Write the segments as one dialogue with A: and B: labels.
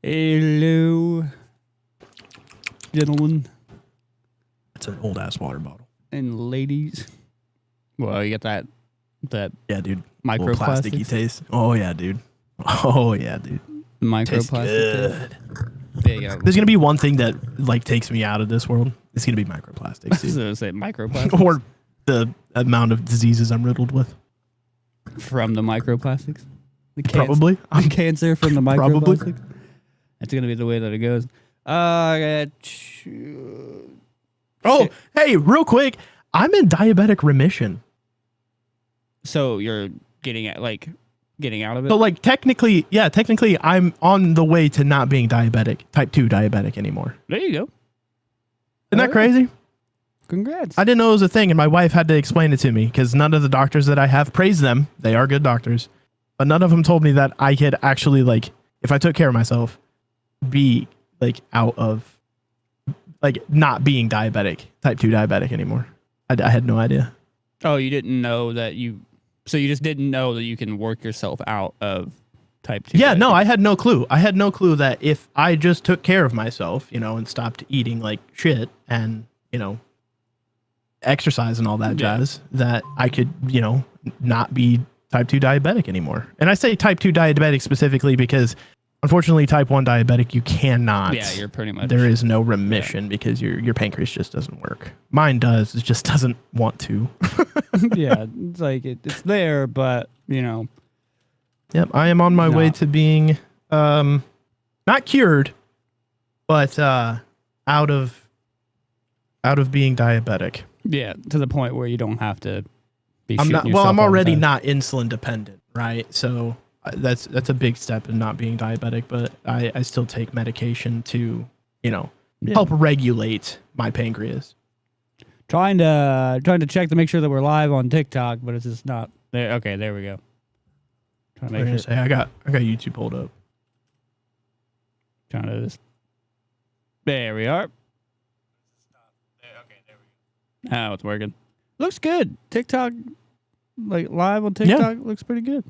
A: Hello, gentlemen.
B: It's an old ass water bottle.
A: And ladies. Well, you got that
B: Yeah, dude.
A: Microplastics.
B: Plasticky taste. Oh yeah, dude. Oh yeah, dude.
A: Microplastic.
B: Good.
A: There you go.
B: There's gonna be one thing that like takes me out of this world. It's gonna be microplastics,
A: I
B: dude.
A: was gonna say microplastics.
B: Or the amount of diseases I'm riddled with.
A: From the microplastics?
B: Probably.
A: I'm cancer from the
B: Probably.
A: microplastics? That's gonna be the way that it goes.
B: Oh, hey, real quick. I'm in diabetic remission.
A: So you're getting out of it?
B: So like technically I'm on the way to not being diabetic, type 2 diabetic anymore.
A: There you go.
B: Isn't that crazy?
A: Congrats.
B: I didn't know it was a thing, and my wife had to explain it to me because none of the doctors that I have, praise them, they are good doctors, but none of them told me that I could actually, like, if I took care of myself, be like out of, like, not being diabetic, type 2 diabetic anymore. I had no idea.
A: Oh, you didn't know that so you just didn't know that you can work yourself out of type 2?
B: Yeah, no, I had no clue. I had no clue that if I just took care of myself, and stopped eating like shit and, exercise and all that jazz, that I could, not be type 2 diabetic anymore. And I say type 2 diabetic specifically because unfortunately type 1 diabetic, you cannot.
A: Yeah, you're pretty much.
B: There is no remission because your pancreas just doesn't work. Mine does. It just doesn't want to.
A: Yeah, it's like it's there, but,
B: Yep, I am on my way to being not cured, but out of being diabetic.
A: Yeah, to the point where you don't have to be
B: I'm
A: shooting
B: not. Well,
A: yourself
B: I'm
A: all the
B: already
A: time.
B: not insulin dependent, right? So that's a big step in not being diabetic. But I still take medication to help regulate my pancreas.
A: Trying to check to make sure that we're live on TikTok, but it's just not there. Okay, there we go. Trying to make sure.
B: I got YouTube pulled up.
A: Trying to just. There we are. Oh, it's working. Looks good. TikTok, like live on TikTok, looks pretty good.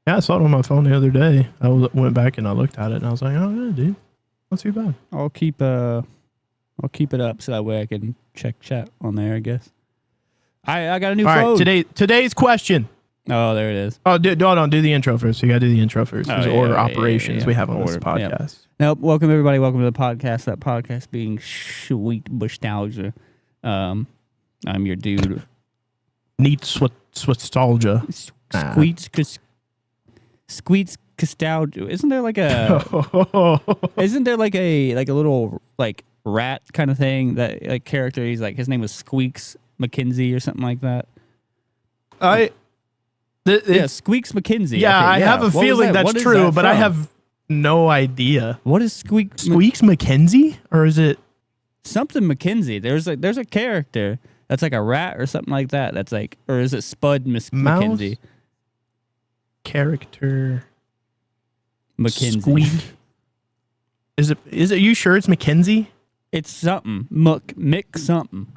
B: Yeah, I saw it on my phone the other day. I went back and I looked at it and I was like, oh yeah, dude, not too bad.
A: I'll keep it up so that way I can check chat on there, I guess. I got a new phone.
B: All right, today's question.
A: Oh, there it is.
B: Oh, do the intro first. You got to do the intro first. There's order operations we have on this
A: Order,
B: podcast.
A: Nope. Welcome everybody. Welcome to the podcast. That podcast being Sweet Nostalgia. I'm your dude.
B: Neat nostalgia.
A: Squeets Nostalgia. Isn't there like a little like rat kind of thing that like character? He's like his name was Squeaks McKenzie or something like that. Squeaks McKenzie.
B: Yeah,
A: okay,
B: I have a feeling that's true, but I have no idea.
A: What is
B: Squeaks McKenzie, or is it
A: something McKenzie? There's a character that's like a rat or something like that. That's like, or is it Spud McKenzie?
B: Character
A: McKenzie.
B: Squeak. Is it? You sure it's McKenzie?
A: It's something Mick something.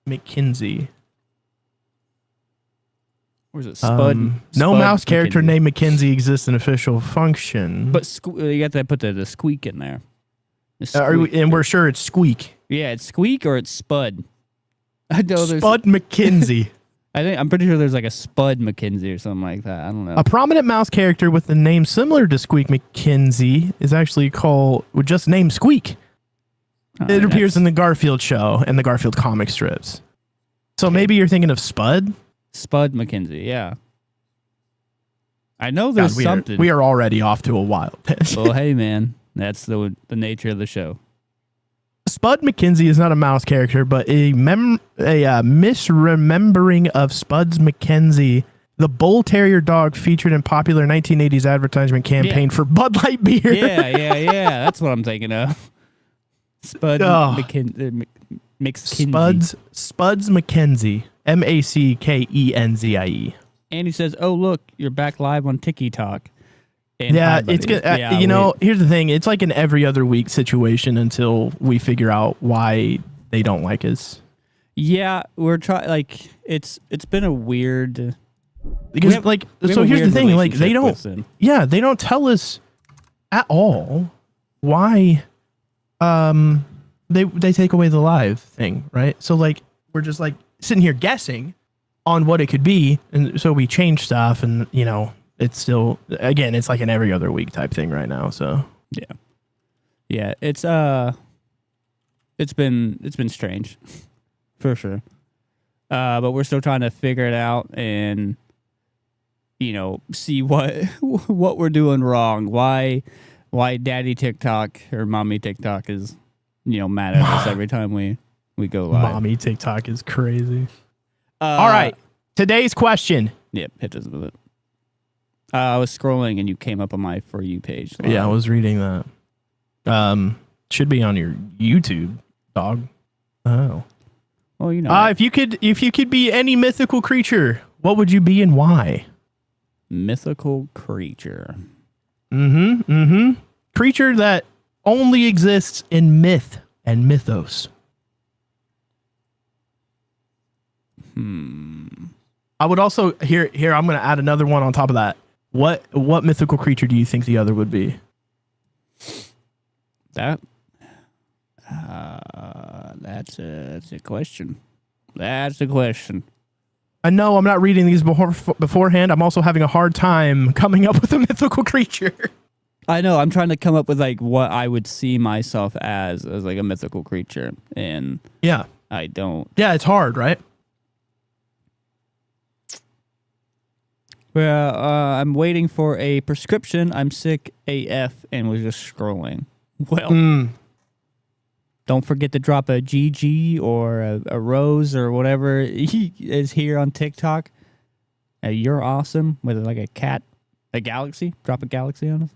B: McKenzie.
A: Or is it Spud?
B: No
A: Spud
B: mouse character
A: McKenzie.
B: named McKenzie exists in official function.
A: But you got to put the squeak in there.
B: And we're sure it's Squeak.
A: Yeah, it's Squeak or it's Spud. I know there's
B: Spud McKenzie.
A: I'm pretty sure there's like a Spud McKenzie or something like that. I don't know.
B: A prominent mouse character with a name similar to Squeak McKenzie is actually called just named Squeak. It appears in the Garfield show and the Garfield comic strips. So maybe you're thinking of Spud?
A: Spud McKenzie, yeah. I know there's something.
B: We are already off to a wild tangent.
A: Well, hey, man. That's the nature of the show.
B: Spud McKenzie is not a mouse character, but a misremembering of Spuds McKenzie, the bull terrier dog featured in popular 1980s advertisement campaign for Bud Light beer.
A: Yeah. That's what I'm thinking of. Spud McKenzie.
B: Spuds McKenzie. MacKenzie.
A: And he says, "Oh look, you're back live on TikTok."
B: Yeah, it's good. Here's the thing. It's like an every other week situation until we figure out why they don't like us.
A: Yeah, we're trying. Like it's been a weird.
B: Because here's the thing. Like they don't. Yeah, they don't tell us at all why they take away the live thing, right? So like we're just like sitting here guessing on what it could be, and so we change stuff, and you know it's still, again, it's like an every other week type thing right now. So
A: yeah, it's been strange for sure, but we're still trying to figure it out and see what we're doing wrong, why daddy TikTok or mommy TikTok is mad at us every time we go live.
B: Mommy TikTok is crazy. All right, today's question.
A: Yep, hit us with it. I was scrolling and you came up on my For You page.
B: Yeah, I was reading that. Should be on your YouTube, dog. Oh.
A: Well,
B: if you could be any mythical creature, what would you be and why?
A: Mythical creature.
B: Creature that only exists in myth and mythos. I would also here I'm going to add another one on top of that. What mythical creature do you think the other would be?
A: That's a question. That's a question.
B: I know I'm not reading these beforehand. I'm also having a hard time coming up with a mythical creature.
A: I know. I'm trying to come up with like what I would see myself as like a mythical creature, and
B: yeah,
A: I don't.
B: Yeah, it's hard, right?
A: Well, I'm waiting for a prescription. I'm sick AF and was just scrolling. Well, don't forget to drop a GG or a rose or whatever is here on TikTok. You're awesome with like a cat, a galaxy. Drop a galaxy on us.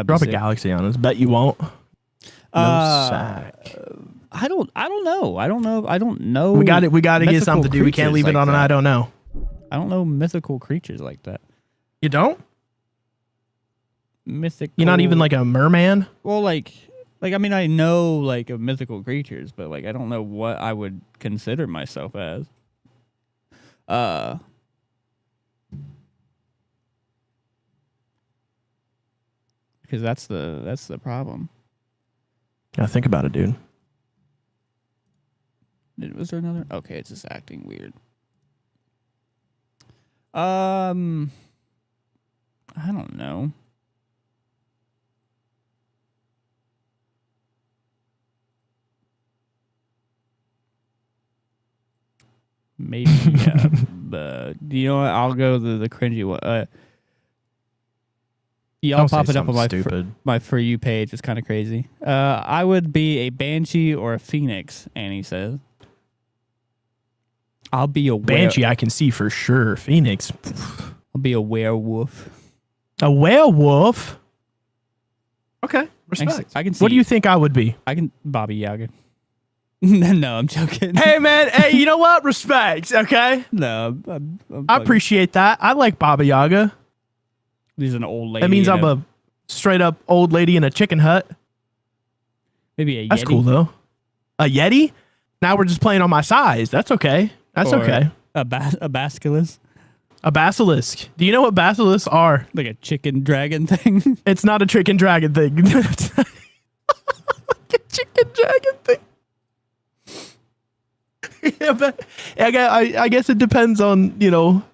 B: Drop a galaxy on us. Bet you won't. No sack.
A: I don't know. I don't know.
B: We got to get something to do. We can't leave it on an I don't know.
A: I don't know mythical creatures like that.
B: You don't?
A: Mythical.
B: You're not even like a merman?
A: Well, like I mean, I know like of mythical creatures, but like I don't know what I would consider myself as. Because that's the problem.
B: Yeah, think about it, dude.
A: Was there another? Okay, it's just acting weird. I don't know. Maybe, but you know what? I'll go the cringy one. Y'all pop it up on my For You page. It's kind of crazy. I would be a banshee or a phoenix, Annie says. I'll be a
B: banshee. I can see for sure. Phoenix.
A: I'll be a werewolf.
B: A werewolf. Okay, respect.
A: I can see.
B: What do you think I would be?
A: I can Baba Yaga. No, I'm joking.
B: Hey man, hey, you know what? Respect. Okay.
A: No,
B: I appreciate that. I like Baba Yaga.
A: He's an old lady.
B: That means I'm a straight up old lady in a chicken hut.
A: Maybe a Yeti.
B: That's cool though. A Yeti? Now we're just playing on my size. That's okay. That's okay.
A: A basilisk.
B: A basilisk. Do you know what basilisks are?
A: Like a chicken dragon thing.
B: It's not a chicken dragon thing. Like a chicken dragon thing. Yeah, but I guess it depends on,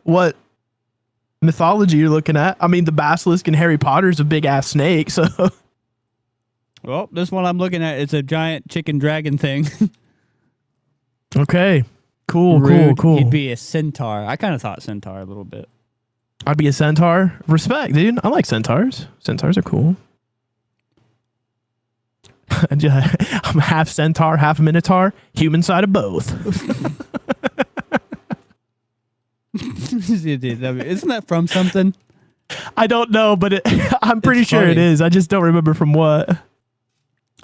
B: what mythology you're looking at. I mean, the basilisk in Harry Potter is a big ass snake, so.
A: Well, this one I'm looking at, it's a giant chicken dragon thing.
B: Okay. Cool.
A: He'd be a centaur. I kind of thought centaur a little bit.
B: I'd be a centaur. Respect, dude. I like centaurs. Centaurs are cool. I'm half centaur, half minotaur. Human side of both.
A: Isn't that from something?
B: I don't know, but I'm pretty sure it is. I just don't remember from what.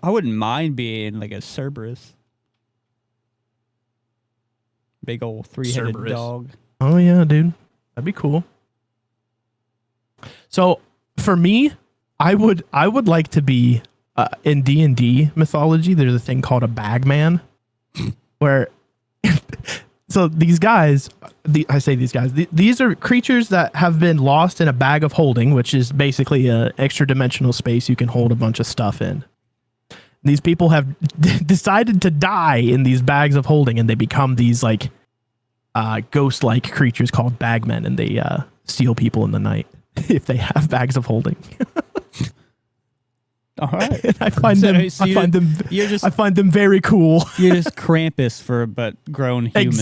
A: I wouldn't mind being like a Cerberus. Big old 3-headed dog.
B: Oh yeah, dude. That'd be cool. So for me, I would like to be in D&D mythology. There's a thing called a bagman, where So these guys, I say these guys, these are creatures that have been lost in a bag of holding, which is basically a extra dimensional space you can hold a bunch of stuff in. These people have decided to die in these bags of holding, and they become these like ghost-like creatures called bagmen, and they steal people in the night if they have bags of holding.
A: All right.
B: I find them very cool.
A: You're just Krampus but grown humans.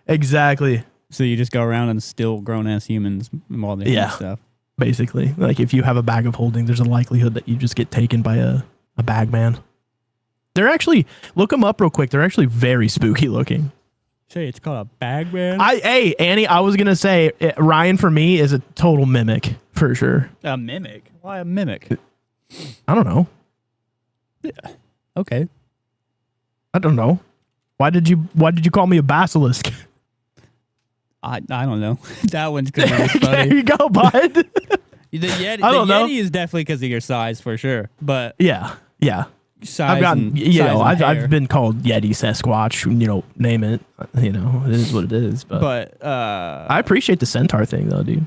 B: Exactly.
A: So you just go around and steal grown-ass humans while they do stuff.
B: Basically. Like if you have a bag of holding, there's a likelihood that you just get taken by a bagman. They're actually, look them up real quick. They're actually very spooky looking.
A: Say it's called a bagman?
B: Hey, Annie, I was going to say, Ryan for me is a total mimic for sure.
A: A mimic? Why a mimic?
B: I don't know.
A: Yeah. Okay.
B: I don't know. Why did you call me a basilisk?
A: I don't know. That one's good. Funny.
B: There you go, bud.
A: The Yeti is definitely because of your size for sure. But
B: yeah.
A: Size
B: I've been called Yeti, Sasquatch, name it. It is what it is. But I appreciate the centaur thing though, dude.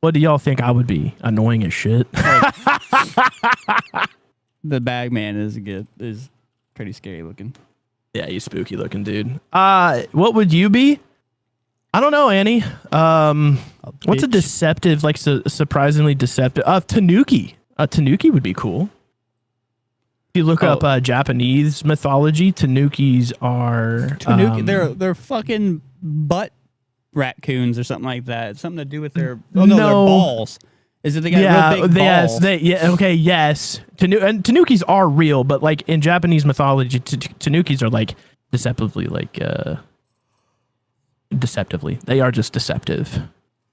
B: What do y'all think I would be? Annoying as shit.
A: The bagman is pretty scary looking.
B: Yeah, he's spooky looking, dude. What would you be? I don't know, Annie. What's a deceptive, like surprisingly deceptive? Tanuki. A Tanuki would be cool. If you look up Japanese mythology, Tanukis are
A: they're fucking butt raccoons or something like that. It's something to do with their their balls. Is it they got real big balls?
B: Yes. Tanukis are real, but like in Japanese mythology, Tanukis are like deceptively they are just deceptive.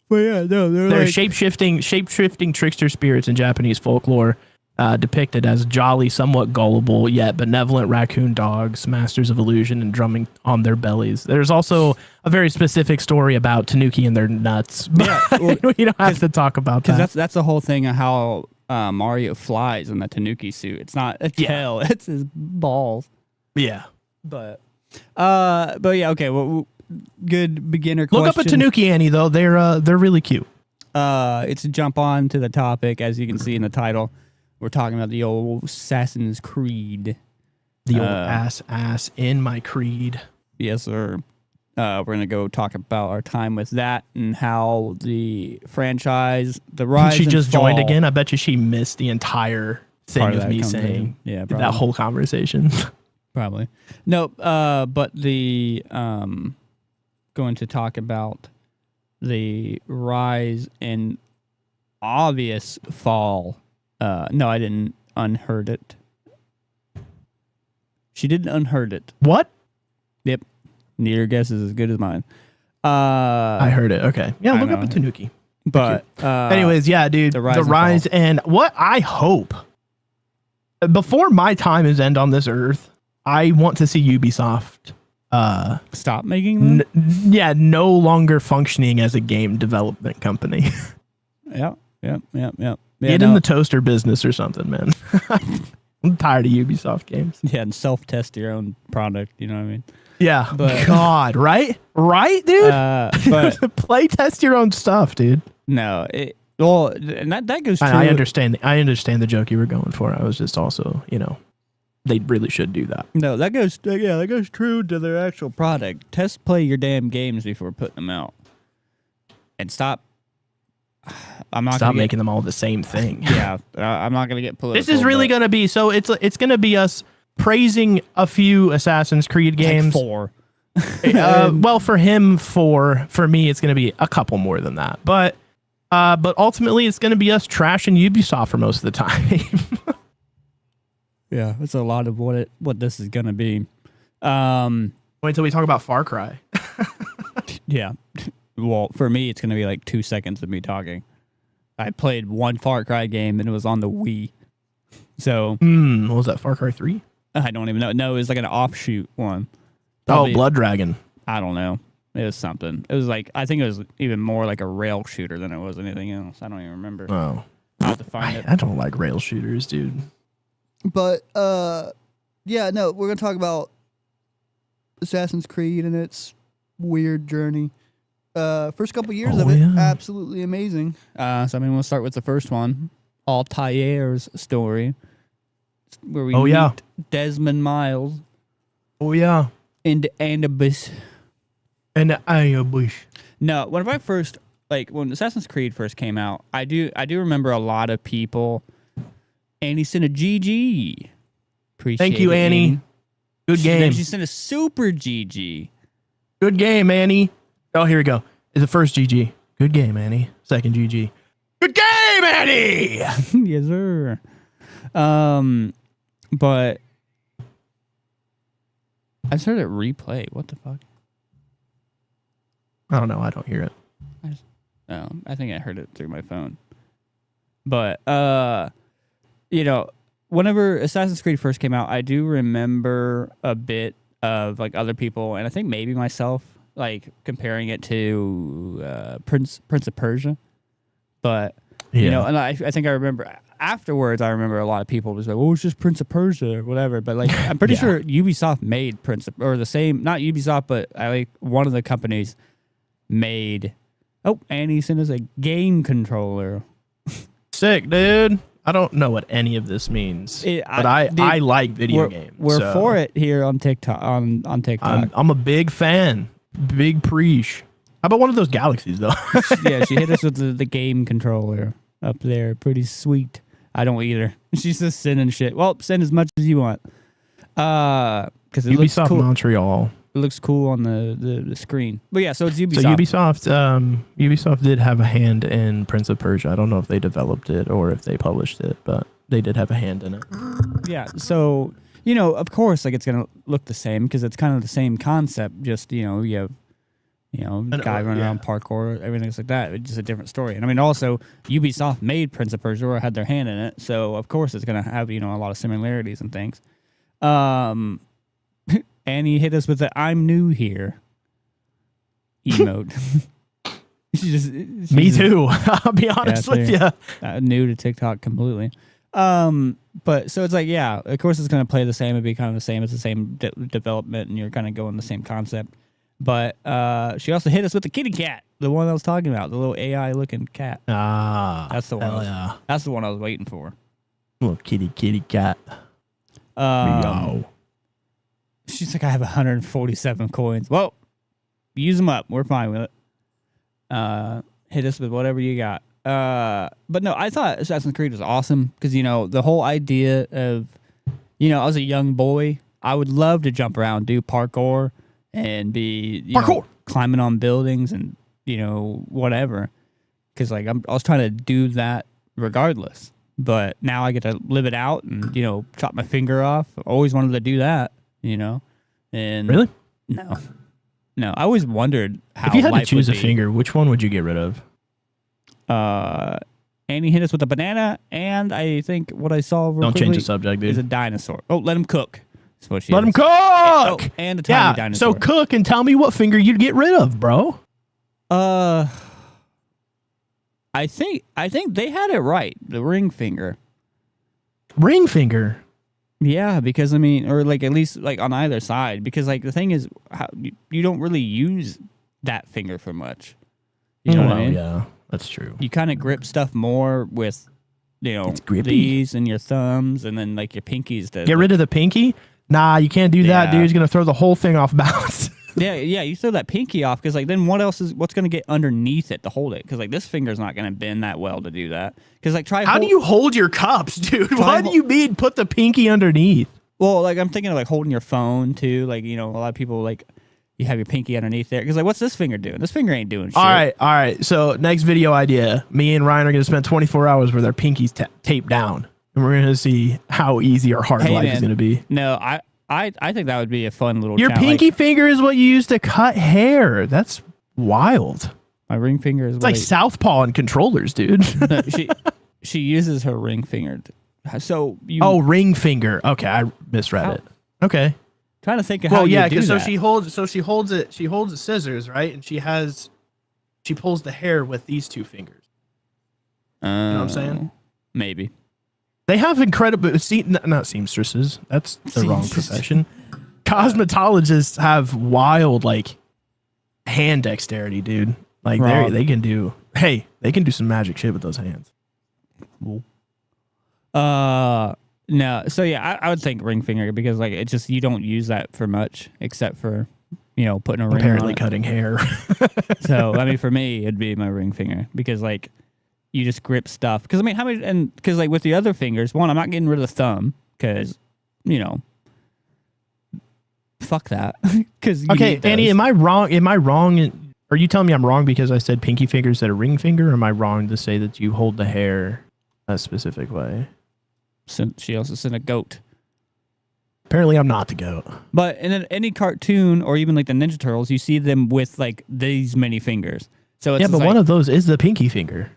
A: Well, yeah, no,
B: they're like shape-shifting trickster spirits in Japanese folklore. Depicted as jolly, somewhat gullible, yet benevolent raccoon dogs, masters of illusion and drumming on their bellies. There's also a very specific story about Tanuki and their nuts. Yeah, we don't have to talk about that.
A: Because that's the whole thing of how Mario flies in the Tanuki suit. It's not a tail; it's his balls.
B: Yeah,
A: but yeah, okay. Well, good beginner question.
B: Look up a Tanuki, Annie. Though they're really cute.
A: It's a jump on to the topic, as you can see in the title. We're talking about the old Assassin's Creed.
B: The old ass in my creed.
A: Yes, sir. We're going to go talk about our time with that and how the franchise, the rise
B: She
A: and
B: just
A: fall,
B: joined again. I bet you she missed the entire thing of me saying that whole conversation.
A: Probably. Nope. But the going to talk about the rise and obvious fall. No, I didn't unheard it. She didn't unheard it.
B: What?
A: Yep. Neither guess is as good as mine.
B: I heard it. Okay. Yeah, look up a Tanuki.
A: But
B: anyways, yeah, dude. The rise and what I hope before my time is end on this earth, I want to see Ubisoft
A: stop making them?
B: No longer functioning as a game development company.
A: Yep.
B: Get in the toaster business or something, man. I'm tired of Ubisoft games.
A: Yeah, and self-test your own product, you know what I mean?
B: Yeah, but, God, right? Right, dude?
A: But
B: play test your own stuff, dude.
A: No, and that goes true.
B: I understand the joke you were going for. I was just also, they really should do that.
A: No, that goes true to their actual product. Test play your damn games before putting them out. And stop
B: making them all the same thing.
A: Yeah, I'm not gonna get political.
B: This is really gonna be so. It's gonna be us praising a few Assassin's Creed games.
A: Like 4.
B: Well, for him, 4. For me, it's gonna be a couple more than that. But ultimately, it's gonna be us trashing Ubisoft for most of the time.
A: Yeah, it's a lot of what this is gonna be.
B: Wait until we talk about Far Cry.
A: Yeah. Well, for me, it's going to be like 2 seconds of me talking. I played one Far Cry game, and it was on the Wii. So...
B: what was that, Far Cry 3?
A: I don't even know. No, it was like an offshoot one.
B: Probably, Blood Dragon.
A: I don't know. It was something. It was like... I think it was even more like a rail shooter than it was anything else. I don't even remember.
B: Oh.
A: I'll have to find it.
B: I don't like rail shooters, dude.
A: But, yeah, no, we're going to talk about Assassin's Creed and its weird journey. First couple years
B: Oh,
A: of it,
B: yeah.
A: absolutely amazing. So I mean, we'll start with the first one, Altair's story, where we meet Desmond Miles
B: Oh yeah.
A: in the Andabus.
B: And the ambush.
A: No, whenever I first when Assassin's Creed first came out, I do remember a lot of people. Annie sent a GG. Appreciate
B: Thank you,
A: it,
B: Annie. Good game.
A: Then she sent a super GG.
B: Good game, Annie. Oh, here we go. It's the first GG. Good game, Annie. Second GG. Good game, Annie.
A: Yes, sir. But I just heard it replay. What the fuck?
B: I don't know. I don't hear it.
A: I think I heard it through my phone. But whenever Assassin's Creed first came out, I do remember a bit of like other people, and I think maybe myself, like comparing it to Prince of Persia. But and I think I remember afterwards. I remember a lot of people was like, "Oh, it's just Prince of Persia or whatever." But like, I'm pretty sure Ubisoft made not Ubisoft, but one of the companies made. Oh, and he sent us a game controller.
B: Sick, dude. I don't know what any of this means, but I like video games.
A: We're for it here on TikTok. On TikTok,
B: I'm a big fan. Big preach. How about one of those galaxies though?
A: Yeah, she hit us with the game controller up there. Pretty sweet. I don't either. She's just sending shit. Well, send as much as you want. Because it looks
B: Ubisoft
A: cool.
B: Montreal.
A: It looks cool on the screen. But yeah, so it's Ubisoft.
B: So Ubisoft did have a hand in Prince of Persia. I don't know if they developed it or if they published it, but they did have a hand in it.
A: Yeah. So of course, like it's gonna look the same because it's kind of the same concept. Just you have guy running around parkour, everything's like that. It's just a different story. And I mean, also Ubisoft made Prince of Persia or had their hand in it, so of course it's gonna have a lot of similarities and things. And he hit us with the "I'm new here" emote.
B: Me too. I'll be honest with you.
A: New to TikTok completely. But so it's like, yeah, of course it's going to play the same. It'd be kind of the same. It's the same development, and you're kind of going the same concept. But she also hit us with the kitty cat, the one I was talking about, the little AI looking cat. That's the one. That's the one I was waiting for.
B: Little kitty cat.
A: Meow. She's like, I have 147 coins. Well, use them up. We're fine with it. Hit us with whatever you got. But no, I thought Assassin's Creed was awesome because, the whole idea of, I was a young boy. I would love to jump around, do parkour and be, climbing on buildings and, whatever. Because, I was trying to do that regardless. But now I get to live it out and, chop my finger off. I always wanted to do that. And
B: really?
A: No, I always wondered how.
B: If you had
A: life
B: to choose
A: would
B: a
A: be.
B: finger, which one would you get rid of?
A: Annie hit us with a banana, and I think what I saw.
B: Don't change the subject, dude.
A: Is a dinosaur. Oh, let him cook. That's what she
B: let
A: is.
B: him cook.
A: And a tiny dinosaur.
B: So cook and tell me what finger you'd get rid of, bro.
A: I think they had it right. The ring finger.
B: Ring finger.
A: Yeah, because I mean, or at least on either side, because the thing is, you don't really use that finger for much. You know what I mean?
B: Yeah, that's true.
A: You kind of grip stuff more with,
B: grippy.
A: these and your thumbs, and then your pinkies.
B: Get rid of the pinky? Nah, you can't do that, dude. He's gonna throw the whole thing off balance.
A: Yeah, you throw that pinky off because then what's going to get underneath it to hold it? Because this finger's not going to bend that well to do that. Because
B: how do you hold your cups, dude? What do you mean put the pinky underneath?
A: Well, I'm thinking of holding your phone too. A lot of people you have your pinky underneath there. Because what's this finger doing? This finger ain't doing shit.
B: All right. So next video idea: me and Ryan are going to spend 24 hours with our pinkies taped down, and we're going to see how easy or hard life is going to be.
A: No, I think that would be a fun little.
B: Your pinky finger is what you use to cut hair. That's wild.
A: My ring finger is
B: like Southpaw and controllers, dude.
A: No, she uses her ring finger.
B: Ring finger. Okay, I misread it. Okay.
A: Trying to think of how you do that.
B: she holds it scissors, right? And she pulls the hair with these two fingers. You know what I'm saying?
A: Maybe.
B: They have incredible, not seamstresses. That's the wrong profession. Cosmetologists have wild, hand dexterity, dude. Like
A: Wrong.
B: they can do some magic shit with those hands.
A: No. So yeah, I would think ring finger because like it's just you don't use that for much except for putting a ring
B: Apparently
A: on it.
B: cutting hair.
A: So I mean, for me, it'd be my ring finger because like you just grip stuff. Because I mean, how many? And because like with the other fingers, one, I'm not getting rid of the thumb because fuck that. Because
B: Okay, Annie, am I wrong? Are you telling me I'm wrong because I said pinky finger instead of ring finger? Or am I wrong to say that you hold the hair a specific way?
A: She also sent a goat.
B: Apparently, I'm not the goat.
A: But in any cartoon or even like the Ninja Turtles, you see them with like these many fingers. So it's
B: but one of those is the pinky finger.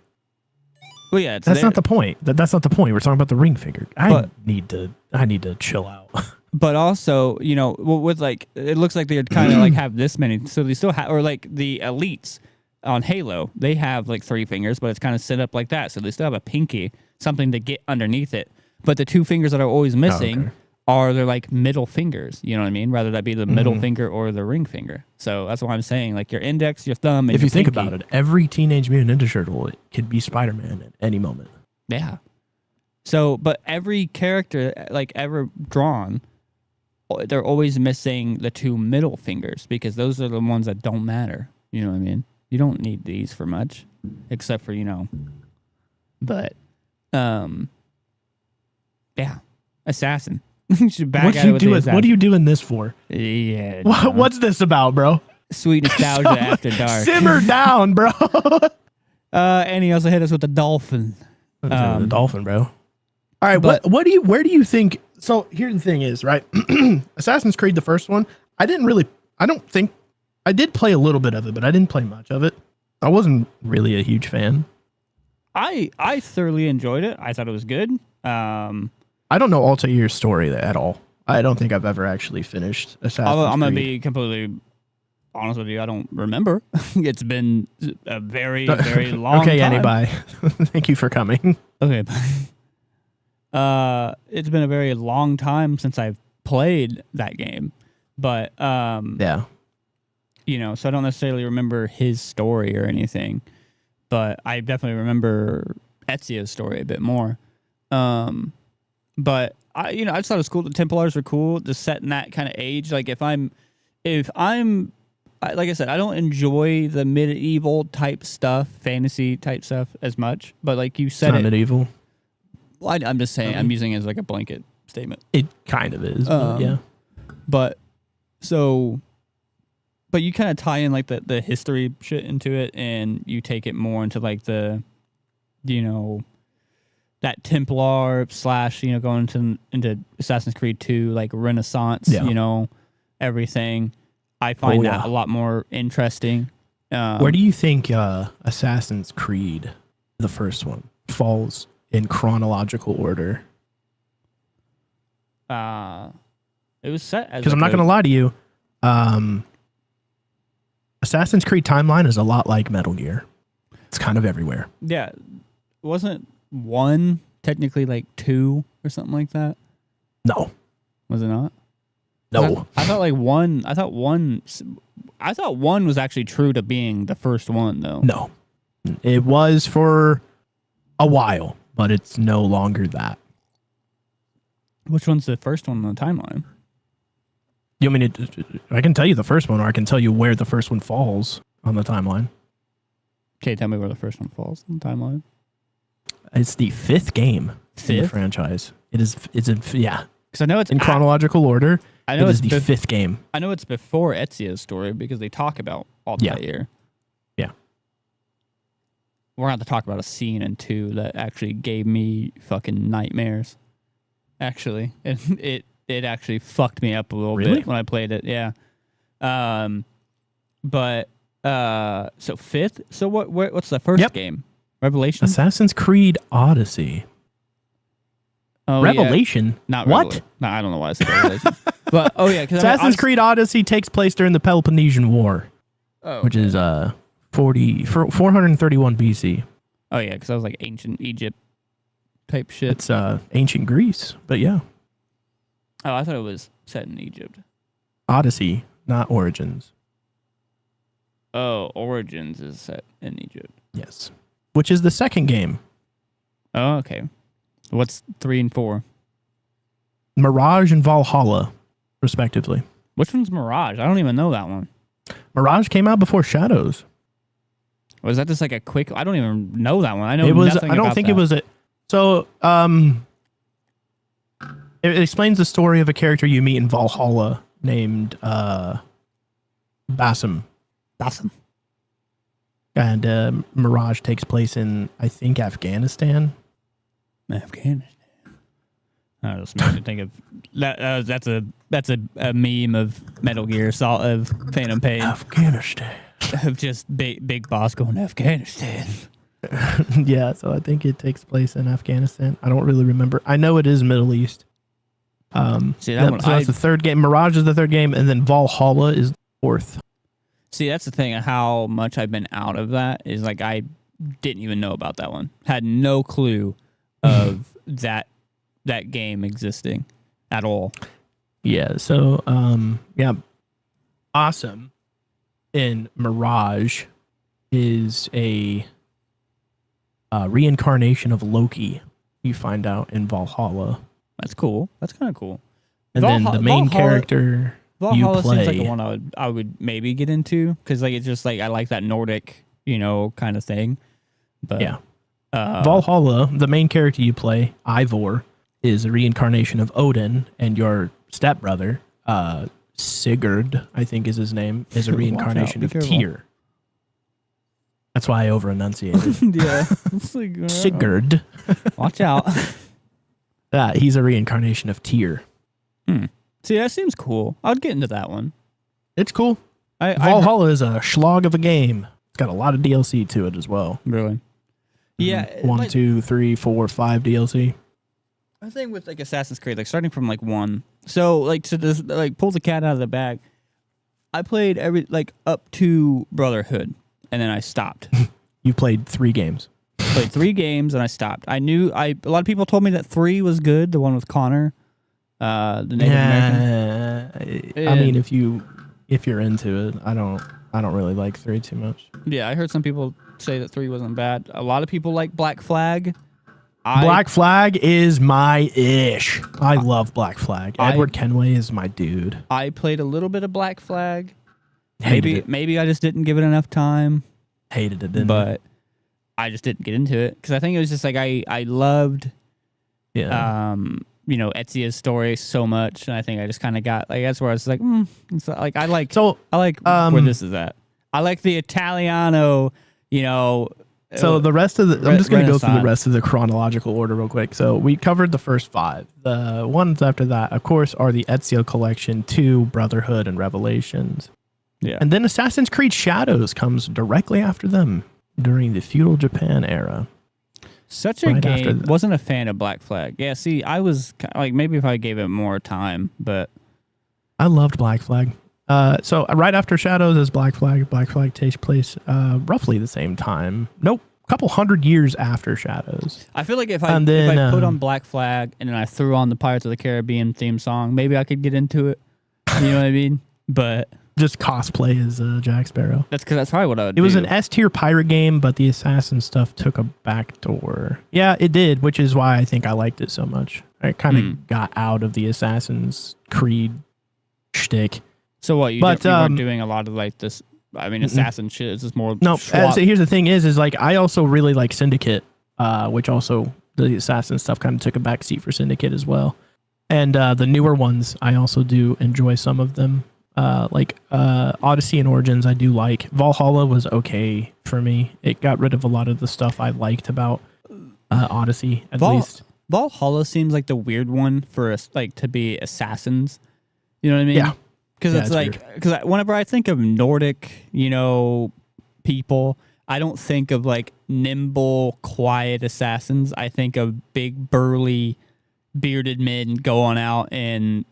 A: Well, yeah,
B: that's not the point. That's not the point. We're talking about the ring finger. I need to chill out.
A: But also, with like, it looks like they kind of like have this many. So they still have, or like the elites on Halo, they have like 3 fingers, but it's kind of set up like that. So they still have a pinky, something to get underneath it. But the 2 fingers that are always missing are their like middle fingers. You know what I mean? Rather that be the middle finger or the ring finger. So that's why I'm saying like your index, your thumb, and
B: if
A: your
B: you think
A: pinky.
B: about it, every Teenage Mutant Ninja Turtle could be Spider-Man at any moment.
A: Yeah. So, but every character like ever drawn, they're always missing the 2 middle fingers because those are the ones that don't matter. You know what I mean? You don't need these for much, except for But, yeah, assassin. You should back at it with the assassin.
B: What are you doing this for?
A: Yeah.
B: What's this about, bro?
A: Sweet nostalgia after dark.
B: Simmer down, bro.
A: And he also hit us with the dolphin.
B: The dolphin, bro. All right, where do you think? So here's the thing is, right? Assassin's Creed, the first one, I did play a little bit of it, but I didn't play much of it. I wasn't really a huge fan.
A: I thoroughly enjoyed it. I thought it was good.
B: I don't know Altair's story at all. I don't think I've ever actually finished Assassin's Creed.
A: I'm going to be completely honest with you. I don't remember. It's been a very, very long time.
B: Okay, Annie, bye. Thank you for coming.
A: Okay, bye. It's been a very long time since I've played that game, but
B: yeah,
A: so I don't necessarily remember his story or anything, but I definitely remember Ezio's story a bit more. But I just thought it was cool. The Templars were cool. Just set in that kind of age. Like if I'm, like I said, I don't enjoy the medieval type stuff, fantasy type stuff as much. But like you said,
B: it's not medieval.
A: Well, I'm just saying, I'm using it as like a blanket statement.
B: It kind of is, yeah.
A: But you kind of tie in like the history shit into it, and you take it more into like the, that Templar / going into Assassin's Creed 2, like Renaissance, everything. I find that a lot more interesting.
B: Where do you think Assassin's Creed, the first one, falls in chronological order?
A: It was set as
B: because I'm not going to lie to you. Assassin's Creed timeline is a lot like Metal Gear. It's kind of everywhere.
A: Yeah, wasn't 1 technically like 2 or something like that?
B: No,
A: was it not?
B: No,
A: I thought like 1. I thought 1 was actually true to being the first one, though.
B: No, it was for a while, but it's no longer that.
A: Which one's the first one on the timeline?
B: You want me to? I can tell you the first one, or I can tell you where the first one falls on the timeline.
A: Okay, tell me where the first one falls on the timeline.
B: It's the 5th game in the franchise. It's yeah.
A: Because I know it's
B: in chronological order.
A: I know
B: it's the 5th game.
A: I know it's before Ezio's story because they talk about Altair.
B: Yeah.
A: We're going to have to talk about a scene in 2 that actually gave me fucking nightmares. Actually, it actually fucked me up a little bit when I played it. Yeah. But so 5th. So what's the first game? Revelation.
B: Assassin's Creed Odyssey.
A: Oh,
B: Revelation?
A: Yeah. Not
B: what?
A: No, I don't know why I said Revelation. But
B: Assassin's Creed Odyssey takes place during the Peloponnesian War, which is 431 BC.
A: Oh yeah, because I was like ancient Egypt type shit.
B: It's ancient Greece, but yeah.
A: Oh, I thought it was set in Egypt.
B: Odyssey, not Origins.
A: Oh, Origins is set in Egypt.
B: Yes. Which is the second game.
A: Oh, okay. What's 3 and 4?
B: Mirage and Valhalla, respectively.
A: Which one's Mirage? I don't even know that one.
B: Mirage came out before Shadows.
A: Was that just like a quick? I don't even know that one. I know
B: it was.
A: nothing
B: I don't
A: about
B: think
A: that.
B: it was a. So, it explains the story of a character you meet in Valhalla named Basim.
A: Awesome.
B: And Mirage takes place in, I think, Afghanistan.
A: Afghanistan. I just made me think of that. That's a meme of Metal Gear Solid of Phantom Pain
B: Afghanistan.
A: of just big boss going Afghanistan.
B: Yeah, so I think it takes place in Afghanistan. I don't really remember. I know it is Middle East.
A: See that one.
B: So that's the third game. Mirage is the third game, and then Valhalla is the fourth.
A: See, that's the thing. How much I've been out of that is like I didn't even know about that one. Had no clue of that game existing at all.
B: Yeah. So yeah, awesome. In Mirage is a reincarnation of Loki. You find out in Valhalla.
A: That's cool. That's kind of cool.
B: And then the main character
A: Valhalla
B: you play.
A: seems like the one I would maybe get into because like it's just like I like that Nordic, kind of thing. But
B: yeah, Valhalla, the main character you play, Ivor, is a reincarnation of Odin, and your stepbrother, Sigurd, I think is his name, is a reincarnation of Tyr. That's why I over-enunciated.
A: Yeah, it's like,
B: Sigurd.
A: Watch out.
B: He's a reincarnation of Tyr.
A: See, that seems cool. I'd get into that one.
B: It's cool. Valhalla is a schlog of a game. It's got a lot of DLC to it as well.
A: Really? Yeah.
B: 1, 2, 3, 4, 5 DLC.
A: I think with like Assassin's Creed, like starting from like 1. So like to this, like pull the cat out of the bag. I played up to Brotherhood, and then I stopped.
B: You played 3 games.
A: Played 3 games and I stopped. A lot of people told me that 3 was good, the one with Connor, the Native American.
B: I mean, if you're into it, I don't really like 3 too much.
A: Yeah, I heard some people say that 3 wasn't bad. A lot of people like Black Flag.
B: Black Flag is my ish. I love Black Flag. Edward Kenway is my dude. I
A: played a little bit of Black Flag.
B: Hated
A: Maybe I just didn't give it enough time.
B: Hated it,
A: but I just didn't get into it because I think it was just like I loved, Ezio's story so much, and I think I just kind of got like that's where I was like, it's like I like where this is at. I like the Italiano,
B: So the rest of I'm just going to go through the rest of the chronological order real quick. So we covered the first 5. The ones after that, of course, are the Ezio Collection, 2, Brotherhood, and Revelations.
A: Yeah.
B: And then Assassin's Creed Shadows comes directly after them during the feudal Japan era.
A: Such a game. Wasn't a fan of Black Flag. Yeah, see, I was like, maybe if I gave it more time, but
B: I loved Black Flag. So right after Shadows is Black Flag. Black Flag takes place roughly the same time. Nope, a couple hundred years after Shadows.
A: I feel like if I put on Black Flag and then I threw on the Pirates of the Caribbean theme song, maybe I could get into it. You know what I mean? But
B: just cosplay as Jack Sparrow.
A: That's probably what I would do.
B: It was an S-tier pirate game, but the assassin stuff took a backdoor. Yeah, it did, which is why I think I liked it so much. I kind of got out of the Assassin's Creed shtick.
A: So what, you weren't doing a lot of like this, I mean, assassin shit. It's just more
B: so here's the thing is like, I also really like Syndicate, which also the assassin stuff kind of took a backseat for Syndicate as well. And the newer ones, I also do enjoy some of them. Like Odyssey and Origins, I do like. Valhalla was okay for me. It got rid of a lot of the stuff I liked about Odyssey, at least.
A: Valhalla seems like the weird one for us, like to be assassins. You know what I mean?
B: Yeah.
A: Because it's like, because whenever I think of Nordic, people, I don't think of like nimble, quiet assassins. I think of big, burly, bearded men going out and,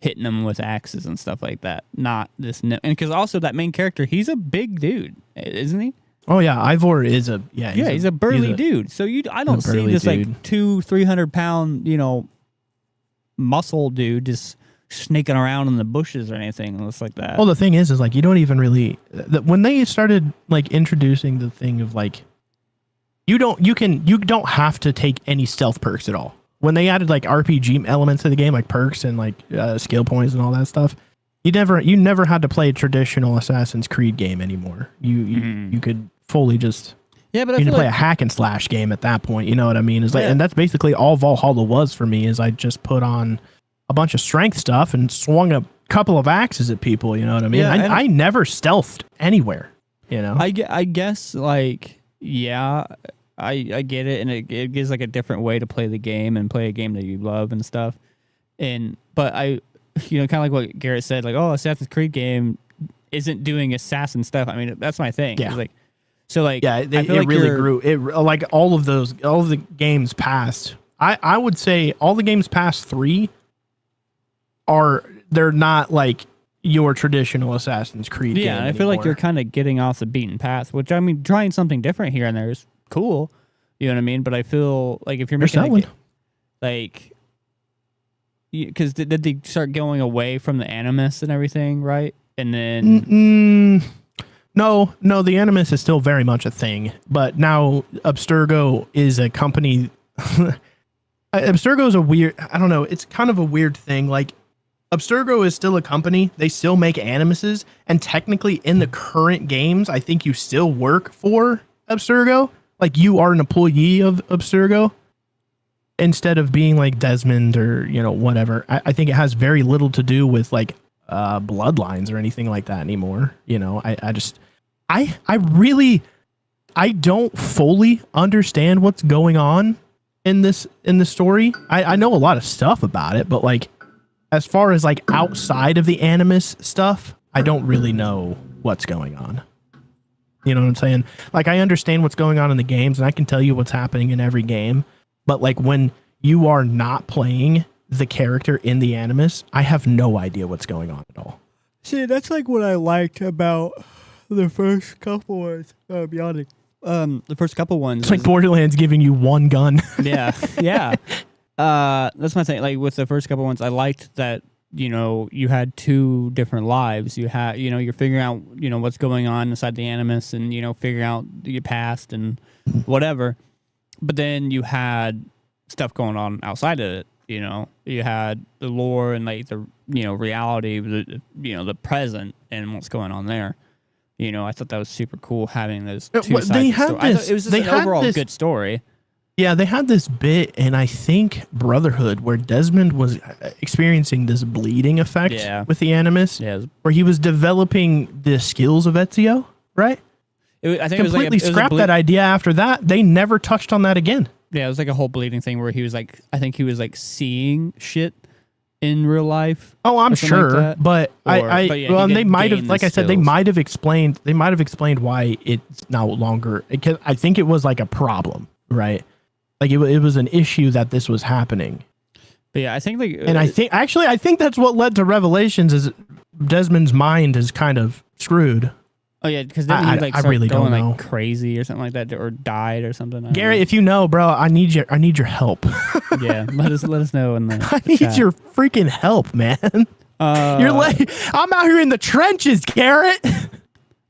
A: hitting them with axes and stuff like that. Not this, and because also that main character, he's a big dude, isn't he?
B: Oh yeah, Ivor is
A: he's a burly dude. So I don't see this like 200-300 pound, muscle dude just snaking around in the bushes or anything. It's like that.
B: Well, the thing is like you don't even really when they started like introducing the thing of like you don't have to take any stealth perks at all. When they added like RPG elements to the game, like perks and like skill points and all that stuff, you never had to play a traditional Assassin's Creed game anymore. You could fully just
A: but
B: you can play a hack and slash game at that point. You know what I mean? It's like, and that's basically all Valhalla was for me. Is I just put on a bunch of strength stuff and swung a couple of axes at people. You know what I mean? I never stealthed anywhere. You know?
A: I guess like I get it, and it gives like a different way to play the game and play a game that you love and stuff. But kind of like what Garrett said, like, oh, Assassin's Creed game isn't doing assassin stuff. I mean, that's my thing.
B: Yeah.
A: Like, so like,
B: yeah, it really grew. It like all of the games past. I would say all the games past 3 they're not like your traditional Assassin's Creed game
A: I feel like you're kind of getting off the beaten path, which I mean, trying something different here and there is cool. You know what I mean? But I feel like if you're making because did they start going away from the Animus and everything, right? And then
B: no, the Animus is still very much a thing, but now Abstergo is a company. Abstergo is a weird. I don't know. It's kind of a weird thing. Like Abstergo is still a company. They still make Animuses, and technically in the current games, I think you still work for Abstergo. Like you are an employee of Abstergo instead of being like Desmond or, whatever. I think it has very little to do with like bloodlines or anything like that anymore. I don't fully understand what's going on in the story. I know a lot of stuff about it, but like as far as like outside of the Animus stuff, I don't really know what's going on. You know what I'm saying? Like I understand what's going on in the games and I can tell you what's happening in every game. But like when you are not playing the character in the Animus, I have no idea what's going on at all.
A: See, that's like what I liked about the first couple ones. Be honest. The first couple ones.
B: It's like Borderlands giving you one gun.
A: Yeah. That's my thing. Like with the first couple ones, I liked that, you had 2 different lives. You had, you're figuring out, what's going on inside the Animus and, figuring out your past and whatever. But then you had stuff going on outside of it. You had the lore and like the, reality, the present and what's going on there. I thought that was super cool having those 2 sides. It was just an overall good story.
B: Yeah, they had this bit, and I think Brotherhood, where Desmond was experiencing this bleeding effect with the Animus, where he was developing the skills of Ezio, right?
A: I think
B: completely scrapped that idea after that. They never touched on that again.
A: Yeah, it was like a whole bleeding thing where he was like, I think he was like seeing shit in real life.
B: Oh, I'm sure, but they might have, like I said, they might have explained why it's no longer. I think it was like a problem, right? Like it was an issue that this was happening.
A: But yeah, I think like,
B: and I think that's what led to Revelations. Is Desmond's mind is kind of screwed.
A: Oh yeah, because then he like
B: I really
A: going
B: don't know.
A: like crazy or something like that, or died or something.
B: Gary, if you know, bro, I need your help.
A: Yeah, let us know in the
B: I need
A: chat.
B: your freaking help, man. You're like, I'm out here in the trenches, Garrett.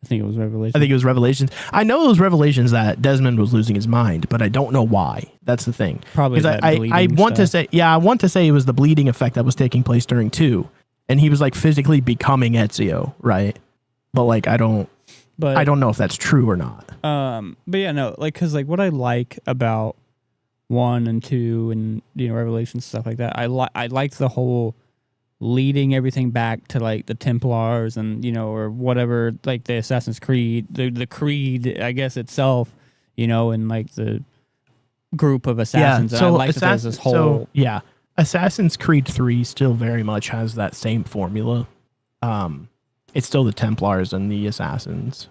A: I think it was Revelations.
B: I think it was Revelations. I know it was Revelations that Desmond was losing his mind, but I don't know why. That's the thing.
A: Probably that
B: I want to say, I want to say it was the bleeding effect that was taking place during 2, and he was like physically becoming Ezio, right? But like I don't know if that's true or not.
A: But yeah, no, like because like what I like about 1 and 2 and Revelations stuff like that, I liked the whole leading everything back to like the Templars and or whatever, like the Assassin's Creed, the Creed, I guess itself, and like the group of assassins.
B: Yeah, so
A: I like that there's this whole
B: Assassin's Creed 3 still very much has that same formula. It's still the Templars and the assassins.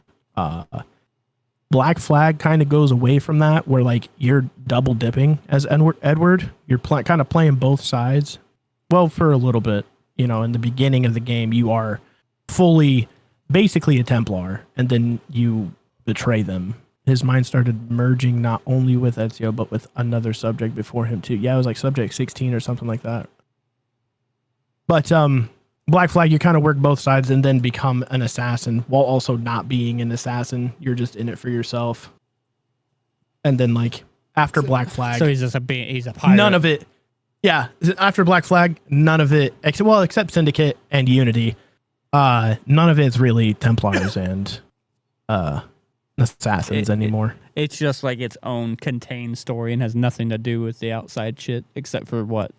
B: Black Flag kind of goes away from that, where like you're double dipping as Edward. You're kind of playing both sides. Well, for a little bit, in the beginning of the game, you are fully basically a Templar, and then you betray them. His mind started merging not only with Ezio, but with another subject before him too. Yeah, it was like subject 16 or something like that. But Black Flag, you kind of work both sides and then become an assassin while also not being an assassin. You're just in it for yourself. And then like after Black Flag,
A: So he's just he's a pirate.
B: none of it. Yeah, after Black Flag, none of it. Except Syndicate and Unity. None of it's really Templars and assassins anymore.
A: It's just like its own contained story and has nothing to do with the outside shit except for what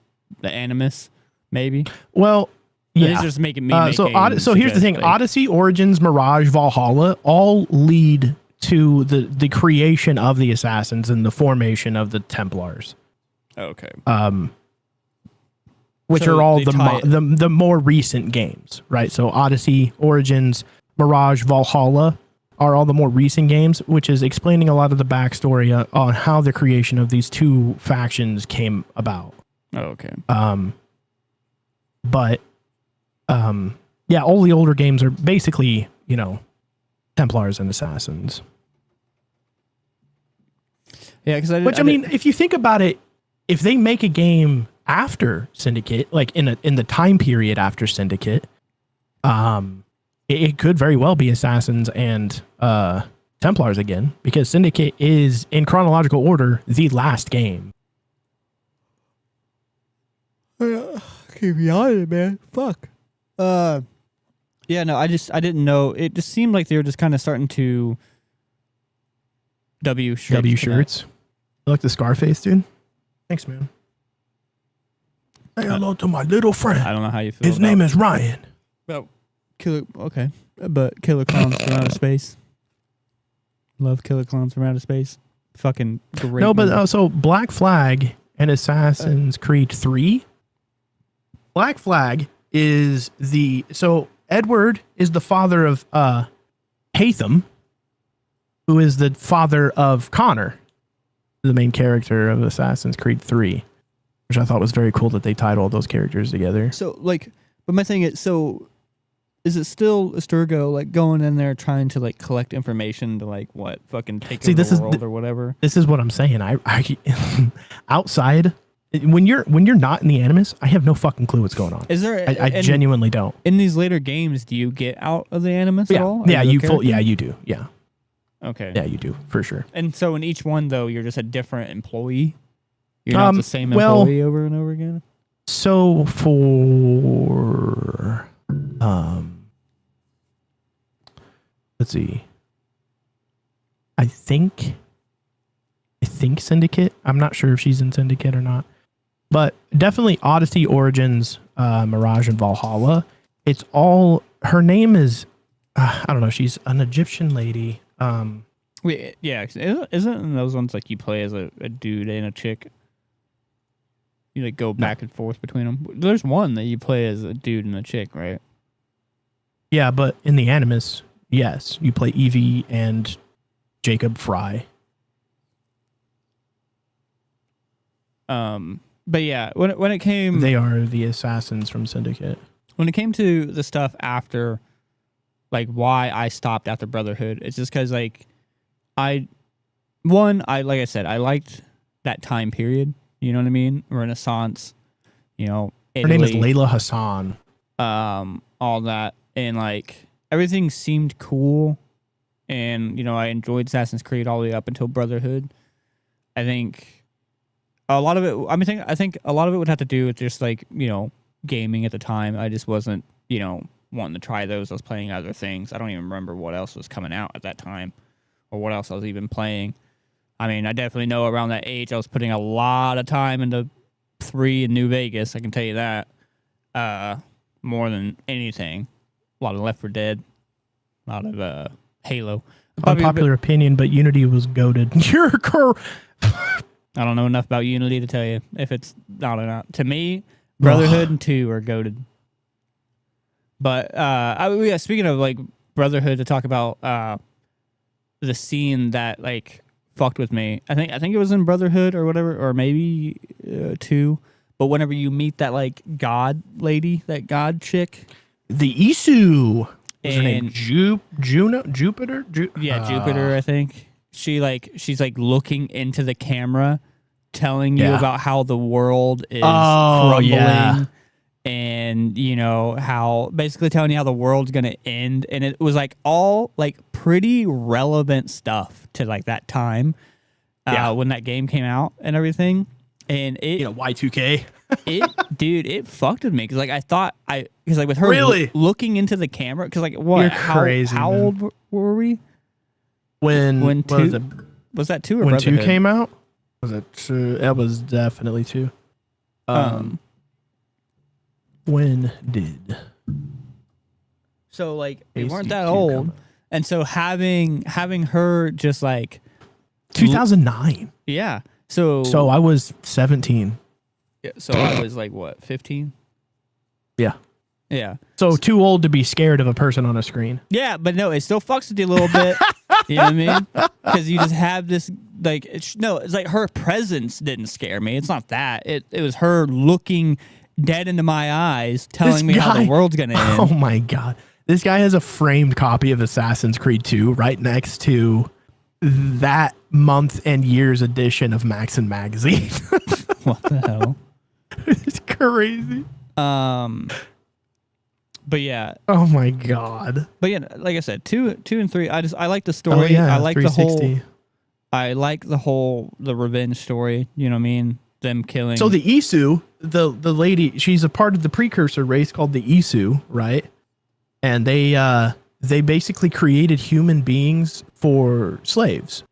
A: the Animus, maybe.
B: Well. Yeah.
A: It's just making me.
B: So here's the thing: Odyssey, Origins, Mirage, Valhalla all lead to the creation of the assassins and the formation of the Templars.
A: Okay.
B: Which
A: So
B: are all
A: they
B: the more recent games, right? So Odyssey, Origins, Mirage, Valhalla are all the more recent games, which is explaining a lot of the backstory on how the creation of these two factions came about.
A: Okay.
B: But yeah, all the older games are basically, Templars and Assassins.
A: Yeah, because
B: I mean, if you think about it, if they make a game after Syndicate, like in the time period after Syndicate, it could very well be Assassins and Templars again, because Syndicate is in chronological order the last game.
A: Keep me on it, man. Fuck. Yeah, no, I didn't know. It just seemed like they were just kind of starting to W shirts.
B: You like the Scarface, dude? Thanks, man. Say hello to my little friend.
A: I don't know how you feel.
B: His name is Ryan.
A: Well, Killer Clowns from Outer Space. Love Killer Clowns from Outer Space. Fucking great.
B: No, but so Black Flag and Assassin's Creed 3. Black Flag is Edward is the father of Hatham, who is the father of Connor, the main character of Assassin's Creed 3, which I thought was very cool that they tied all those characters together.
A: So but my thing is, is it still Asturgo like going in there trying to like collect information to like what fucking take over the world or whatever?
B: This is what I'm saying. I outside. When you're not in the Animus, I have no fucking clue what's going on.
A: Is there?
B: I genuinely don't.
A: In these later games, do you get out of the Animus at all?
B: Yeah, you do. Yeah.
A: Okay.
B: Yeah, you do for sure.
A: And so in each one, though, you're just a different employee. You're not the same employee over and over again.
B: So for let's see. I think Syndicate. I'm not sure if she's in Syndicate or not. But definitely Odyssey, Origins, Mirage, and Valhalla. It's all, her name is, I don't know, she's an Egyptian lady.
A: Wait, yeah, isn't those ones like you play as a dude and a chick? You like go back and forth between them. There's one that you play as a dude and a chick, right?
B: Yeah, but in the Animus, yes, you play Evie and Jacob Fry.
A: But yeah, when it came,
B: they are the assassins from Syndicate.
A: When it came to the stuff after, like why I stopped after Brotherhood, it's just because like like I said, I liked that time period. You know what I mean? Renaissance. Italy,
B: her name is Layla Hassan.
A: All that, and like everything seemed cool, and I enjoyed Assassin's Creed all the way up until Brotherhood. I think. A lot of it, I think a lot of it would have to do with just like, gaming at the time. I just wasn't, wanting to try those. I was playing other things. I don't even remember what else was coming out at that time or what else I was even playing. I mean, I definitely know around that age I was putting a lot of time into 3 in New Vegas. I can tell you that. More than anything. A lot of Left 4 Dead. A lot of Halo.
B: Unpopular opinion, but Unity was goated.
A: I don't know enough about Unity to tell you if it's not or not. To me, Brotherhood and 2 are goated. But speaking of like Brotherhood, to talk about the scene that like fucked with me. I think it was in Brotherhood or whatever, or maybe 2. But whenever you meet that like god lady, that god chick,
B: the Isu. What's her name? Jupiter.
A: Jupiter. I think. She's like looking into the camera, telling you about how the world is crumbling, and how basically telling you how the world's gonna end, and it was like all like pretty relevant stuff to like that time when that game came out and everything. And it
B: Y2K.
A: dude, it fucked with me because like I thought because like with her
B: Really?
A: looking into the camera because like what?
B: You're crazy,
A: how
B: man.
A: old were we?
B: When
A: two was that 2 or
B: when
A: Brotherhood?
B: 2 came out? Was it 2? It was definitely 2. When did?
A: So like we weren't that
B: ACQ
A: old,
B: come out?
A: and so having her just like
B: 2009.
A: yeah. So
B: I was 17.
A: yeah, so I was like what 15?
B: Yeah.
A: Yeah.
B: So too old to be scared of a person on a screen.
A: Yeah, but no, it still fucks with you a little bit. You know what I mean? Because you just have this like it's like her presence didn't scare me. It's not that. It was her looking dead into my eyes, telling me how the world's gonna end.
B: Oh my god, this guy has a framed copy of Assassin's Creed 2 right next to that month and year's edition of Maxim magazine.
A: What the hell?
B: It's crazy.
A: But yeah.
B: Oh my god.
A: But yeah, like I said, 2 and 3. I like the story.
B: Oh yeah,
A: I like the
B: 360.
A: whole. I like the revenge story. You know what I mean? Them killing.
B: So the Isu, the lady, she's a part of the precursor race called the Isu, right? And they basically created human beings for slaves.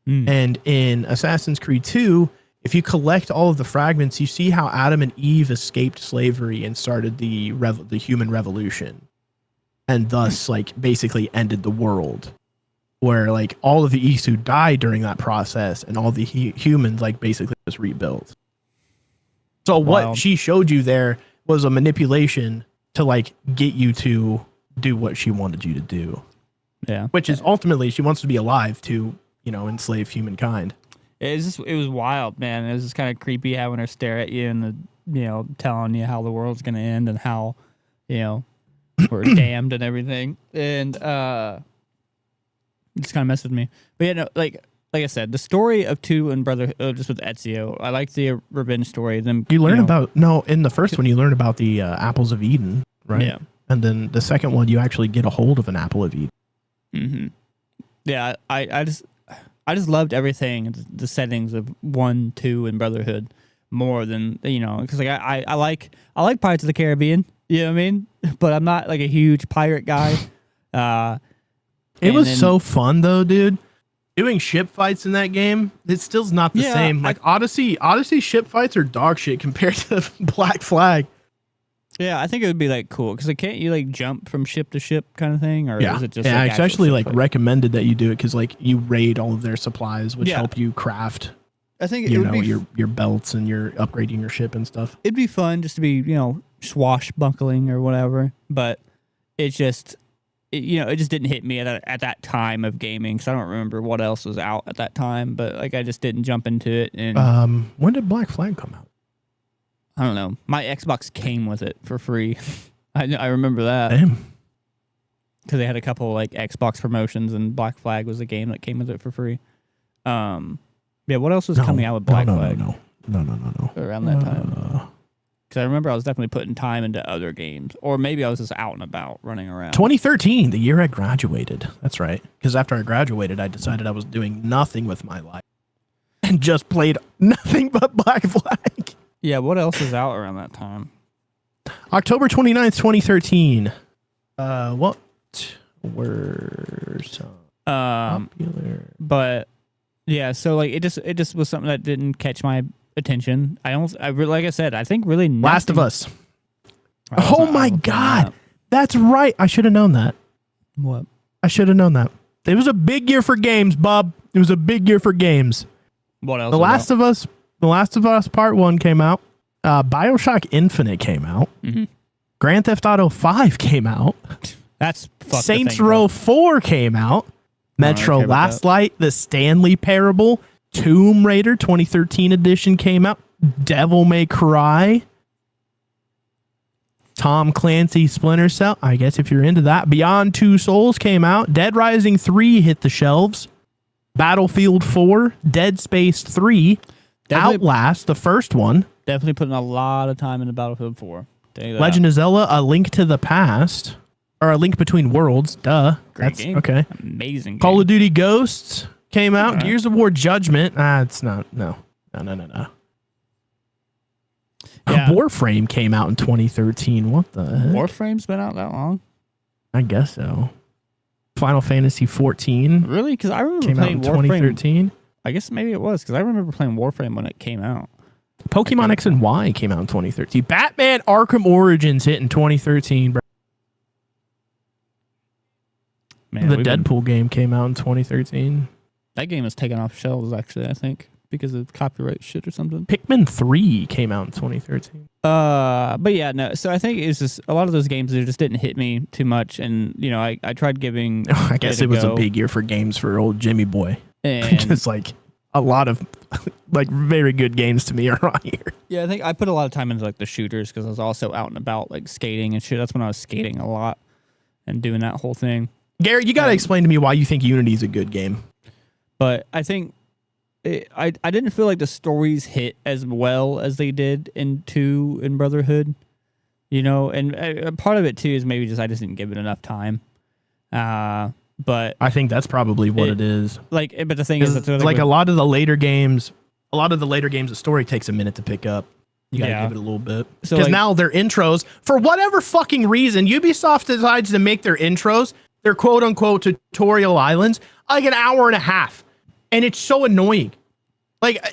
B: And in Assassin's Creed 2, if you collect all of the fragments, you see how Adam and Eve escaped slavery and started the human revolution, and thus like basically ended the world. Where like all of the Isu died during that process, and all the humans like basically just rebuilt. So what she showed you there was a manipulation to like get you to do what she wanted you to do.
A: Yeah,
B: which is ultimately she wants to be alive to enslave humankind.
A: It was wild, man. It was just kind of creepy having her stare at you and telling you how the world's gonna end and how we're damned and everything, and it's kind of messed with me. But yeah, no, like I said, the story of 2 and Brotherhood, just with Ezio, I like the revenge story. Then
B: you learn about in the first one you learn about the apples of Eden, right?
A: Yeah,
B: and then the second one you actually get a hold of an apple of Eden.
A: Mm-hmm. Yeah, I just loved everything, the settings of 1, 2, and Brotherhood more than because like I like Pirates of the Caribbean, you know what I mean? But I'm not like a huge pirate guy.
B: It was so fun though, dude. Doing ship fights in that game, it still's not the same. Like Odyssey ship fights are dog shit compared to Black Flag.
A: Yeah, I think it would be like cool because can't you like jump from ship to ship kind of thing, or is it just
B: like, it's actually like
A: fight?
B: Recommended that you do it because like you raid all of their supplies, which help you craft.
A: I think it would be
B: your belts and your upgrading your ship and stuff.
A: It'd be fun just to be swashbuckling or whatever, but it's just it just didn't hit me at that time of gaming because I don't remember what else was out at that time, but like I just didn't jump into it. And
B: when did Black Flag come out?
A: I don't know. My Xbox came with it for free. I remember that.
B: Damn.
A: Because they had a couple like Xbox promotions, and Black Flag was a game that came with it for free. Yeah. What else was coming out with Black Flag?
B: No.
A: Around that time. Because I remember I was definitely putting time into other games, or maybe I was just out and about running around.
B: 2013, the year I graduated. That's right. Because after I graduated, I decided I was doing nothing with my life and just played nothing but Black Flag.
A: Yeah, what else is out around that time?
B: October 29th, 2013. What were some popular?
A: But yeah, so like it just was something that didn't catch my attention. Like I said, I think really nothing.
B: Last of Us. Oh my god. That's right. I should have known that.
A: What?
B: I should have known that. It was a big year for games, Bob. It was a big year for games.
A: What else?
B: The Last of Us Part 1 came out. BioShock Infinite came out.
A: Mm-hmm.
B: Grand Theft Auto 5 came out.
A: That's
B: Saints Row 4 came out. Metro Last Light, The Stanley Parable, Tomb Raider 2013 edition came out. Devil May Cry. Tom Clancy Splinter Cell. I guess if you're into that. Beyond Two Souls came out. Dead Rising 3 hit the shelves. Battlefield 4. Dead Space 3. Outlast, the first one.
A: Definitely putting a lot of time into Battlefield 4.
B: Legend of Zelda: A Link to the Past, or A Link Between Worlds. Duh.
A: Great game.
B: Okay.
A: Amazing game.
B: Call of Duty Ghosts came out. Gears of War Judgment. It's not. No.
A: Yeah.
B: Warframe came out in 2013. What the heck?
A: Warframe's been out that long?
B: I guess so. Final Fantasy 14.
A: Really? Because I remember
B: came out
A: playing
B: in
A: Warframe.
B: 2013.
A: I guess maybe it was because I remember playing Warframe when it came out.
B: Pokemon X and Y came out in 2013. Batman Arkham Origins hit in 2013, bro.
A: Man,
B: the Deadpool game came out in 2013.
A: That game was taken off shelves, actually, I think, because of copyright shit or something.
B: Pikmin 3 came out in 2013.
A: But yeah, no. So I think it's just a lot of those games that just didn't hit me too much, and you know, I tried giving.
B: I guess it was a big year for games for old Jimmy Boy.
A: And
B: just like a lot of like very good games to me are on here.
A: Yeah, I think I put a lot of time into like the shooters because I was also out and about like skating and shit. That's when I was skating a lot and doing that whole thing.
B: Garrett, you got to explain to me why you think Unity is a good game.
A: But I think I didn't feel like the stories hit as well as they did in 2 in Brotherhood, you know, and part of it too is maybe just I just didn't give it enough time. But
B: I think that's probably what it is.
A: Like, but the thing is, that
B: like a lot of the later games, the story takes a minute to pick up. You gotta give it a little bit. Because like, now their intros, for whatever fucking reason, Ubisoft decides to make their intros, their quote unquote tutorial islands, like an hour and a half. And it's so annoying. Like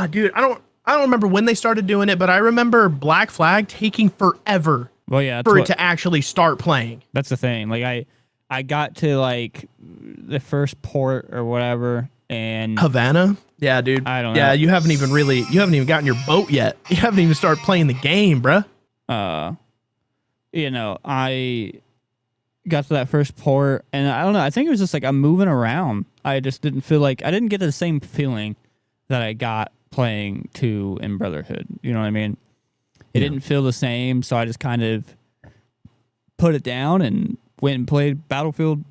B: dude, I don't remember when they started doing it, but I remember Black Flag taking forever for it to actually start playing.
A: That's the thing. Like I got to like the first port or whatever, and
B: Havana. Yeah, dude.
A: I don't know.
B: Yeah, you haven't even gotten your boat yet. You haven't even started playing the game, bruh.
A: You know, I got to that first port, and I don't know. I think it was just like I'm moving around. I just didn't feel like I didn't get the same feeling that I got playing 2 in Brotherhood. You know what I mean? It didn't feel the same, so I just kind of put it down and went and played Battlefield.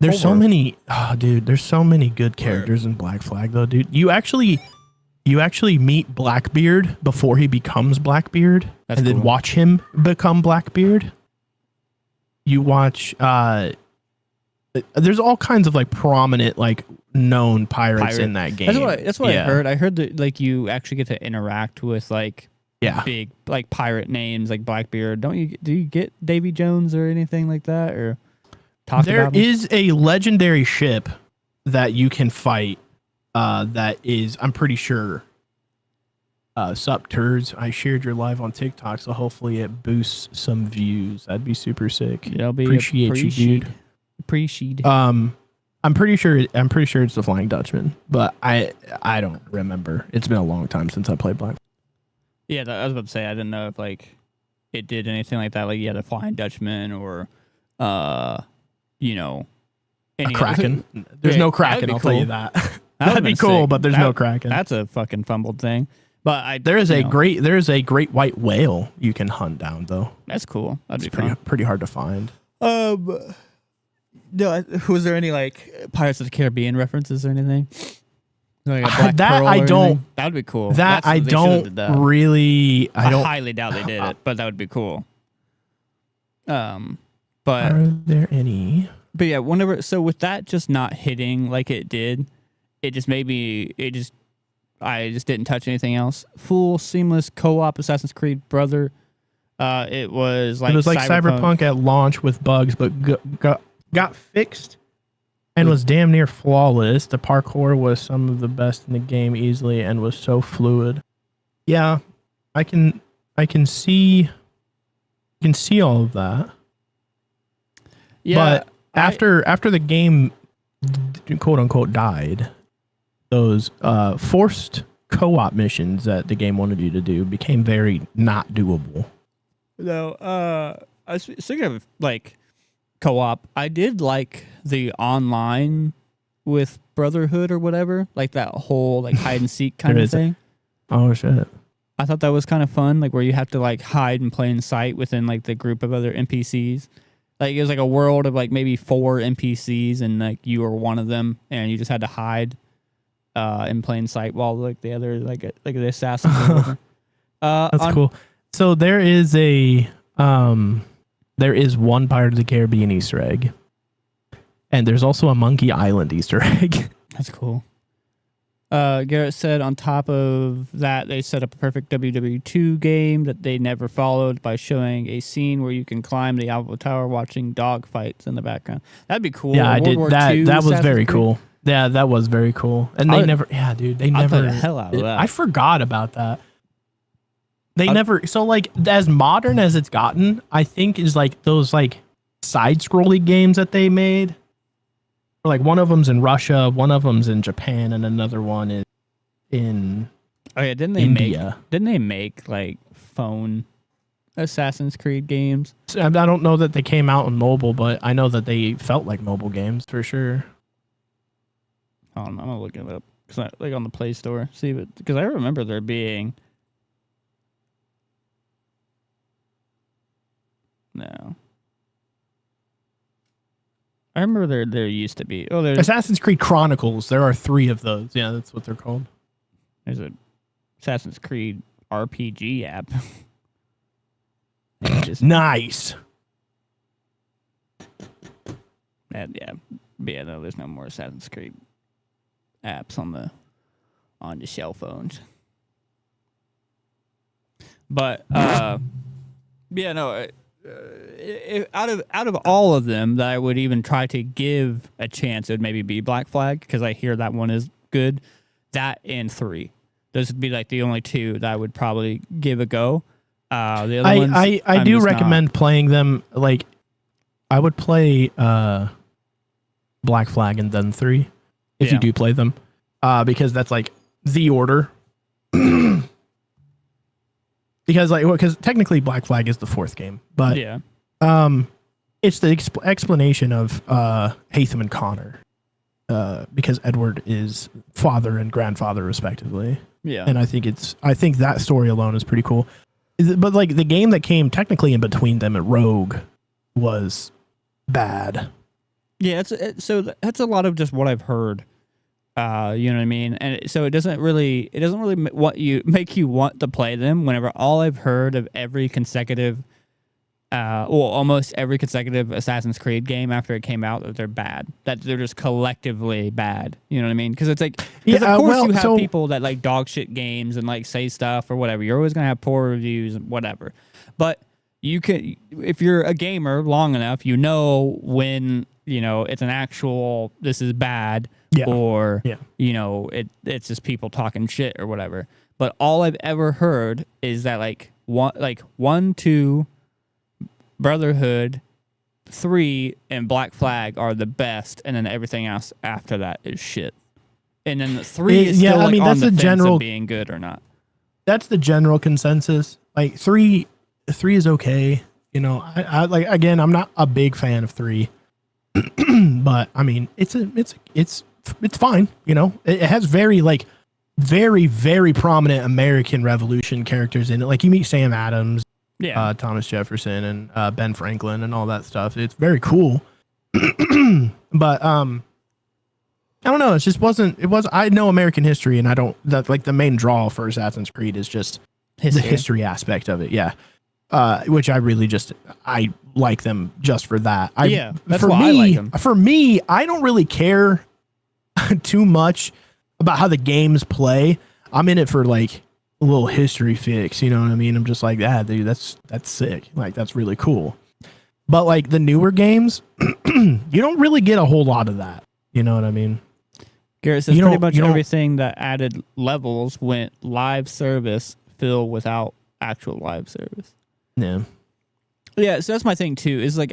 B: There's so many, there's so many good characters in Black Flag, though, dude. You actually meet Blackbeard before he becomes Blackbeard, then watch him become Blackbeard. You watch. There's all kinds of like prominent, like known pirates in that game.
A: That's what I heard. I heard that like you actually get to interact with like big like pirate names like Blackbeard. Do you get Davy Jones or anything like that or?
B: There is a legendary ship that you can fight that is, I'm pretty sure, sup turds. I shared your live on TikTok, so hopefully it boosts some views. That'd be super sick. Appreciate you, dude.
A: Appreciate.
B: I'm pretty sure it's the Flying Dutchman, but I don't remember. It's been a long time since I played Black.
A: Yeah, I was about to say I didn't know if like it did anything like that. Like you had a Flying Dutchman or you know,
B: a Kraken. There's no Kraken, I'll tell you that. That'd be cool, but there's no Kraken.
A: That's a fucking fumbled thing. But
B: there's a great white whale you can hunt down though.
A: That's cool. That'd
B: be pretty hard to find.
A: No, was there any like Pirates of the Caribbean references or anything? Like
B: that I don't.
A: That would be cool.
B: That I don't really. I
A: highly doubt they did it, but that would be cool. But
B: are there any?
A: But yeah, whenever with that just not hitting like it did, it just made me. I just didn't touch anything else. Full seamless co-op Assassin's Creed Brother. It was like
B: Cyberpunk at launch with bugs, but got fixed and was damn near flawless. The parkour was some of the best in the game easily and was so fluid. Yeah, I can see all of that.
A: Yeah,
B: but after the game quote unquote died, those forced co-op missions that the game wanted you to do became very not doable.
A: No, I was thinking of like co-op. I did like the online with Brotherhood or whatever, like that whole like hide and seek kind of thing.
B: Oh shit!
A: I thought that was kind of fun, like where you have to like hide in plain sight within like the group of other NPCs. Like it was like a world of like maybe 4 NPCs, and like you were one of them, and you just had to hide in plain sight while like the other like the assassins. Or whatever.
B: That's cool. So there is a There is one Pirate of the Caribbean Easter egg. And there's also a Monkey Island Easter egg.
A: That's cool. Garrett said on top of that, they set up a perfect WW2 game that they never followed by showing a scene where you can climb the Eiffel Tower watching dog fights in the background. That'd be cool.
B: Yeah, I did. That was very cool.
A: Yeah,
B: that was very cool. And they never, they never.
A: Play the hell out of that.
B: I forgot about that. So like as modern as it's gotten, I think is like those like side-scrolling games that they made. Like one of them's in Russia, one of them's in Japan, and another one is in
A: didn't they make like phone Assassin's Creed games?
B: I don't know that they came out on mobile, but I know that they felt like mobile games for sure.
A: I'm gonna look it up like on the Play Store, see, because I remember there being. No. I remember there used to be. Oh, there's
B: Assassin's Creed Chronicles. There are 3 of those. Yeah, that's what they're called.
A: There's a Assassin's Creed RPG app.
B: Nice.
A: Yeah, no, there's no more Assassin's Creed apps on the cell phones. But yeah, no. Out of all of them that I would even try to give a chance, it would maybe be Black Flag, because I hear that one is good. That and 3, those would be like the only 2 that I would probably give a go. The other ones,
B: I do recommend playing them. Like I would play Black Flag and then 3 if you do play them, because that's like the order. Because technically Black Flag is the 4th game, but it's the explanation of Haytham and Connor, because Edward is father and grandfather respectively.
A: Yeah,
B: and I think that story alone is pretty cool. But like the game that came technically in between them at Rogue was bad.
A: Yeah, so that's a lot of just what I've heard. You know what I mean? And so it doesn't really make you want to play them whenever all I've heard of every consecutive almost every consecutive Assassin's Creed game after it came out, that they're bad, that they're just collectively bad. You know what I mean? Because it's like, of course you have people that like dog shit games and like say stuff or whatever. You're always going to have poor reviews and whatever. But you can, if you're a gamer long enough, you know when, you know, it's an actual, this is bad, or, you know, it's just people talking shit or whatever. But all I've ever heard is that like 1, 2, Brotherhood, 3, and Black Flag are the best, and then everything else after that is shit. And then the 3 is still like on the fence of being good or not.
B: That's the general consensus. Like 3 is okay. You know, I like, again, I'm not a big fan of 3, but I mean, it's fine. You know, it has very prominent American Revolution characters in it. Like you meet Sam Adams, Thomas Jefferson, and Ben Franklin, and all that stuff. It's very cool. But I don't know. It just wasn't. I know American history, and I don't. That like the main draw for Assassin's Creed is just the history aspect of it. Yeah. Which I really I like them just for that.
A: That's why I like them.
B: For me, I don't really care too much about how the games play. I'm in it for like a little history fix, you know what I mean? I'm just like, dude, that's sick. Like, that's really cool. But like the newer games, you don't really get a whole lot of that. You know what I mean?
A: Garrett says pretty much everything that added levels went live service fill without actual live service.
B: Yeah.
A: Yeah, so that's my thing too, is like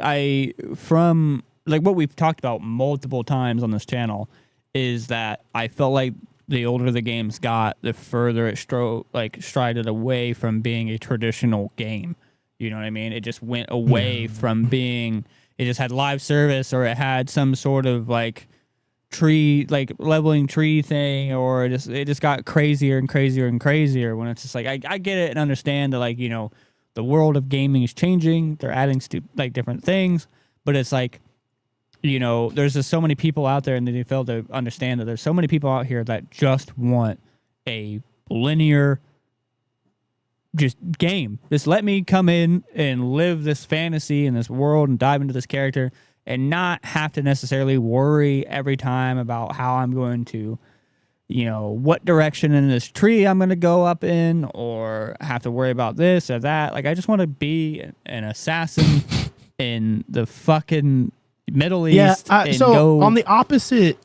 A: from what we've talked about multiple times on this channel, is that I felt like the older the games got, the further it strided away from being a traditional game. You know what I mean? It just went away from being, it just had live service, or it had some sort of like tree, like leveling tree thing, or it just got crazier and crazier and crazier, when it's just like, I get it and understand that, like, you know, the world of gaming is changing. They're adding different things, but it's like, you know, there's just so many people out there, and they fail to understand that there's so many people out here that just want a linear just game. Just let me come in and live this fantasy in this world and dive into this character and not have to necessarily worry every time about how I'm going to, what direction in this tree I'm going to go up in, or have to worry about this or that. Like, I just want to be an assassin in the fucking Middle East.
B: Yeah.
A: And
B: So
A: go,
B: on the opposite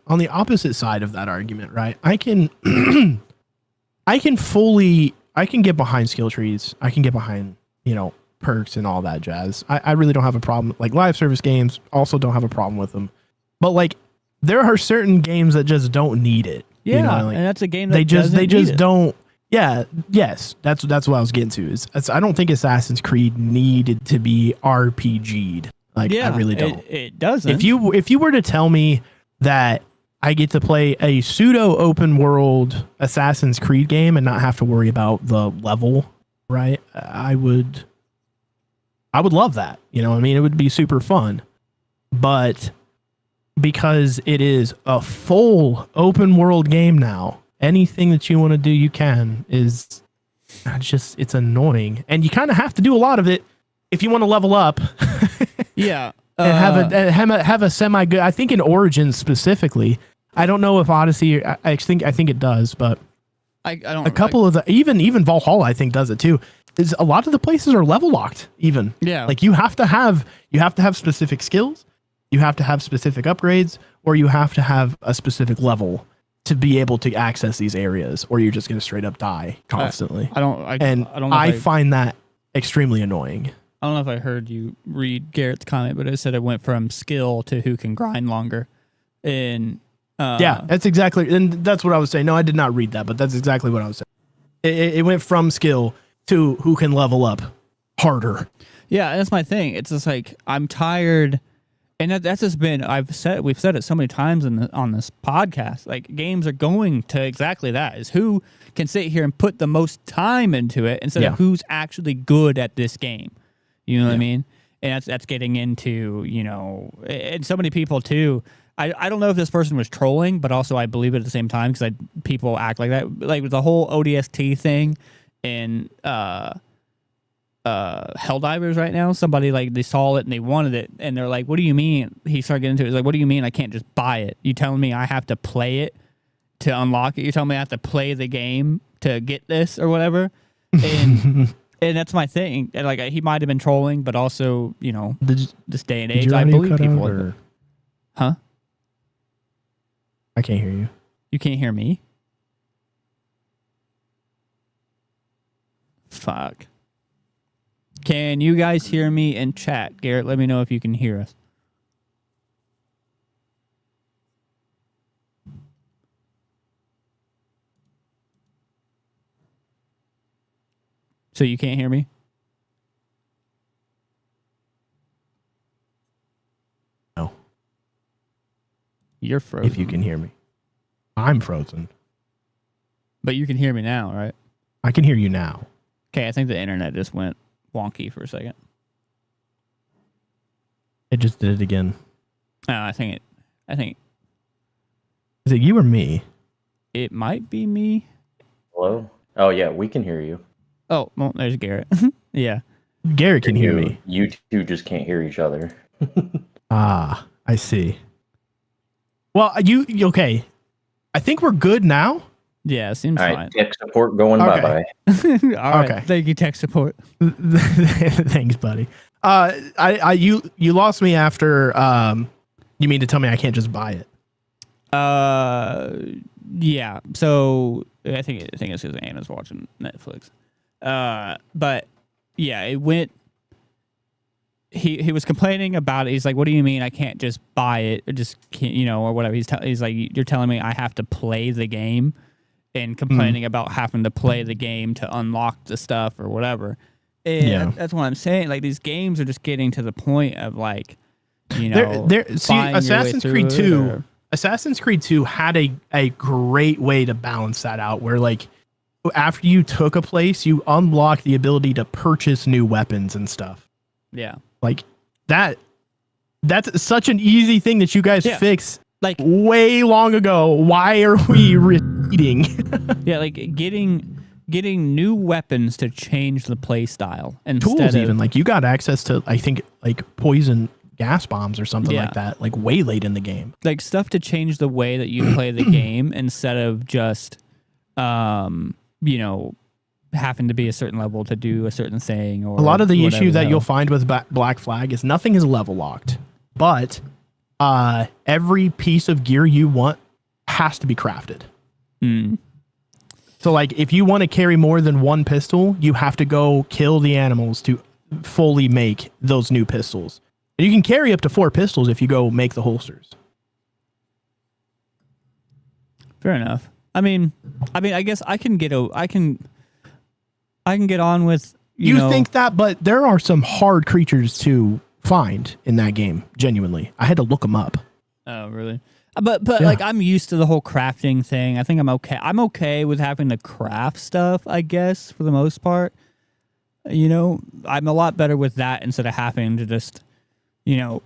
B: side of that argument, right? I can get behind skill trees. I can get behind, perks and all that jazz. I really don't have a problem. Like live service games also don't have a problem with them. But like there are certain games that just don't need it.
A: yeah, and that's a game that
B: they just
A: doesn't
B: don't. Yeah, yes, that's what I was getting to. Is I don't think Assassin's Creed needed to be RPG'd. Like I really don't.
A: It doesn't.
B: If you were to tell me that I get to play a pseudo open world Assassin's Creed game and not have to worry about the level, right? I would love that. You know what I mean? It would be super fun. But because it is a full open world game now, anything that you want to do, you can. It's annoying. And you kind of have to do a lot of it if you want to level up.
A: Yeah.
B: And have a semi good. I think in Origins specifically, I don't know if Odyssey. I think it does, but
A: I don't.
B: A couple of the even Valhalla I think does it too. Is a lot of the places are level locked. Even like you have to have specific skills, you have to have specific upgrades, or you have to have a specific level to be able to access these areas, or you're just going to straight up die constantly. I find that extremely annoying.
A: I don't know if I heard you read Garrett's comment, but it said it went from skill to who can grind longer. And
B: yeah, that's exactly, and that's what I was saying. No, I did not read that, but that's exactly what I was saying. It went from skill to who can level up harder.
A: Yeah, that's my thing. It's just like I'm tired, and that's just been we've said it so many times on this podcast. Like games are going to exactly that: is who can sit here and put the most time into it instead of who's actually good at this game. You know what I mean? And that's getting into, and so many people too. I don't know if this person was trolling, but also I believe it at the same time because people act like that. Like with the whole ODST thing in Helldivers right now, somebody like they saw it and they wanted it and they're like, what do you mean? He started getting into it. It's like, what do you mean I can't just buy it? You telling me I have to play it to unlock it? You telling me I have to play the game to get this or whatever? And and that's my thing. And like he might have been trolling, but also, this day and age, I believe people. Huh?
B: I can't hear you.
A: You can't hear me? Fuck. Can you guys hear me in chat? Garrett, let me know if you can hear us. So you can't hear me?
B: No.
A: You're frozen.
B: If you can hear me. I'm frozen.
A: But you can hear me now, right?
B: I can hear you now.
A: Okay, I think the internet just went wonky for a second.
B: It just did it again.
A: I think
B: Is it you or me?
A: it might be me.
C: Hello? Oh, yeah, we can hear you.
A: Oh, well, there's Garrett. Yeah.
B: Garrett can hear me.
C: You two just can't hear each other.
B: Ah, I see. Well, okay. I think we're good now.
A: Yeah, seems
C: All
A: fine.
C: right, tech support going bye-bye.
A: All right.
B: Okay.
A: Thank you, tech support.
B: Thanks, buddy. You lost me after you mean to tell me I can't just buy it?
A: Yeah. So I think it's because Anna's watching Netflix. But yeah, it went. He was complaining about it. He's like, "What do you mean I can't just buy it or just can't, or whatever?" He's like, "You're telling me I have to play the game," and complaining about having to play the game to unlock the stuff or whatever. And that's what I'm saying. Like these games are just getting to the point of like,
B: see, Assassin's Creed 2. Assassin's Creed 2 had a great way to balance that out, where like after you took a place, you unlock the ability to purchase new weapons and stuff.
A: Yeah.
B: Like that's such an easy thing that you guys fixed
A: like
B: way long ago. Why are we repeating?
A: Yeah, like getting getting new weapons to change the play style instead
B: Tools,
A: of,
B: even like you got access to, I think, like poison gas bombs or something like that, like way late in the game.
A: Like stuff to change the way that you play the game instead of just, you know, having to be a certain level to do a certain thing. Or
B: a lot of the
A: whatever
B: issue
A: the
B: that
A: hell.
B: you'll find with Black Flag is nothing is level locked, but every piece of gear you want has to be crafted. So like if you want to carry more than one pistol, you have to go kill the animals to fully make those new pistols. And you can carry up to 4 pistols if you go make the holsters.
A: Fair enough. I mean, I guess I can get I can get on with you know,
B: think that, but there are some hard creatures to find in that game. Genuinely, I had to look them up.
A: Oh, really? But like I'm used to the whole crafting thing. I think I'm okay. I'm okay with having to craft stuff, I guess, for the most part. You know, I'm a lot better with that instead of having to just, you know,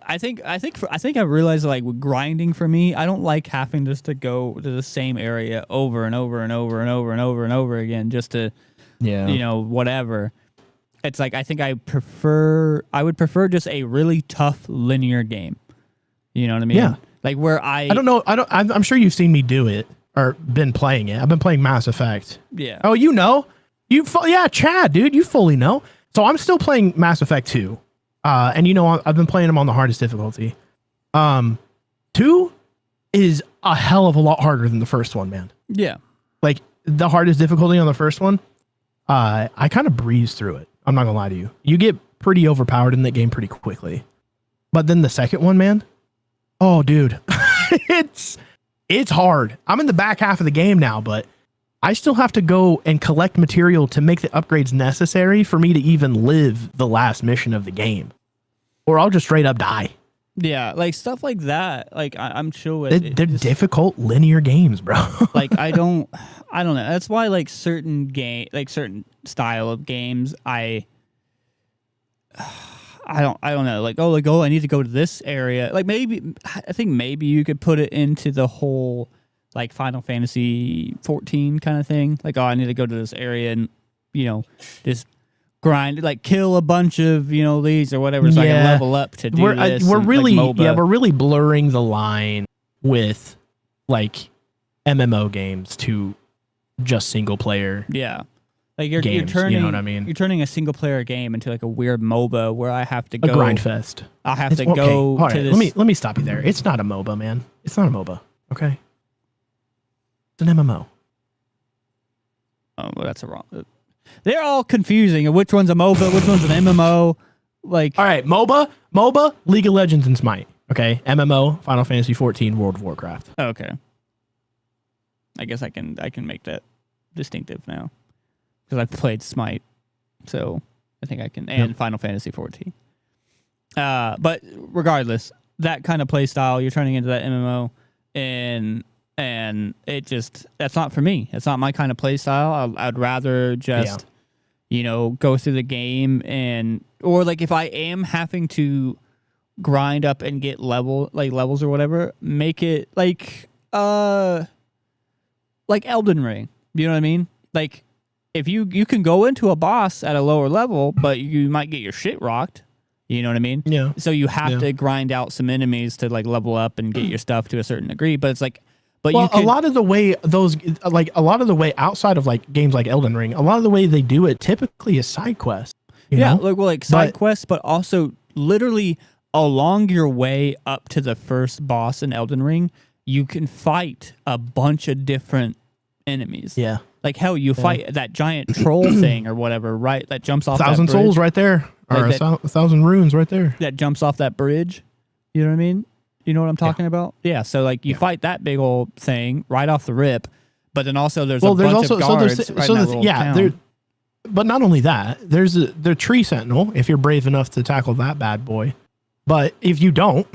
A: I think I realized like with grinding for me, I don't like having just to go to the same area over and over and over and over and over and over again just to, you know, whatever. It's like I think I would prefer just a really tough linear game. You know what I mean?
B: Yeah.
A: Like where
B: I don't know. I'm sure you've seen me do it or been playing it. I've been playing Mass Effect.
A: Yeah.
B: Oh, you know, Chad, dude, you fully know. So I'm still playing Mass Effect 2. And you know, I've been playing them on the hardest difficulty. 2 is a hell of a lot harder than the first one, man.
A: Yeah.
B: Like the hardest difficulty on the first one, I kind of breezed through it. I'm not gonna lie to you. You get pretty overpowered in that game pretty quickly. But then the second one, man, oh, dude, it's hard. I'm in the back half of the game now, but I still have to go and collect material to make the upgrades necessary for me to even live the last mission of the game, or I'll just straight up die.
A: Yeah, like stuff like that. Like I'm chill with it.
B: They're difficult linear games, bro.
A: Like I don't know. That's why like certain style of games I don't know. Like I need to go to this area. Like I think maybe you could put it into the whole like Final Fantasy 14 kind of thing. Like, I need to go to this area and, you know, just grind, like kill a bunch of, you know, these or whatever so I can level up to do this.
B: We're really,
A: like
B: we're really blurring the line with like MMO games to just single player.
A: Yeah. Like you're
B: turning, you know what I mean?
A: You're turning a single player game into like a weird MOBA where I have to go
B: a grind fest.
A: I'll have to go
B: All right,
A: to this.
B: Let me stop you there. It's not a MOBA, man. It's not a MOBA. Okay. It's an MMO.
A: Oh, well, that's a wrong. They're all confusing. Which one's a MOBA? Which one's an MMO? Like,
B: all right, MOBA, League of Legends and Smite. Okay, MMO, Final Fantasy 14, World of Warcraft.
A: Okay. I guess I can make that distinctive now because I've played Smite, so I think I can. And Final Fantasy 14. But regardless, that kind of play style, you're turning into that MMO, and it just, that's not for me. It's not my kind of play style. I'd rather just, you know, go through the game or like if I am having to grind up and get levels or whatever, make it like Elden Ring. You know what I mean? Like if you can go into a boss at a lower level, but you might get your shit rocked. You know what I mean?
B: Yeah.
A: So you have to grind out some enemies to like level up and get your stuff to a certain degree. But it's like,
B: a lot of the way outside of like games like Elden Ring, a lot of the way they do it typically is side quests. You know?
A: like side quests, but also literally along your way up to the first boss in Elden Ring, you can fight a bunch of different enemies.
B: Yeah.
A: Like hell, you fight that giant troll thing or whatever, right? That jumps off
B: 1,000
A: that bridge.
B: souls right there. Or
A: Like
B: 1,000 runes right there.
A: That jumps off that bridge. You know what I mean? You know what I'm talking about? Yeah. So like you fight that big old thing right off the rip, but then also there's a bunch of guards right in that little town.
B: But not only that, there's the tree sentinel if you're brave enough to tackle that bad boy. But if you don't,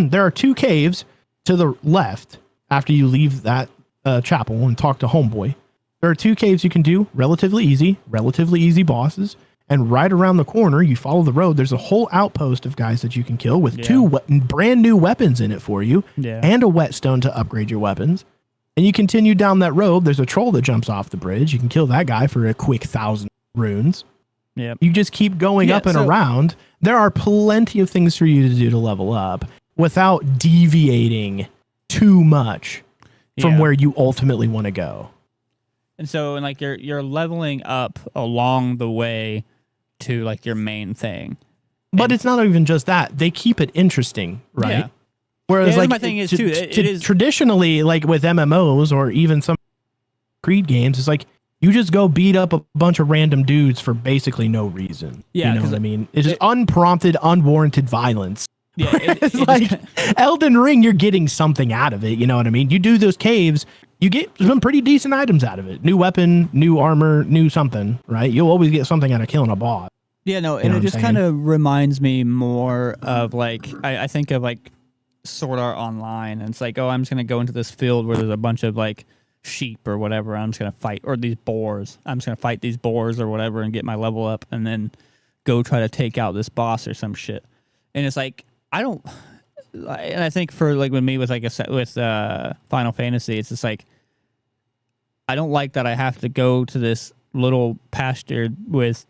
B: there are 2 caves to the left after you leave that chapel and talk to homeboy. There are 2 caves you can do, relatively easy bosses. And right around the corner, you follow the road. There's a whole outpost of guys that you can kill with 2 brand new weapons in it for you, and a whetstone to upgrade your weapons. and you continue down that road. There's a troll that jumps off the bridge. You can kill that guy for a quick 1,000 runes.
A: Yep.
B: You just keep going up and around. There are plenty of things for you to do to level up without deviating too much from where you ultimately want to go.
A: And so, and like you're leveling up along the way to like your main thing.
B: But it's not even just that. They keep it interesting, right?
A: Yeah.
B: Whereas like
A: my thing is too, it is
B: traditionally, like with MMOs or even some Creed games, it's like you just go beat up a bunch of random dudes for basically no reason. Yeah, you know what I mean? It's just unprompted, unwarranted violence.
A: Yeah,
B: it's like Elden Ring, you're getting something out of it. You know what I mean? You do those caves, you get some pretty decent items out of it. New weapon, new armor, new something, right? You'll always get something out of killing a boss.
A: Yeah, no, and it just kind of reminds me more of like, I think of like Sword Art Online, and it's like, oh, I'm just going to go into this field where there's a bunch of like sheep or whatever. I'm just going to fight, or these boars. I'm just going to fight these boars or whatever and get my level up and then go try to take out this boss or some shit. And it's like, and I think for like with me with like with Final Fantasy, it's just like, I don't like that I have to go to this little pasture with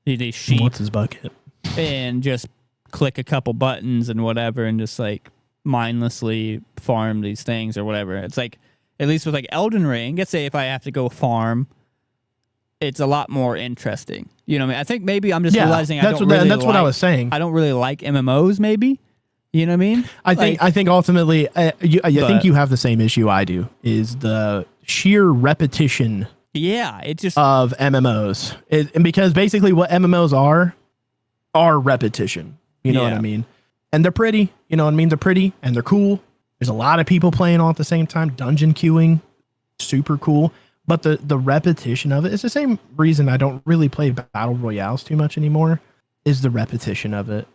A: these sheep.
B: What's his bucket?
A: And just click a couple buttons and whatever and just like mindlessly farm these things or whatever. It's like, at least with like Elden Ring, let's say if I have to go farm, it's a lot more interesting. You know what I mean? I think maybe I'm just realizing that's
B: what I was saying.
A: I don't really like MMOs maybe. You know what I mean?
B: I think ultimately, I think you have the same issue I do, is the sheer repetition.
A: Yeah, it's just
B: of MMOs, and because basically what MMOs are repetition. You know what I mean? And they're pretty. You know what I mean? They're pretty and they're cool. There's a lot of people playing all at the same time. Dungeon queuing, super cool. But the repetition of it is the same reason I don't really play battle royales too much anymore. Is the repetition of it?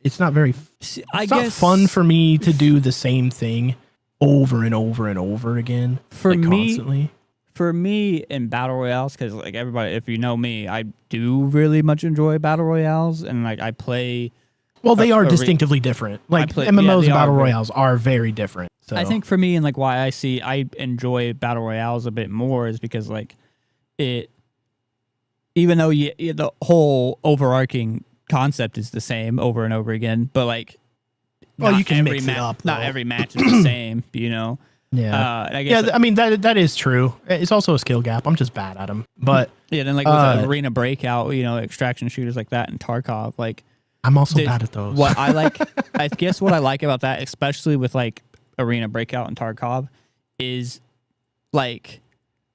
B: It's not very. It's not fun for me to do the same thing over and over and over again.
A: For me,
B: constantly.
A: For me in battle royales, because like everybody, if you know me, I do really much enjoy battle royales, and like I play.
B: Well, they are distinctively different. Like MMOs and battle royales are very different. So.
A: I think for me, and like why I enjoy battle royales a bit more is because like it, even though the whole overarching concept is the same over and over again, but like,
B: well, you can mix it up.
A: Not every match is the same, you know.
B: Yeah, I guess I mean that is true. It's also a skill gap. I'm just bad at them. But
A: yeah, then like with Arena Breakout, you know, extraction shooters like that and Tarkov, like
B: I'm also bad at those.
A: What I like, I guess what I like about that, especially with like Arena Breakout and Tarkov, is like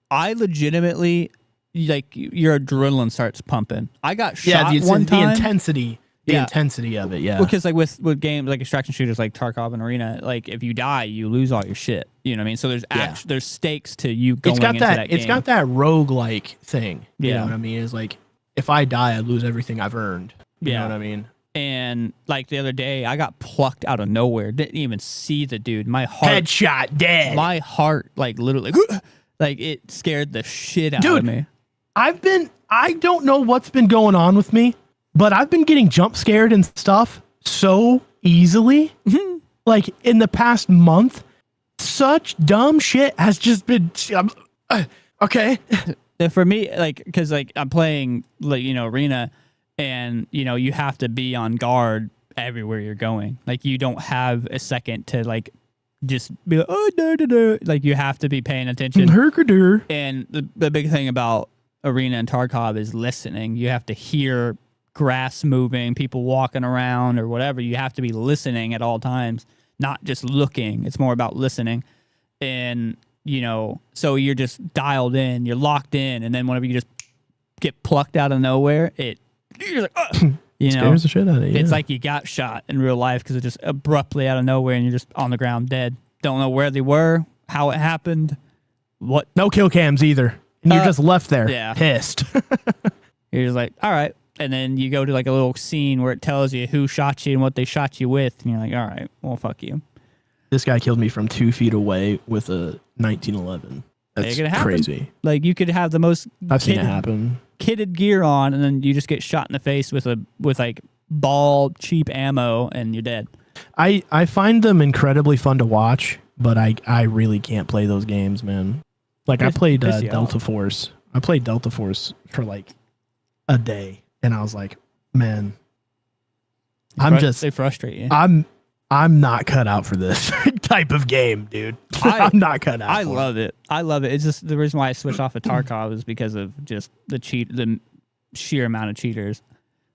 A: I legitimately like your adrenaline starts pumping. I got shot one time.
B: The intensity. The intensity of it, yeah.
A: Because like with games like extraction shooters like Tarkov and Arena, like if you die, you lose all your shit. You know what I mean? So there's there's stakes to you going into that game.
B: It's got that roguelike thing. You know what I mean? It's like if I die, I lose everything I've earned. You know what I mean?
A: And like the other day, I got plucked out of nowhere. Didn't even see the dude. My heart
B: headshot dead.
A: My heart like literally like it scared the shit out of me.
B: I don't know what's been going on with me. But I've been getting jump scared and stuff so easily. Like in the past month, such dumb shit has just been okay.
A: For me, like, because like I'm playing like Arena, and you have to be on guard everywhere you're going. Like you don't have a second to like just be like like you have to be paying attention. And the big thing about Arena and Tarkov is listening. You have to hear grass moving, people walking around or whatever. You have to be listening at all times, not just looking. It's more about listening. And so you're just dialed in, you're locked in, and then whenever you just get plucked out of nowhere, you're like
B: scares the shit out of you.
A: It's like you got shot in real life because it just abruptly out of nowhere and you're just on the ground dead. Don't know where they were, how it happened, what.
B: No kill cams either. And you're just left there pissed.
A: You're just like, all right. And then you go to like a little scene where it tells you who shot you and what they shot you with. And you're like, all right, well, fuck you.
B: This guy killed me from 2 feet away with a 1911. That's crazy.
A: Like you could have the most
B: I've seen it happen.
A: Kitted gear on, and then you just get shot in the face with like ball cheap ammo and you're dead.
B: I find them incredibly fun to watch but I really can't play those games, man. Like I played Delta Force. I played Delta Force for like a day, and I was like, man,
A: they frustrate you.
B: I'm not cut out for this type of game, dude. I'm not cut out.
A: I love it. I love it. It's just the reason why I switched off of Tarkov is because of just the sheer amount of cheaters.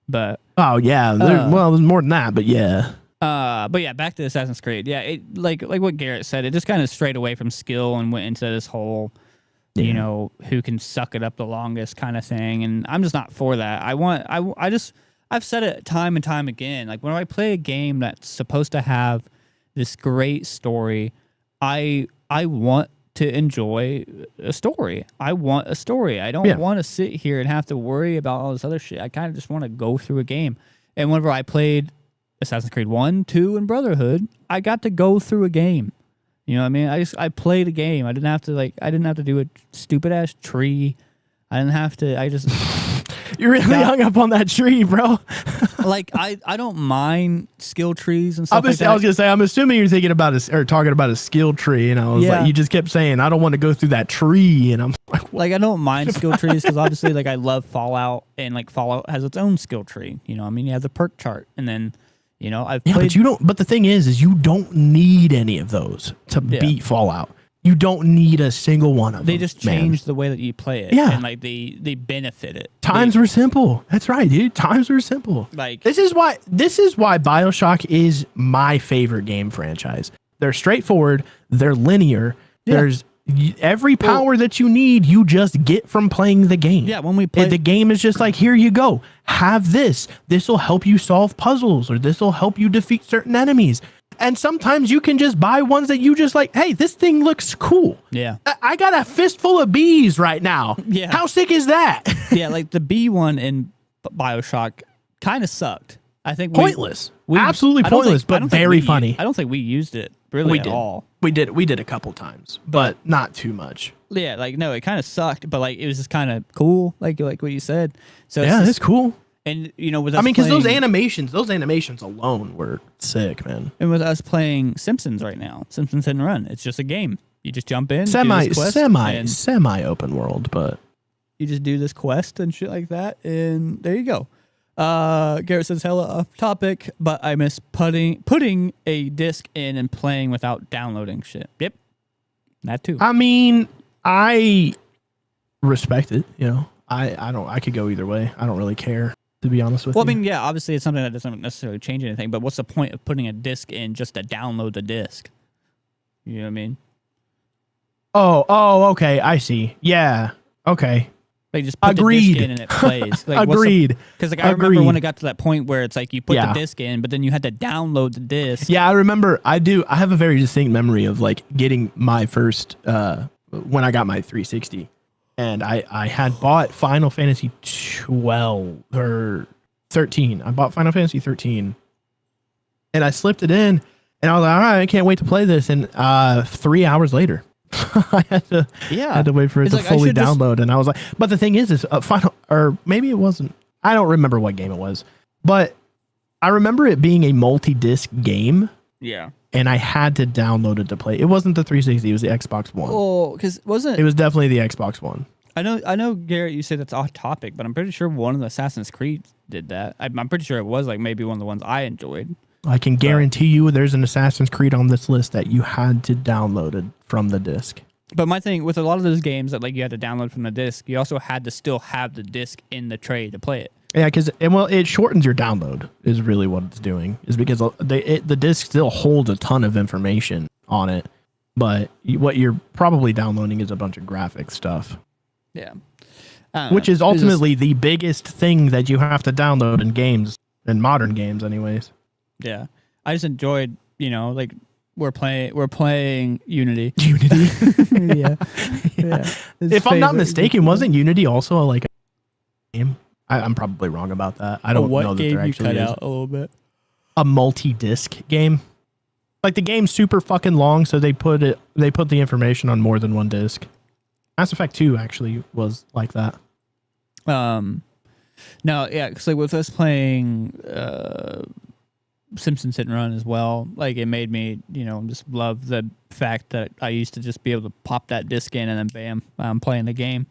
A: But
B: oh yeah, there's more than that, but yeah.
A: But yeah, back to Assassin's Creed. Yeah, it like what Garrett said, it just kind of strayed away from skill and went into this whole, you know, who can suck it up the longest kind of thing. And I'm just not for that. I've said it time and time again. Like when I play a game that's supposed to have this great story, I want to enjoy a story. I want a story. I don't want to sit here and have to worry about all this other shit. I kind of just want to go through a game. And whenever I played Assassin's Creed 1, 2, and Brotherhood, I got to go through a game. You know what I mean? I played a game. I didn't have to do a stupid ass tree. I just
B: You really hung up on that tree, bro.
A: Like I don't mind skill trees and stuff like that.
B: I was gonna say, I'm assuming you're thinking about talking about a skill tree, and I was like, you just kept saying, I don't want to go through that tree, and I'm like, what?
A: Like I don't mind skill trees because obviously, like I love Fallout, and like Fallout has its own skill tree. You know, I mean, you have the perk chart, and then you know I've played.
B: But you don't. But the thing is you don't need any of those to beat Fallout. You don't need a single one of them.
A: They just changed the way that you play it.
B: Yeah.
A: And like they benefit it.
B: Times were simple. That's right, dude. Times were simple.
A: Like
B: this is why BioShock is my favorite game franchise. They're straightforward, they're linear. Yeah. There's every power that you need, you just get from playing the game.
A: Yeah, when we play
B: the game is just like, here you go. Have this. This will help you solve puzzles, or this will help you defeat certain enemies. And sometimes you can just buy ones that you just like, hey, this thing looks cool.
A: Yeah.
B: I got a fistful of bees right now.
A: Yeah.
B: How sick is that?
A: Yeah, like the bee one in BioShock kind of sucked. I think
B: pointless. Absolutely pointless, but very funny.
A: I don't think we used it really at all.
B: We did a couple times, but not too much.
A: Yeah, like no, it kind of sucked, but like it was just kind of cool, like what you said. So
B: yeah, it's cool.
A: And you know, with us
B: because those animations alone were sick, man.
A: And with us playing Simpsons right now, Simpsons Hit and Run, it's just a game. You just jump in,
B: semi open world, but
A: you just do this quest and shit like that, and there you go. Garrett says hella off topic, but I miss putting a disc in and playing without downloading shit. Yep, that too.
B: I mean, I respect it. You know, I could go either way. I don't really care, to be honest with you.
A: Well, I mean, yeah, obviously it's something that doesn't necessarily change anything, but what's the point of putting a disc in just to download the disc? You know what I mean?
B: Oh, okay, I see. Yeah, okay.
A: Like just put the disc in and it plays. Like,
B: Agreed.
A: Because like I remember when it got to that point where it's like you put the disc in, but then you had to download the disc.
B: Yeah, I remember. I have a very distinct memory of like getting my first when I got my 360. And I had bought Final Fantasy 12 or 13. I bought Final Fantasy 13. And I slipped it in. And I was like, all right, I can't wait to play this. And 3 hours later, I had to wait for it to fully download. And I was like, but the thing is Final, or maybe it wasn't. I don't remember what game it was. But I remember it being a multi-disc game.
A: Yeah.
B: And I had to download it to play. It wasn't the 360. It was the Xbox One.
A: Oh, because it was
B: definitely the Xbox One.
A: I know, Garrett, you say that's off topic, but I'm pretty sure one of the Assassin's Creed did that. I'm pretty sure it was like maybe one of the ones I enjoyed.
B: I can guarantee you there's an Assassin's Creed on this list that you had to download it from the disc.
A: But my thing with a lot of those games that like you had to download from the disc, you also had to still have the disc in the tray to play it.
B: Yeah, because it shortens your download is really what it's doing. Is because the disc still holds a ton of information on it, but what you're probably downloading is a bunch of graphic stuff.
A: Yeah,
B: which is ultimately the biggest thing that you have to download in games, in modern games, anyways.
A: Yeah, I just enjoyed, like we're playing Unity.
B: Unity,
A: yeah.
B: If I'm not mistaken, wasn't Unity also like a game? I'm probably wrong about that. I don't know that there actually
A: you cut
B: is
A: out a little bit.
B: A multi-disc game. Like the game's super fucking long, so they put the information on more than one disc. Mass Effect 2 actually was like that.
A: No, yeah, because like with us playing Simpsons Hit and Run as well. Like it made me, just love the fact that I used to just be able to pop that disc in and then bam, I'm playing the game.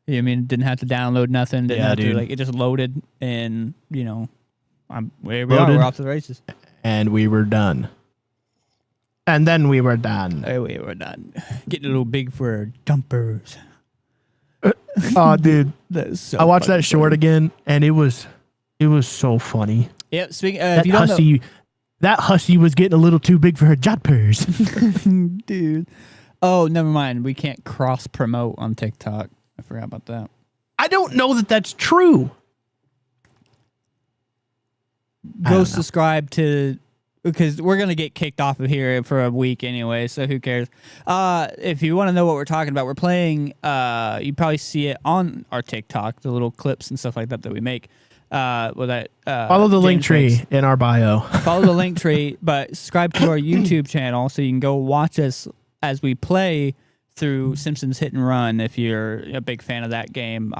A: You know what I mean? Didn't have to download nothing. Didn't have to it just loaded and we're off to the races.
B: And we were done. And then we were done.
A: We were done. Getting a little big for dumpers.
B: Oh, dude.
A: That's so
B: I watched
A: funny,
B: that short again, and it was so funny.
A: Yeah, speaking
B: That hussy was getting a little too big for her jumpers.
A: Dude. Oh, never mind. We can't cross promote on TikTok. I forgot about that.
B: I don't know that that's true.
A: Go subscribe to, because we're going to get kicked off of here for a week anyway, so who cares? If you want to know what we're talking about, we're playing, you probably see it on our TikTok, the little clips and stuff like that we make.
B: Follow the link tree in our bio.
A: Follow the link tree, but subscribe to our YouTube channel so you can go watch us as we play through Simpsons Hit and Run if you're a big fan of that game.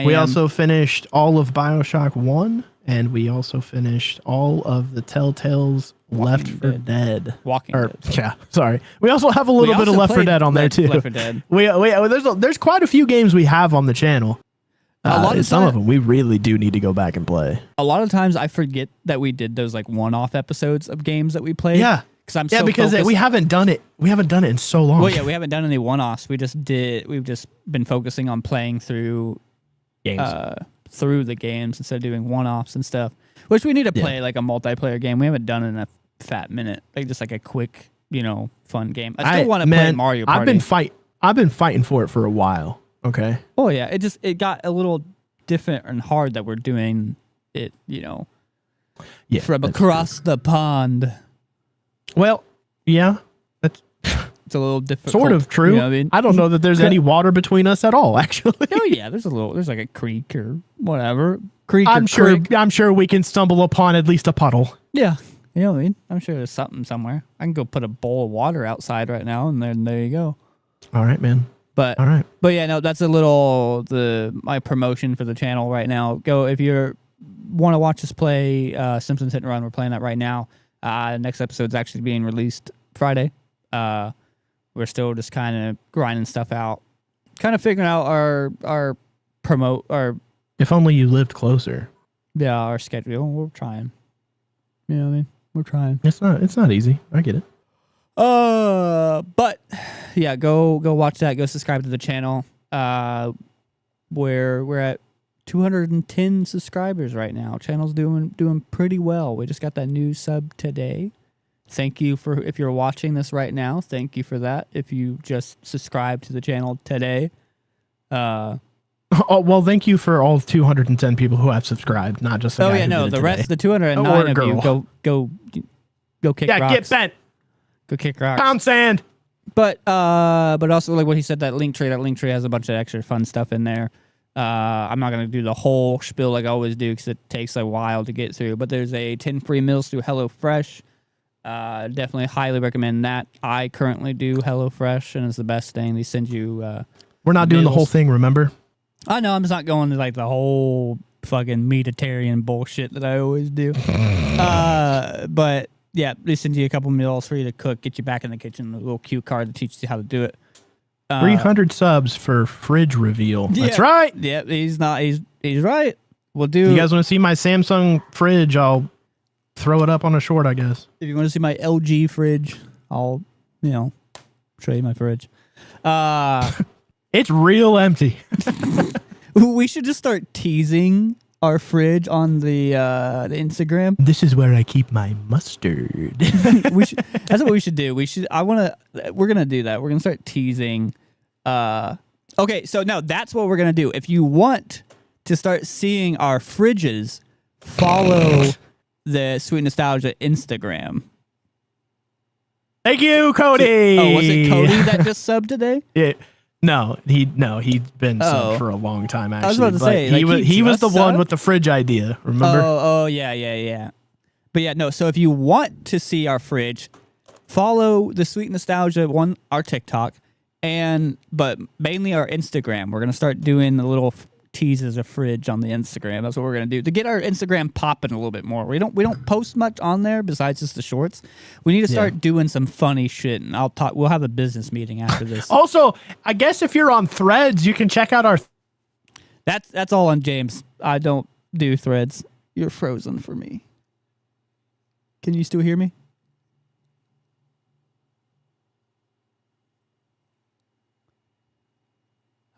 A: We
B: also finished all of BioShock 1, and we also finished all of the Telltale's Left 4 Dead.
A: Dead.
B: Yeah, sorry. We also have a little bit of Left 4 Dead on there too.
A: Left 4 Dead.
B: There's quite a few games we have on the channel. Some of them we really do need to go back and play.
A: A lot of times I forget that we did those like one-off episodes of games that we played.
B: Yeah. Because we haven't done it. We haven't done it in so long.
A: Well, yeah, we haven't done any one-offs. We've just been focusing on playing through
B: games.
A: Through the games instead of doing one-offs and stuff. Which we need to play like a multiplayer game. We haven't done it in a fat minute. Like just like a quick, fun game. I still want to play Mario Party.
B: I've been fighting for it for a while. Okay.
A: Oh yeah, it got a little different and hard that we're doing it, from across the pond.
B: Well, yeah,
A: it's a little difficult.
B: Sort of true.
A: You know what I mean?
B: I don't know that there's any water between us at all, actually.
A: Oh yeah, there's like a creek or whatever. Creek.
B: I'm sure we can stumble upon at least a puddle.
A: Yeah, you know what I mean. I'm sure there's something somewhere. I can go put a bowl of water outside right now, and then there you go.
B: All right, man.
A: But
B: all right.
A: But yeah, no, that's a little my promotion for the channel right now. Go if you want to watch us play Simpsons Hit and Run. We're playing that right now. Next episode's actually being released Friday. We're still just kind of grinding stuff out, kind of figuring out our
B: If only you lived closer.
A: Yeah, our schedule. We're trying. You know what I mean? We're trying.
B: It's not easy. I get it.
A: But yeah, go watch that. Go subscribe to the channel. We're at 210 subscribers right now. Channel's doing pretty well. We just got that new sub today. Thank you if you're watching this right now. Thank you for that. If you just subscribed to the channel today.
B: Oh, well, thank you for all 210 people who have subscribed, not just the guy who did it
A: the
B: today.
A: rest, the 209 of you, go kick rocks.
B: Get bent.
A: Go kick rocks.
B: Pound sand.
A: But also like what he said, that link tree has a bunch of extra fun stuff in there. I'm not going to do the whole spiel like I always do because it takes a while to get through. But there's 10 free meals through HelloFresh. Definitely highly recommend that. I currently do HelloFresh, and it's the best thing. They send you
B: we're not doing the whole thing, remember?
A: I know, I'm just not going to like the whole fucking meatitarian bullshit that I always do. But yeah, they send you a couple meals for you to cook, get you back in the kitchen, a little cue card that teaches you how to do it.
B: 300 subs for fridge reveal.
A: Yeah,
B: that's right.
A: Yeah, he's right. We'll do.
B: You guys want to see my Samsung fridge? I'll throw it up on a short, I guess.
A: If you want to see my LG fridge, I'll, show you my fridge.
B: It's real empty.
A: We should just start teasing our fridge on the Instagram.
B: This is where I keep my mustard.
A: That's what we should do. We're gonna do that. We're gonna start teasing. Okay, so no, that's what we're gonna do. If you want to start seeing our fridges, follow the Sweet Nostalgia Instagram.
B: Thank you, Cody.
A: Was it Cody that just subbed today?
B: No, he's been subbed for a long time. Actually,
A: I was about to say
B: he was the one with the fridge idea. Remember?
A: Oh, yeah. But yeah, no. So if you want to see our fridge, follow the Sweet Nostalgia our TikTok, but mainly our Instagram. We're gonna start doing a little teases a fridge on the Instagram. That's what we're gonna do to get our Instagram popping a little bit more. We don't post much on there besides just the shorts. We need to start doing some funny shit, and we'll have a business meeting after this.
B: Also, I guess if you're on Threads, you can check out our.
A: That's all on James. I don't do Threads. You're frozen for me. Can you still hear me?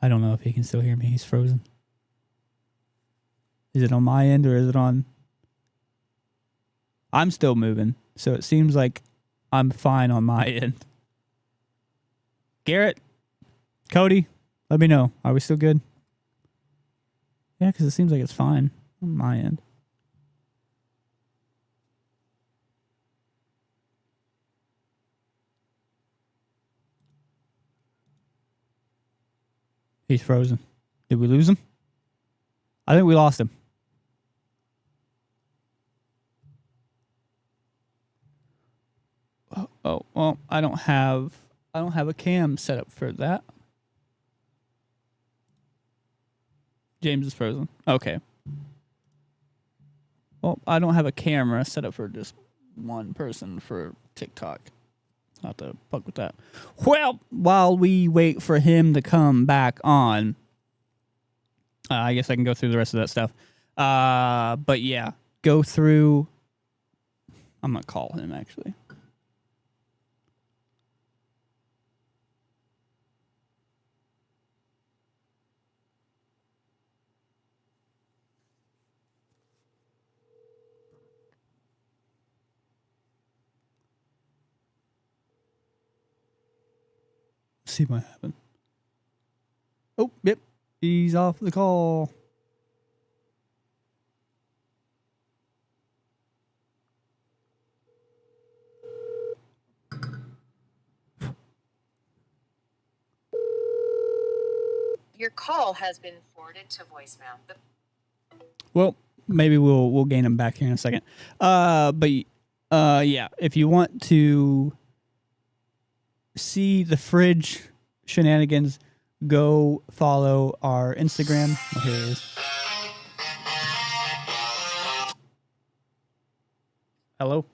A: I don't know if he can still hear me. He's frozen. Is it on my end or is it on? I'm still moving, so it seems like I'm fine on my end. Garrett, Cody, let me know. Are we still good? Yeah, because it seems like it's fine on my end. He's frozen. Did we lose him? I think we lost him. Oh, well, I don't have a cam set up for that. James is frozen. Okay. Well, I don't have a camera set up for just one person for TikTok. I'll have to fuck with that. Well, while we wait for him to come back on, I guess I can go through the rest of that stuff. But yeah, go through. I'm going to call him actually. See what happened. Oh, yep. He's off the call.
D: Your call has been forwarded to voicemail.
A: Well, maybe we'll gain him back here in a second. But yeah, if you want to see the fridge shenanigans, go follow our Instagram. Oh, here it is. Hello?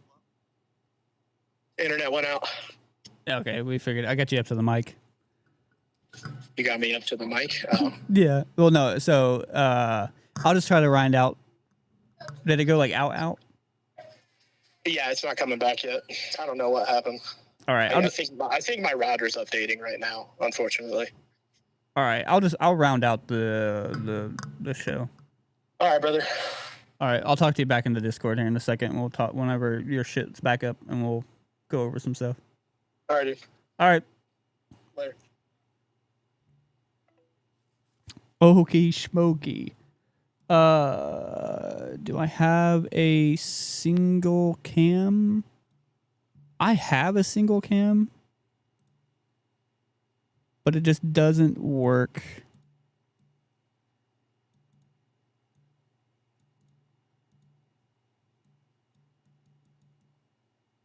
E: Internet went out.
A: Okay, we figured. I got you up to the mic.
E: You got me up to the mic.
A: Yeah. Well, no. So I'll just try to round out. Did it go like out?
E: Yeah, it's not coming back yet. I don't know what happened.
A: All right.
E: I think my router's updating right now, unfortunately.
A: All right. I'll round out the show.
E: All right, brother.
A: All right. I'll talk to you back in the Discord here in a second. We'll talk whenever your shit's back up, and we'll go over some stuff.
E: All right, dude.
A: All right.
E: Later.
A: Okey smoky. Do I have a single cam? I have a single cam, but it just doesn't work.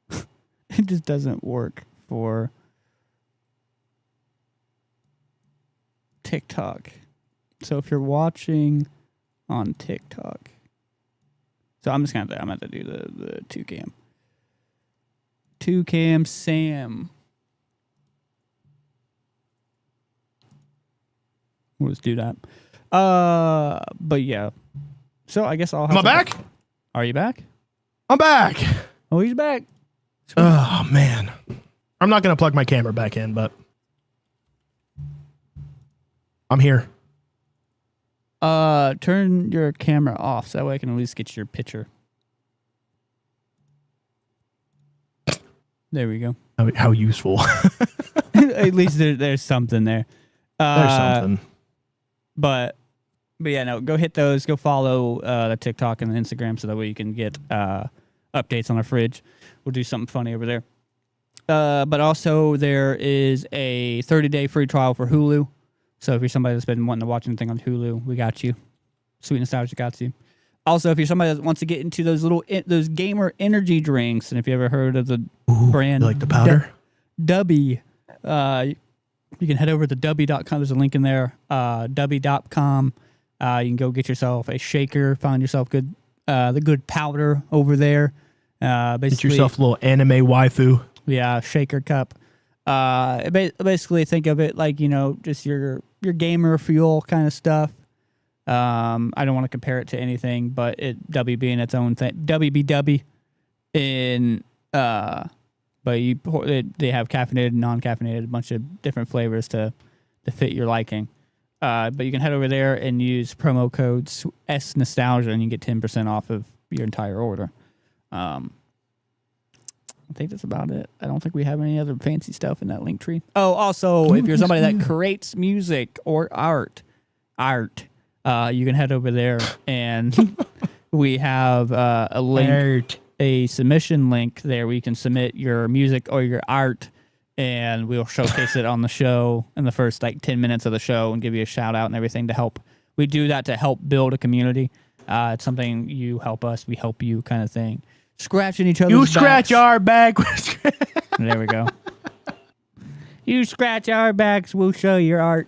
A: It just doesn't work for TikTok. So if you're watching on TikTok, so I'm going to have to do the 2cam. 2cam Sam. We'll just do that. But yeah. So I guess I'll have
B: Am I back?
A: Are you back?
B: I'm back.
A: Oh, he's back.
B: Oh, man. I'm not going to plug my camera back in, but I'm here.
A: Turn your camera off so that way I can at least get your picture. There we go.
B: How useful.
A: At least there's something there.
B: There's something.
A: But yeah, no, go hit those. Go follow the TikTok and the Instagram so that way you can get updates on our fridge. We'll do something funny over there. But also there is a 30-day free trial for Hulu. So if you're somebody that's been wanting to watch anything on Hulu, we got you. Sweet Nostalgia got you. Also, if you're somebody that wants to get into those gamer energy drinks, and if you ever heard of the brand,
B: like the powder?
A: Dubby, you can head over to dubby.com. There's a link in there. Dubby.com. You can go get yourself a shaker, find yourself the good powder over there. Basically,
B: Get yourself a little anime waifu.
A: Yeah, shaker cup. Basically, think of it like, just your gamer fuel kind of stuff. I don't want to compare it to anything, but W being its own thing, WBW. But they have caffeinated and non-caffeinated, a bunch of different flavors to fit your liking. But you can head over there and use promo code SNostalgia and you get 10% off of your entire order. I think that's about it. I don't think we have any other fancy stuff in that link tree. Oh, also, if you're somebody that creates music or art, you can head over there and we have a link, a submission link there where you can submit your music or your art, and we'll showcase it on the show in the first 10 minutes of the show and give you a shout out and everything to help. We do that to help build a community. It's something you help us, we help you kind of thing. Scratching each other's backs.
B: You scratch our back.
A: There we go. You scratch our backs, we'll show your art.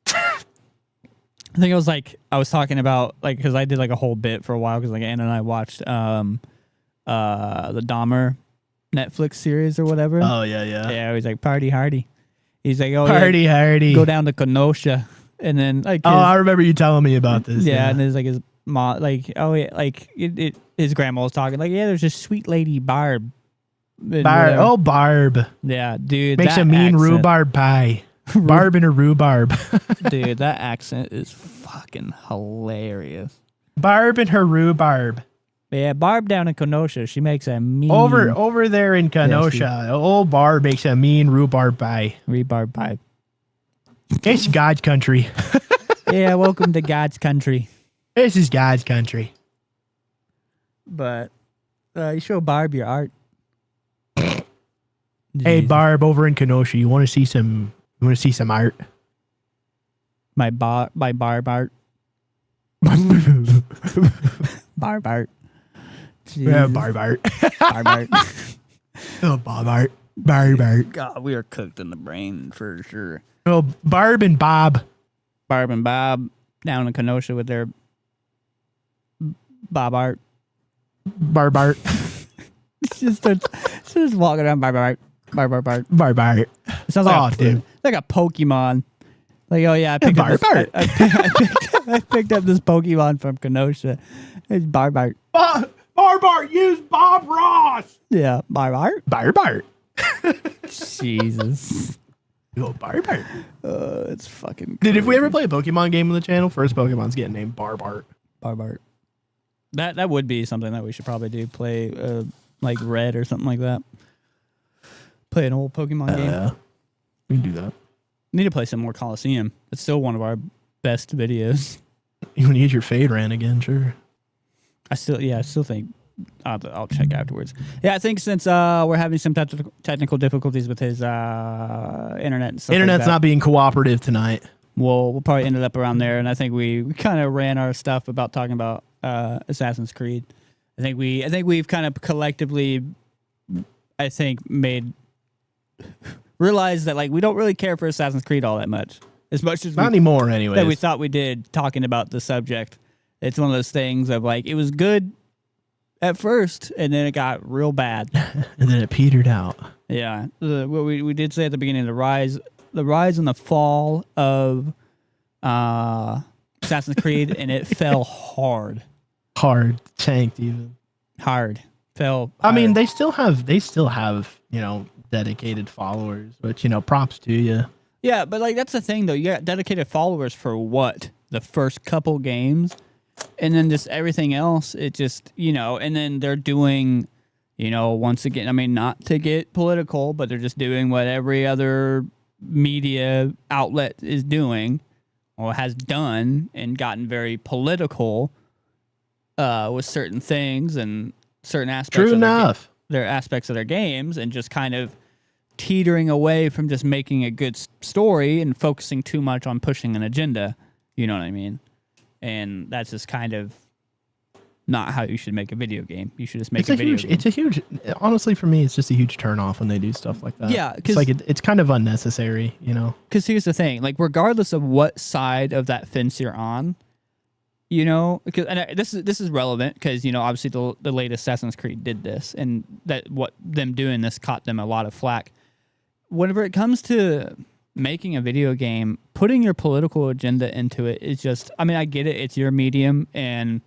A: I think it was I was talking about because I did a whole bit for a while because Anna and I watched the Dahmer Netflix series or whatever.
B: Oh yeah.
A: Yeah, he's like party hardy. He's like, oh
B: party hardy.
A: Go down to Kenosha, and then
B: I remember you telling me about this.
A: Yeah, and there's his mom, his grandma was talking there's this sweet lady Barb.
B: Barb.
A: Yeah, dude,
B: Makes
A: that
B: a mean
A: accent,
B: rhubarb pie. Barb and her rhubarb.
A: Dude, that accent is fucking hilarious.
B: Barb and her rhubarb.
A: Yeah, Barb down in Kenosha, she makes a mean
B: over there in Kenosha. Old Barb makes a mean rhubarb pie.
A: Rhubarb pie.
B: It's God's country.
A: Yeah, welcome to God's country.
B: This is God's country.
A: But you show Barb your art.
B: Hey, Barb, over in Kenosha, you want to see some? You want to see some art?
A: My Barb art. Barb art.
B: Yeah, Barb art.
A: Barb art.
B: Oh, Bob art. Barb art.
A: God, we are cooked in the brain for sure.
B: Oh, Barb and Bob.
A: Barb and Bob down in Kenosha with their Bob art.
B: Barb art.
A: She's just walking around Barb art. Barb art.
B: Barb art.
A: It sounds like a Pokemon. I picked up
B: Barb.
A: I picked up this Pokemon from Kenosha. It's Barb art.
B: Barb art, use Bob Ross.
A: Yeah, Barb art.
B: Barb art.
A: Jesus.
B: Oh, Barb art.
A: It's fucking
B: Dude, if we ever play a Pokemon game on the channel, first Pokemon's getting named Barb art.
A: Barb art. That would be something that we should probably do. Play Red or something like that. Play an old Pokemon game.
B: Yeah, we can do that.
A: Need to play some more Coliseum. It's still one of our best videos.
B: You want to use your Fade Ran again? Sure.
A: I still think I'll check afterwards. Yeah, I think since we're having some technical difficulties with his internet and stuff
B: Internet's not being cooperative tonight.
A: We'll probably end it up around there. And I think we kind of ran our stuff about talking about Assassin's Creed. I think we've kind of collectively, realized that we don't really care for Assassin's Creed all that much. As much as
B: not anymore, anyway.
A: That we thought we did talking about the subject. It's one of those things of it was good at first, and then it got real bad,
B: and then it petered out.
A: Yeah, what we did say at the beginning, the rise and the fall of Assassin's Creed, and it fell hard.
B: Hard, tanked even.
A: Hard, fell.
B: I mean, they still have dedicated followers, but props to you.
A: Yeah, but that's the thing though. You got dedicated followers for what? The first couple games. And then just everything else, it just, and then they're doing, once again, I mean, not to get political, but they're just doing what every other media outlet is doing or has done and gotten very political with certain things and certain aspects their aspects of their games, and just kind of teetering away from just making a good story and focusing too much on pushing an agenda. You know what I mean? And that's just kind of not how you should make a video game. You should just make a video game.
B: It's a huge. Honestly, for me, it's just a huge turn off when they do stuff like that.
A: Yeah,
B: it's like it's kind of unnecessary, you know.
A: Because here's the thing, like regardless of what side of that fence you're on, you know, this is relevant because, you know, obviously the latest Assassin's Creed did this, and that what them doing this caught them a lot of flack. Whenever it comes to making a video game, putting your political agenda into it is just, I mean, I get it. It's your medium, and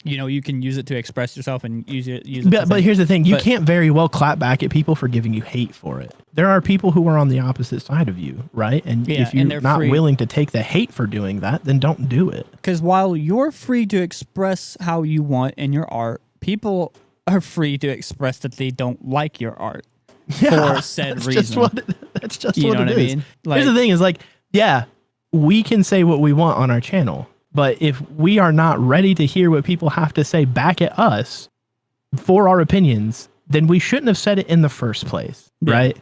A: you know, you can use it to express yourself and use it.
B: But here's the thing: you can't very well clap back at people for giving you hate for it. There are people who are on the opposite side of you, right? And if you're not willing to take the hate for doing that, then don't do it.
A: Because while you're free to express how you want in your art, people are free to express that they don't like your art for said reason.
B: That's just
A: you
B: what
A: know
B: it
A: what
B: is.
A: I mean? Like,
B: here's the thing: is like, yeah, we can say what we want on our channel. But if we are not ready to hear what people have to say back at us for our opinions, then we shouldn't have said it in the first place, right?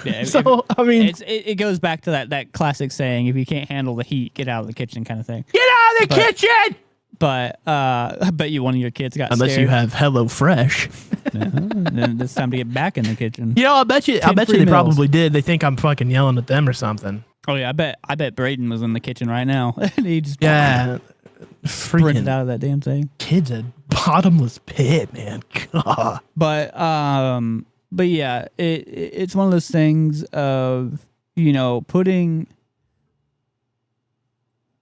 A: Yeah,
B: so, I mean...
A: It goes back to that classic saying, if you can't handle the heat, get out of the kitchen kind of thing.
B: Get out of the kitchen!
A: But I bet you one of your kids got
B: Unless
A: scared.
B: you have HelloFresh.
A: Then it's time to get back in the kitchen.
B: You know, I bet you they probably did. They think I'm fucking yelling at them or something.
A: Oh yeah, I bet Braden was in the kitchen right now. And he just
B: freaking
A: out of that damn thing.
B: Kid's a bottomless pit, man. God.
A: But yeah, it's one of those things of, you know, putting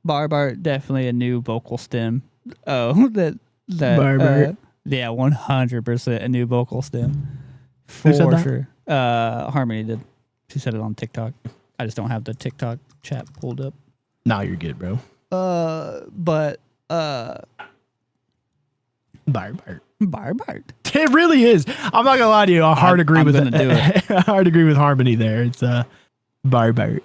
A: Barbart definitely a new vocal stem. Oh, that
B: Barbart.
A: Yeah, 100% a new vocal stem.
B: Who said
A: For
B: that?
A: sure. Harmony did. She said it on TikTok. I just don't have the TikTok chat pulled up.
B: No, you're good, bro.
A: Barbart.
B: It really is. I'm not gonna lie to you. I hard agree with it. I hard agree with Harmony there. It's Barbart.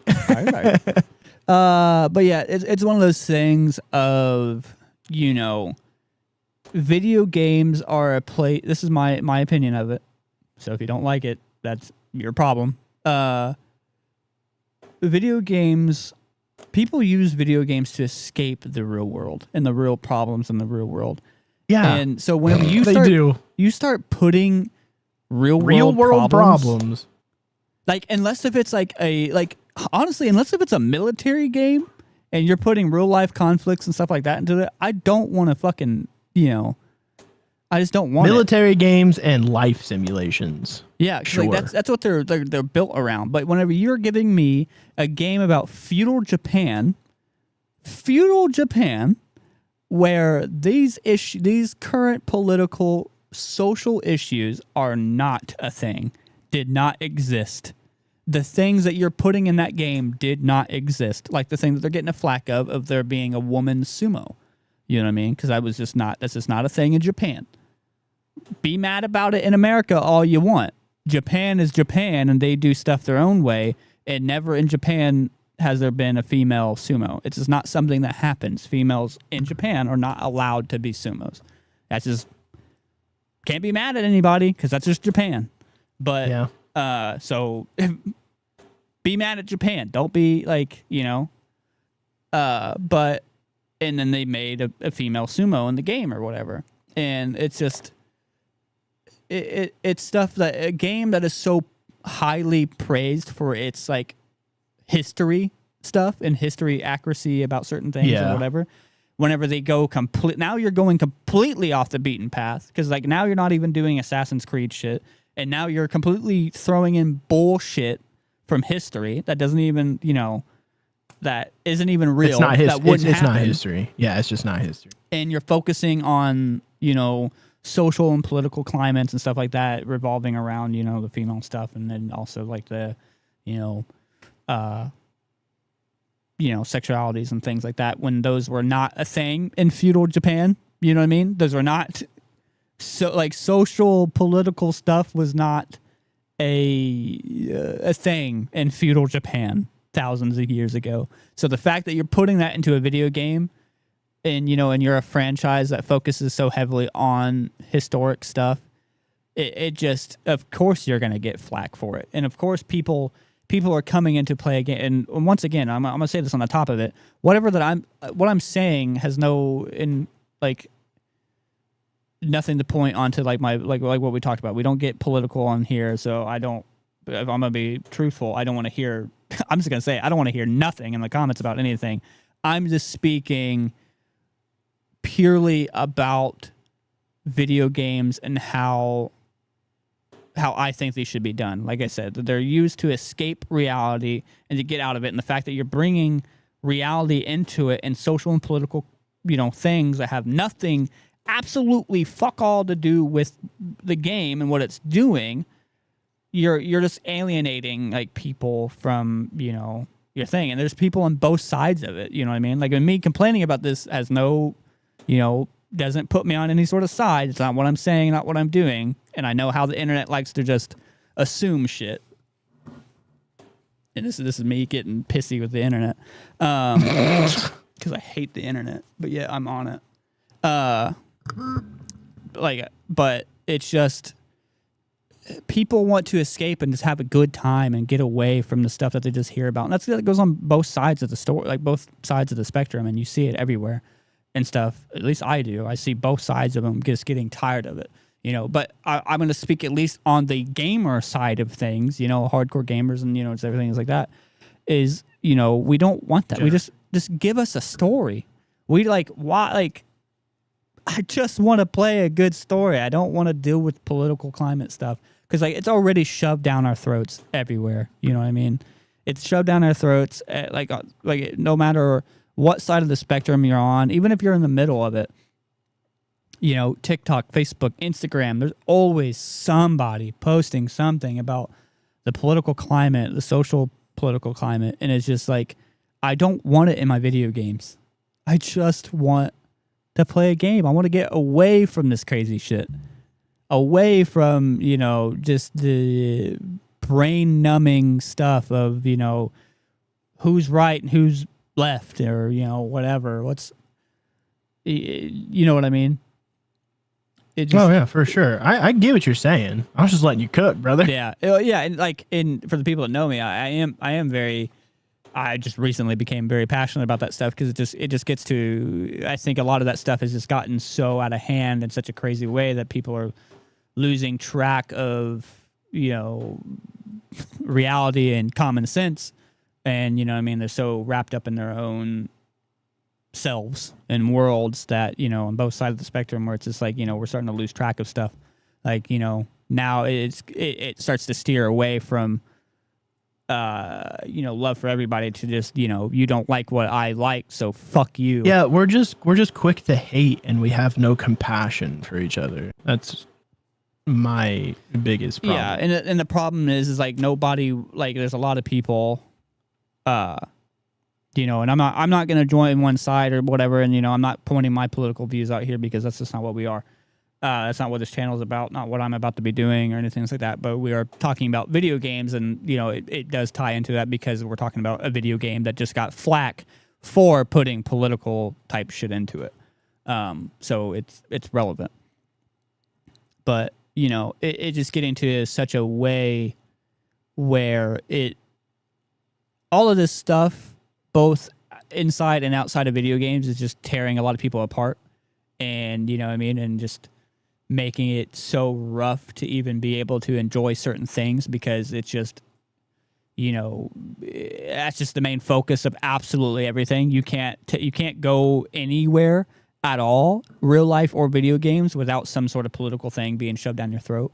A: But yeah, it's one of those things of, you know, video games are a play. This is my opinion of it. So if you don't like it, that's your problem. Video games, people use video games to escape the real world and the real problems in the real world. Yeah. And so when you start putting real world problems, like unless if it's honestly, unless if it's a military game and you're putting real life conflicts and stuff like that into it, I don't want to fucking, you know, I just don't want
B: military games and life simulations.
A: Yeah, sure. Like that's what they're built around. But whenever you're giving me a game about feudal Japan, where these current political social issues are not a thing, did not exist. The things that you're putting in that game did not exist. Like the thing that they're getting a flack of there being a woman sumo. You know what I mean? Because that's just not a thing in Japan. Be mad about it in America all you want. Japan is Japan, and they do stuff their own way, and never in Japan has there been a female sumo. It's just not something that happens. Females in Japan are not allowed to be sumos. That's just, can't be mad at anybody because that's just Japan. But so be mad at Japan. Don't be like, you know. But and then they made a female sumo in the game or whatever, and it's just. It's stuff that a game that is so highly praised for its like history stuff and history accuracy about certain things or whatever. Whenever they go now you're going completely off the beaten path because like now you're not even doing Assassin's Creed shit, and now you're completely throwing in bullshit from history that doesn't even, you know, that isn't even real.
B: It's not
A: it's
B: not history. Yeah, it's just not history.
A: And you're focusing on, you know, social and political climates and stuff like that revolving around, you know, the female stuff, and then also like the, you know, sexualities and things like that, when those were not a thing in feudal Japan. You know what I mean? Those were not social political stuff was not a thing in feudal Japan thousands of years ago. So the fact that you're putting that into a video game, and you know, and you're a franchise that focuses so heavily on historic stuff, it just, of course you're gonna get flack for it, and of course people are coming into play again. And once again, I'm gonna say this on the top of it. What I'm saying has no nothing to point onto like what we talked about. We don't get political on here, so I don't. If I'm gonna be truthful, I don't want to hear. I'm just gonna say I don't want to hear nothing in the comments about anything. I'm just speaking purely about video games and how I think they should be done. Like I said, they're used to escape reality and to get out of it. And the fact that you're bringing reality into it and social and political, things that have nothing, absolutely fuck all to do with the game and what it's doing, you're just alienating like people from, your thing. And there's people on both sides of it. You know what I mean? Like me complaining about this has no, doesn't put me on any sort of side. It's not what I'm saying, not what I'm doing. And I know how the internet likes to just assume shit. And this is me getting pissy with the internet. Because I hate the internet. But yeah, I'm on it. But it's just people want to escape and just have a good time and get away from the stuff that they just hear about. And that goes on both sides of the story, like both sides of the spectrum, and you see it everywhere. And stuff, at least I do. I see both sides of them just getting tired of it, But I'm going to speak at least on the gamer side of things, hardcore gamers and, it's everything like that. Is, we don't want that. Yeah. We just give us a story. We I just want to play a good story. I don't want to deal with political climate stuff because it's already shoved down our throats everywhere. You know what I mean? It's shoved down our throats. No matter what side of the spectrum you're on, even if you're in the middle of it, TikTok, Facebook, Instagram, there's always somebody posting something about the political climate, the social political climate. And it's just I don't want it in my video games. I just want to play a game. I want to get away from this crazy shit. Away from, just the brain numbing stuff of, who's right and who's left or whatever. You know what I mean?
B: Oh yeah, for sure. I get what you're saying. I was just letting you cook, brother.
A: Yeah, and for the people that know me, I just recently became very passionate about that stuff because it just gets to, I think a lot of that stuff has just gotten so out of hand in such a crazy way that people are losing track of reality and common sense. And, they're so wrapped up in their own selves and worlds that, on both sides of the spectrum where it's just we're starting to lose track of stuff. Now it starts to steer away from, love for everybody to just, you don't like what I like, so fuck you.
B: Yeah, we're just quick to hate and we have no compassion for each other. That's my biggest problem.
A: Yeah, and the problem is nobody, there's a lot of people, and I'm not going to join one side or whatever, and I'm not pointing my political views out here because that's just not what we are. That's not what this channel is about, not what I'm about to be doing or anything like that. But we are talking about video games, and it does tie into that because we're talking about a video game that just got flack for putting political type shit into it. So it's relevant. But it just getting to such a way where all of this stuff, both inside and outside of video games, is just tearing a lot of people apart. And, and just making it so rough to even be able to enjoy certain things because it's just, that's just the main focus of absolutely everything. You can't go anywhere at all, real life or video games, without some sort of political thing being shoved down your throat.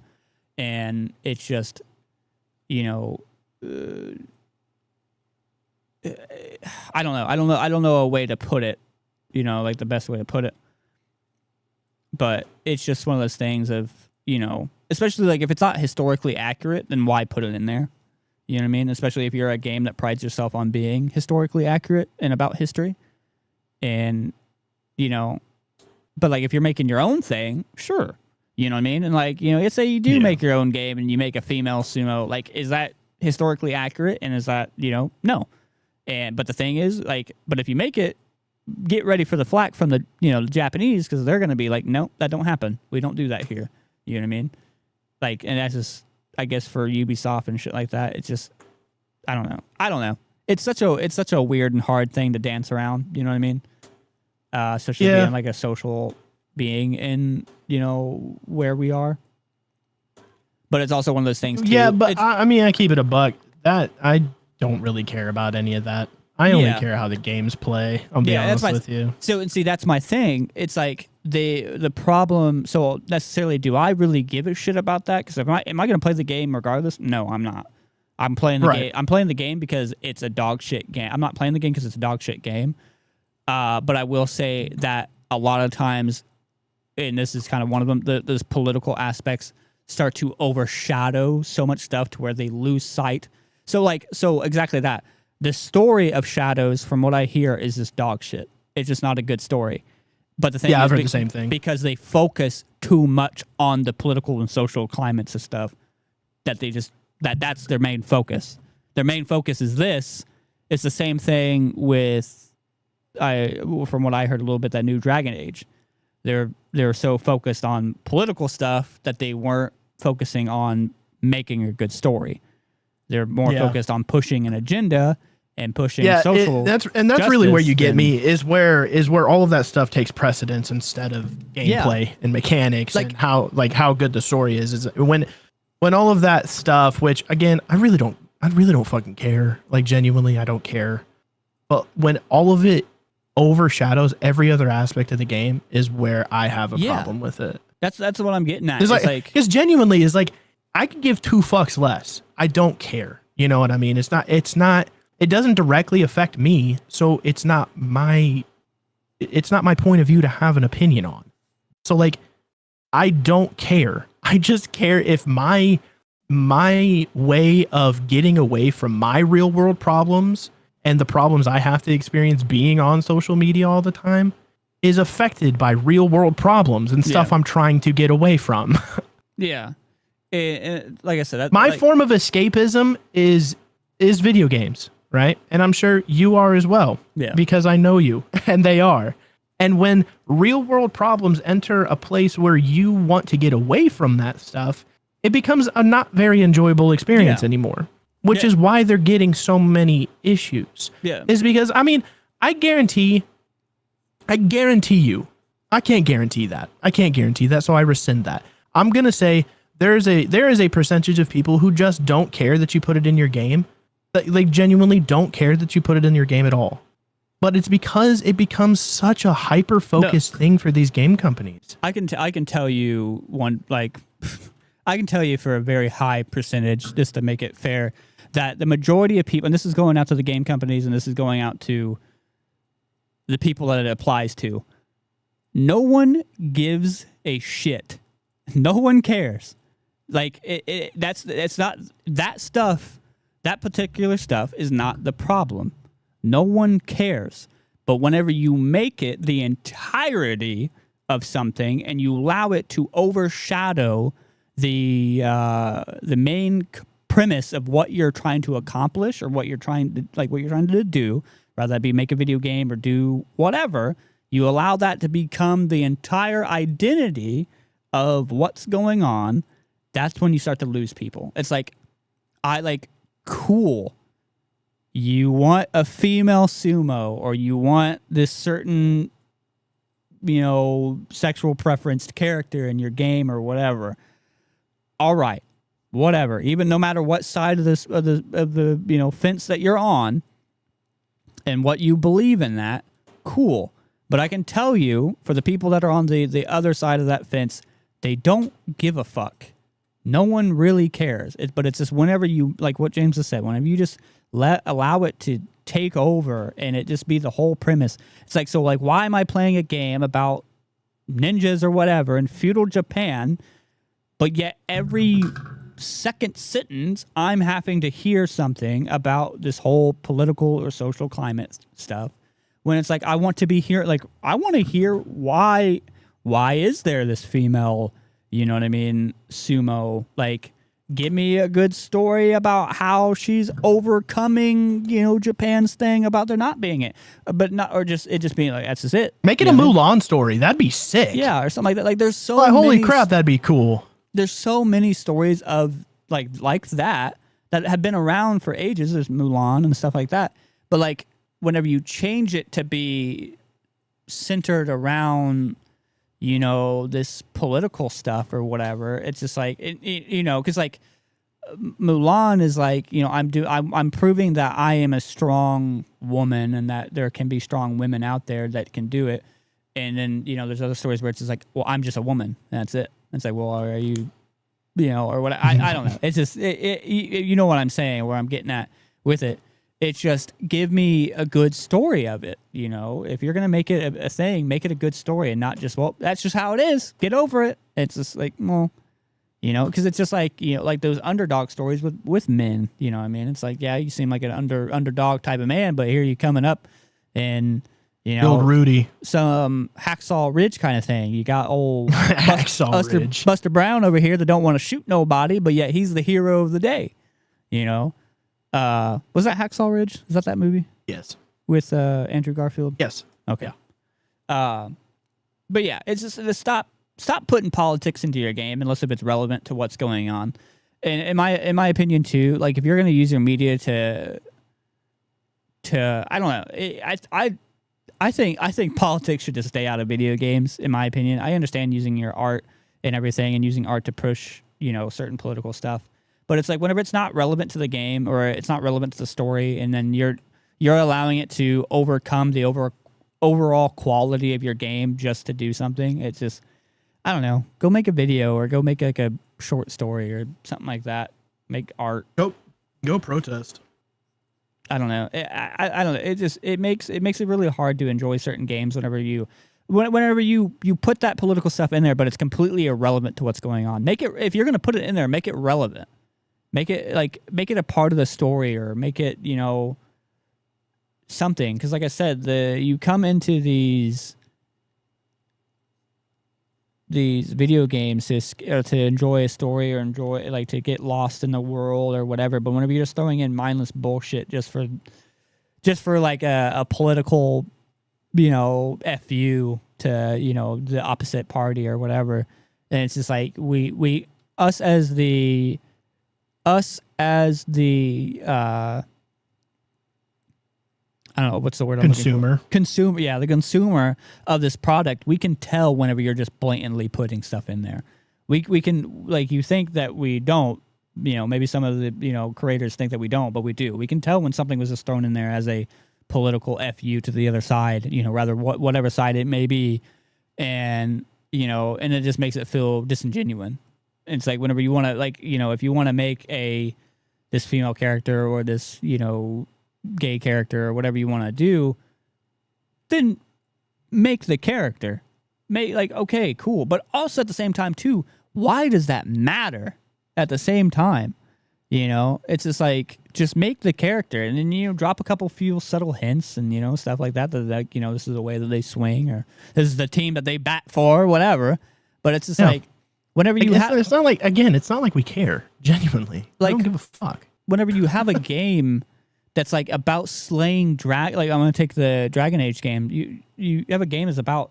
A: And it's just, I don't know a way to put it, the best way to put it. But it's just one of those things of, especially if it's not historically accurate, then why put it in there? You know what I mean? Especially if you're a game that prides yourself on being historically accurate and about history. And, but if you're making your own thing, sure. You know what I mean? And let's say you do make your own game and you make a female sumo, is that historically accurate? And is that, no. But the thing is, but if you make it, get ready for the flack from the, the Japanese, because they're going to be no, that don't happen. We don't do that here. You know what I mean? And that's just, I guess for Ubisoft and shit like that, it's just, I don't know. It's such a weird and hard thing to dance around. You know what I mean? Especially being a social being in, where we are. But it's also one of those things too.
B: Yeah, but I mean, I keep it a buck. That I don't really care about any of that. I only care how the games play. I'll be honest with you.
A: So, and see, that's my thing. It's like the problem. So necessarily, do I really give a shit about that? Because am I going to play the game regardless? No, I'm not. I'm playing the game. I'm playing the game because it's a dog shit game. I'm not playing the game because it's a dog shit game. But I will say that a lot of times, and this is kind of one of them, those political aspects start to overshadow so much stuff to where they lose sight. So exactly that. The story of Shadows, from what I hear, is just dog shit. It's just not a good story. But the thing is,
B: I've heard the same thing.
A: Because they focus too much on the political and social climates of stuff that they just that's their main focus. Their main focus is this. It's the same thing with from what I heard a little bit, that new Dragon Age. They're so focused on political stuff that they weren't focusing on making a good story. They're more focused on pushing an agenda and pushing social.
B: That's really where you get me is where all of that stuff takes precedence instead of gameplay and mechanics and how good the story is. Is when all of that stuff, which again I really don't fucking care. Like genuinely, I don't care. But when all of it overshadows every other aspect of the game, is where I have a problem with it.
A: That's what I'm getting at.
B: Because genuinely is like, I could give 2 fucks less. I don't care. You know what I mean? It doesn't directly affect me. So it's not my point of view to have an opinion on. So like, I don't care. I just care if my way of getting away from my real world problems and the problems I have to experience being on social media all the time is affected by real world problems and stuff I'm trying to get away from.
A: Yeah. And like I said,
B: my form of escapism is video games, right? And I'm sure you are as well, because I know you, and they are. And when real world problems enter a place where you want to get away from that stuff, it becomes a not very enjoyable experience anymore, which is why they're getting so many issues. Yeah. Is because, I mean, I guarantee you, I can't guarantee that. So I rescind that. I'm going to say there is a percentage of people who just don't care that you put it in your game. They genuinely don't care that you put it in your game at all. But it's because it becomes such a hyper-focused thing for these game companies.
A: I can tell you I can tell you for a very high percentage, just to make it fair, that the majority of people, and this is going out to the game companies and this is going out to the people that it applies to, no one gives a shit. No one cares. Like it's not that stuff. That particular stuff is not the problem. No one cares. But whenever you make it the entirety of something and you allow it to overshadow the main premise of what you're trying to accomplish or what you're trying to do, rather that be make a video game or do whatever, you allow that to become the entire identity of what's going on. That's when you start to lose people. It's like, cool. You want a female sumo, or you want this certain, sexual preferenced character in your game or whatever. All right, whatever. Even no matter what side of the fence that you're on, and what you believe in that, cool. But I can tell you, for the people that are on the other side of that fence, they don't give a fuck. No one really cares. But it's just whenever you, like what James has said, whenever you just allow it to take over and it just be the whole premise. It's like, so like, why am I playing a game about ninjas or whatever in feudal Japan, but yet every second sentence I'm having to hear something about this whole political or social climate stuff, when it's like, I want to be here, like, I want to hear why is there this female, sumo? Like, give me a good story about how she's overcoming, Japan's thing about there not being it, but not, or just it just being like, that's just it.
B: Make it a Mulan story. That'd be sick.
A: Yeah, or something like that. Like, there's so
B: holy crap, that'd be cool.
A: There's so many stories of like that have been around for ages. There's Mulan and stuff like that. But like, whenever you change it to be centered around this political stuff or whatever. It's just like, because like Mulan is like, I'm proving that I am a strong woman and that there can be strong women out there that can do it. And then, there's other stories where it's just like, well, I'm just a woman. And that's it. It's like, well, are you, or what? I don't know. It's just, you know what I'm saying, where I'm getting at with it. It's just give me a good story of it. If you're going to make it a thing, make it a good story and not just, well, that's just how it is. Get over it. It's just like, well, because it's just like, like those underdog stories with men, what I mean? It's like, yeah, you seem like an underdog type of man, but here you coming up and,
B: old Rudy,
A: some Hacksaw Ridge kind of thing. You got old
B: Ridge.
A: Buster Brown over here that don't want to shoot nobody, but yet he's the hero of the day, Was that Hacksaw Ridge? Is that movie?
B: Yes.
A: With Andrew Garfield?
B: Yes.
A: Okay. Yeah. But yeah, it's just stop putting politics into your game unless if it's relevant to what's going on. And in my opinion too, like if you're going to use your media to I don't know, I think politics should just stay out of video games. In my opinion, I understand using your art and everything and using art to push certain political stuff. But it's like whenever it's not relevant to the game or it's not relevant to the story, and then you're allowing it to overcome the overall quality of your game just to do something. It's just, I don't know. Go make a video or go make like a short story or something like that. Make art.
B: Go protest.
A: I don't know. I don't know. It makes it really hard to enjoy certain games whenever you put that political stuff in there, but it's completely irrelevant to what's going on. Make it, if you're going to put it in there, make it relevant. Make it a part of the story, or make it, something. Because like I said, you come into these video games to enjoy a story or enjoy, like, to get lost in the world or whatever. But whenever you're just throwing in mindless bullshit just for like a political, FU to, the opposite party or whatever. And it's just like us as the I don't know what's the word. Consumer, yeah, the consumer of this product. We can tell whenever you're just blatantly putting stuff in there. We can, like, you think that we don't. Maybe some of the creators think that we don't, but we do. We can tell when something was just thrown in there as a political fu to the other side. Rather whatever side it may be, and and it just makes it feel disingenuous. It's like whenever you want to, like, if you want to make this female character or this gay character or whatever you want to do, then make the character. Okay, cool. But also at the same time too, why does that matter at the same time? It's just like, just make the character and then, drop a few subtle hints and, stuff like that, this is the way that they swing, or this is the team that they bat for, or whatever. But it's just like, whenever you have,
B: it's not like, again, it's not like we care, genuinely. I don't give a fuck.
A: Whenever you have a game that's like about slaying like I'm gonna take the Dragon Age game. You have a game that's about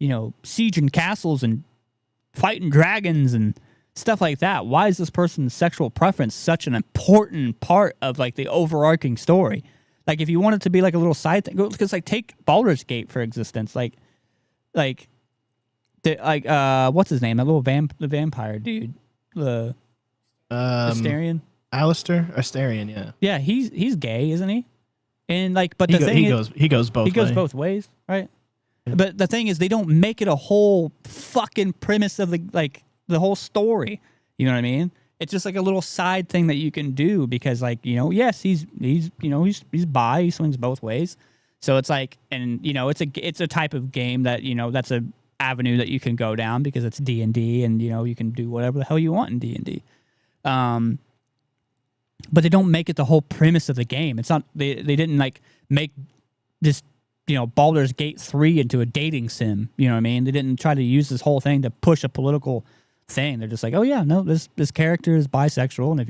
A: sieging castles and fighting dragons and stuff like that. Why is this person's sexual preference such an important part of like the overarching story? Like if you want it to be like a little side thing, because like take Baldur's Gate for existence. Like what's his name? That little the vampire dude, the Astarion.
B: Alistair Astarion, yeah.
A: Yeah, he's gay, isn't he? And like, but he
B: goes both ways,
A: right? Yeah. But the thing is, they don't make it a whole fucking premise of the whole story. You know what I mean? It's just like a little side thing that you can do because, like, yes, he's bi, he swings both ways. So it's like, and it's a type of game that that's a avenue that you can go down because it's D&D, and you can do whatever the hell you want in D&D. But they don't make it the whole premise of the game. It's not, they didn't like make this, Baldur's Gate 3 into a dating sim. You know what I mean? They didn't try to use this whole thing to push a political thing. They're just like, oh yeah, no, this character is bisexual, and if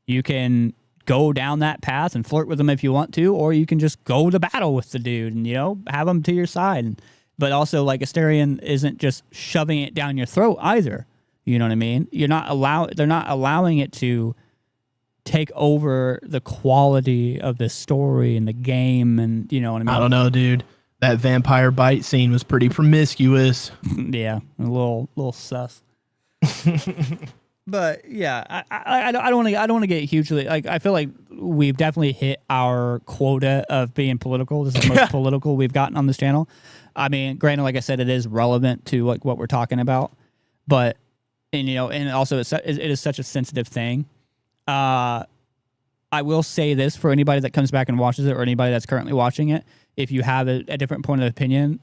A: you can go down that path and flirt with him if you want to, or you can just go to battle with the dude and have him to your side. But also, like, Astarion isn't just shoving it down your throat either. You know what I mean? They're not allowing it to take over the quality of the story and the game, and you know what I mean?
B: I don't know, dude. That vampire bite scene was pretty promiscuous.
A: Yeah, a little sus. But yeah, I don't want to get hugely like. I feel like we've definitely hit our quota of being political. This is the most political we've gotten on this channel. I mean, granted, like I said, it is relevant to like what we're talking about, but and also it is such a sensitive thing. I will say this for anybody that comes back and watches it, or anybody that's currently watching it. If you have a different point of opinion,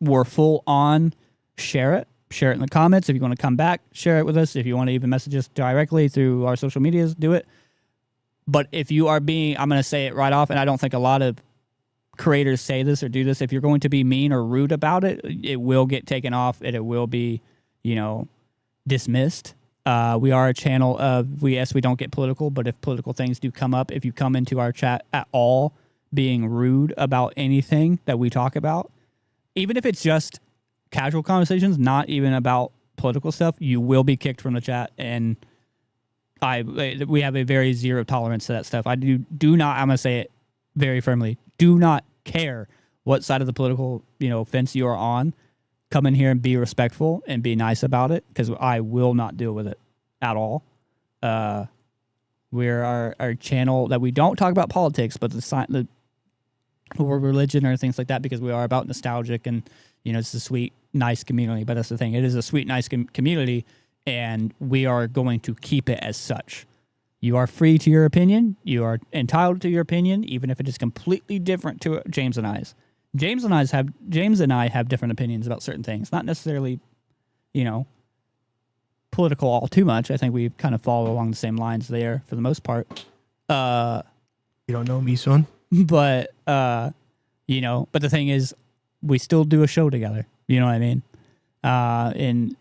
A: we're full on. Share it in the comments. If you want to come back, share it with us. If you want to even message us directly through our social medias, do it. But if you are I'm going to say it right off, and I don't think a lot of creators say this or do this. If you're going to be mean or rude about it, it will get taken off and it will be, dismissed. We are a channel of, we don't get political, but if political things do come up, if you come into our chat at all being rude about anything that we talk about, even if it's just casual conversations, not even about political stuff, you will be kicked from the chat. And we have a very zero tolerance to that stuff. I do not, I'm going to say it very firmly, do not care what side of the political, fence you are on. Come in here and be respectful and be nice about it, because I will not deal with it at all. We're our channel that we don't talk about politics, but or religion or things like that, because we are about nostalgic and, it's a sweet, nice community. But that's the thing. It is a sweet, nice community, and we are going to keep it as such. You are free to your opinion. You are entitled to your opinion, even if it is completely different to James and I's. James and I have different opinions about certain things. Not necessarily, political all too much. I think we kind of follow along the same lines there for the most part.
B: You don't know me, son.
A: But but the thing is, we still do a show together. You know what I mean? And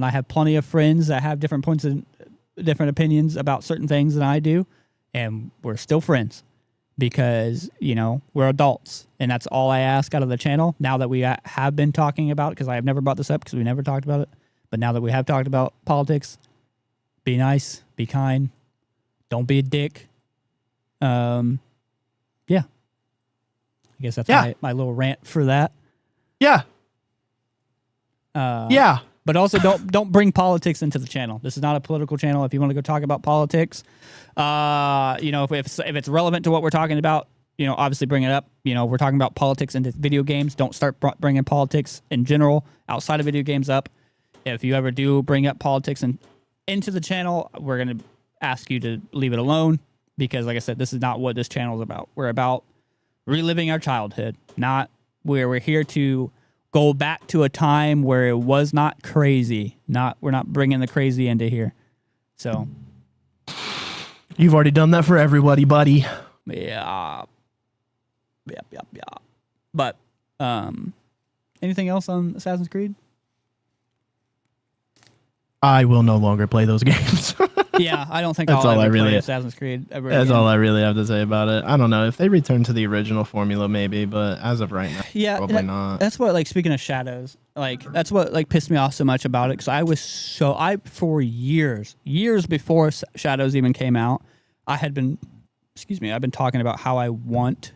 A: I have plenty of friends that have different different opinions about certain things than I do, and we're still friends because we're adults, and that's all I ask out of the channel. Now that we have been talking about it, because I have never brought this up because we never talked about it, but now that we have talked about politics, be nice, be kind, don't be a dick. Yeah. I guess that's my little rant for that.
B: Yeah.
A: Yeah. But also don't bring politics into the channel. This is not a political channel. If you want to go talk about politics, if it's relevant to what we're talking about, obviously bring it up. We're talking about politics into video games. Don't start bringing politics in general outside of video games up. If you ever do bring up politics into the channel, we're going to ask you to leave it alone, because like I said, this is not what this channel is about. We're about reliving our childhood, not where we're here to go back to a time where it was not crazy. We're not bringing the crazy into here. So
B: you've already done that for everybody, buddy.
A: Yeah. But anything else on Assassin's Creed?
B: I will no longer play those games.
A: Yeah, I don't think
B: That's
A: I'll
B: all
A: ever
B: I really
A: play Assassin's Creed ever
B: That's
A: again.
B: all I really have to say about it. I don't know if they return to the original formula, maybe, but as of right now, probably not.
A: That's what, speaking of Shadows, that's what pissed me off so much about it, because for years before Shadows even came out, I've been talking about how I want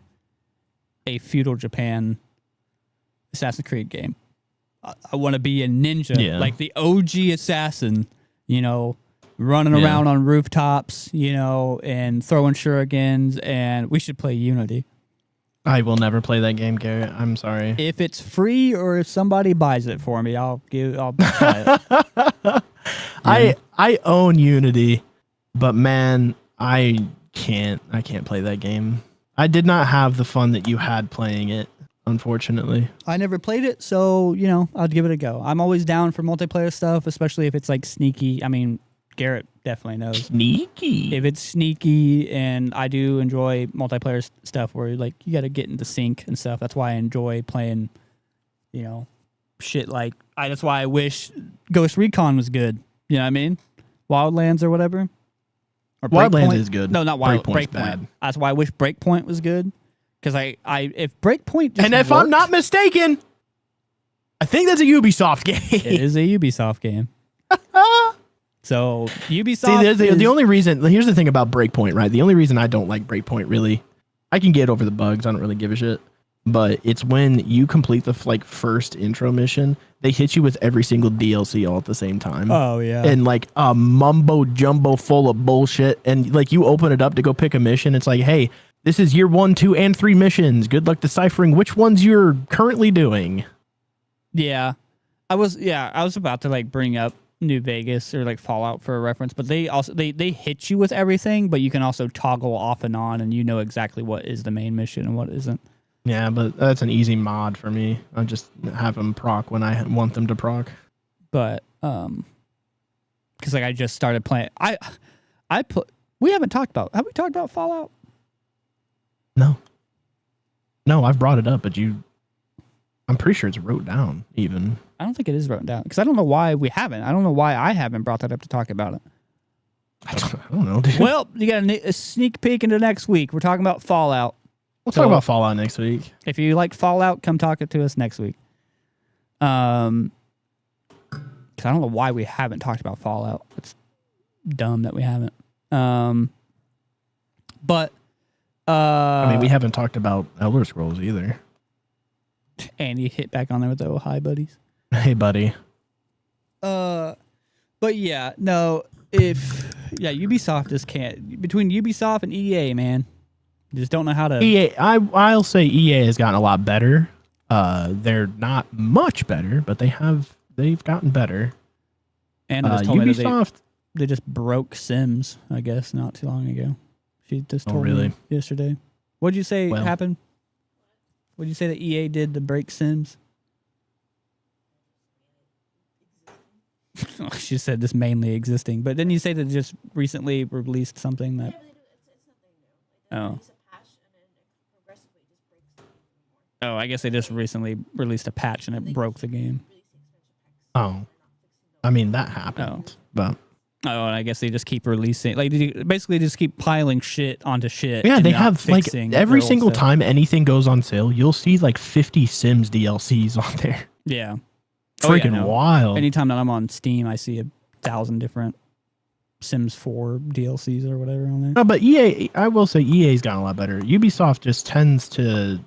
A: a feudal Japan Assassin's Creed game. I want to be a ninja, like the OG assassin, running around on rooftops, and throwing shurikens, and we should play Unity.
B: I will never play that game, Garrett. I'm sorry.
A: If it's free or if somebody buys it for me, I'll buy it.
B: I own Unity, but man, I can't play that game. I did not have the fun that you had playing it, unfortunately.
A: I never played it, so I'll give it a go. I'm always down for multiplayer stuff, especially if it's sneaky. I mean, Garrett definitely knows.
B: Sneaky.
A: If it's sneaky, and I do enjoy multiplayer stuff where you got to get into sync and stuff. That's why I enjoy playing, shit that's why I wish Ghost Recon was good. You know what I mean? Wildlands or whatever. Or
B: Wildlands is good.
A: No, not Breakpoint.
B: Bad.
A: That's why I wish Breakpoint was good. Because if Breakpoint just
B: and if
A: worked,
B: I'm not mistaken, I think that's a Ubisoft game.
A: It is a Ubisoft game. So Ubisoft.
B: See, the only reason, here's the thing about Breakpoint, right? The only reason I don't like Breakpoint, really, I can get over the bugs. I don't really give a shit. but it's when you complete the like first intro mission, they hit you with every single DLC all at the same time.
A: Oh yeah.
B: And like a mumbo jumbo full of bullshit. And like you open it up to go pick a mission. It's like, hey, this is year 1, 2, and 3 missions. Good luck deciphering which ones you're currently doing.
A: Yeah. I was about to like bring up New Vegas or like Fallout for a reference, but they also they hit you with everything, but you can also toggle off and on, and you know exactly what is the main mission and what isn't.
B: Yeah, but that's an easy mod for me. I just have them proc when I want them to proc.
A: But because like I just started playing, we haven't talked about. Have we talked about Fallout?
B: No, I've brought it up, but I'm pretty sure it's wrote down even.
A: I don't think it is written down because I don't know why we haven't. I don't know why I haven't brought that up to talk about it.
B: I don't know, dude.
A: Well, you got a sneak peek into next week. We're talking about Fallout.
B: We'll talk about Fallout next week.
A: If you like Fallout, come talk to us next week. Because I don't know why we haven't talked about Fallout. It's dumb that we haven't. But
B: I mean, we haven't talked about Elder Scrolls either.
A: And you hit back on there with the hi buddies.
B: Hey, buddy.
A: But yeah, no. Ubisoft just can't. Between Ubisoft and EA, man, just don't know how to.
B: EA, I'll say EA has gotten a lot better. They're not much better, but they've gotten better.
A: And just told me that
B: Ubisoft,
A: they just broke Sims, I guess, not too long ago. She just told
B: really?
A: me yesterday. What'd you say happened? What'd you say that EA did to break Sims? She said this mainly existing, but didn't you say that they just recently released something that? Oh. Oh, I guess they just recently released a patch and it broke the game.
B: Oh, I mean that happened, but
A: oh, and I guess they just keep releasing, like they basically just keep piling shit onto shit.
B: Yeah, they have like every single time anything goes on sale, you'll see like 50 Sims DLCs on there.
A: Yeah,
B: freaking wild.
A: Anytime that I'm on Steam, I see 1,000 different Sims 4 DLCs or whatever on there.
B: No, but EA, I will say EA's gotten a lot better. Ubisoft just tends to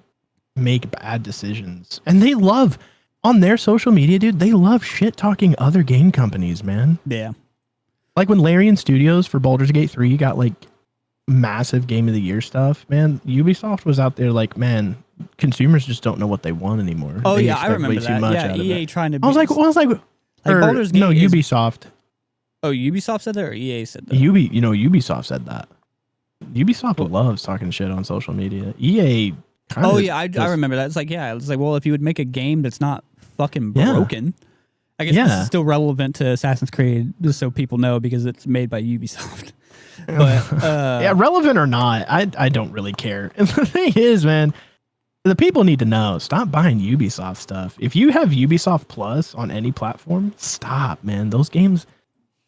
B: make bad decisions, and they love on their social media, dude. They love shit talking other game companies, man.
A: Yeah.
B: Like when Larian Studios for Baldur's Gate 3 got like massive Game of the Year stuff, man, Ubisoft was out there like, man, consumers just don't know what they want anymore.
A: Oh,
B: they
A: yeah, I remember that. Yeah, EA trying to be...
B: I was like,
A: Baldur's Gate
B: Ubisoft.
A: Oh, Ubisoft said that or EA said that?
B: Ubisoft said that. Ubisoft loves talking shit on social media. EA kind of...
A: Oh, yeah, I remember that. It's like, well, if you would make a game that's not fucking broken... I guess this is still relevant to Assassin's Creed, just so people know, because it's made by Ubisoft. But
B: relevant or not, I don't really care. And the thing is, man, the people need to know. Stop buying Ubisoft stuff. If you have Ubisoft Plus on any platform, stop, man. Those games,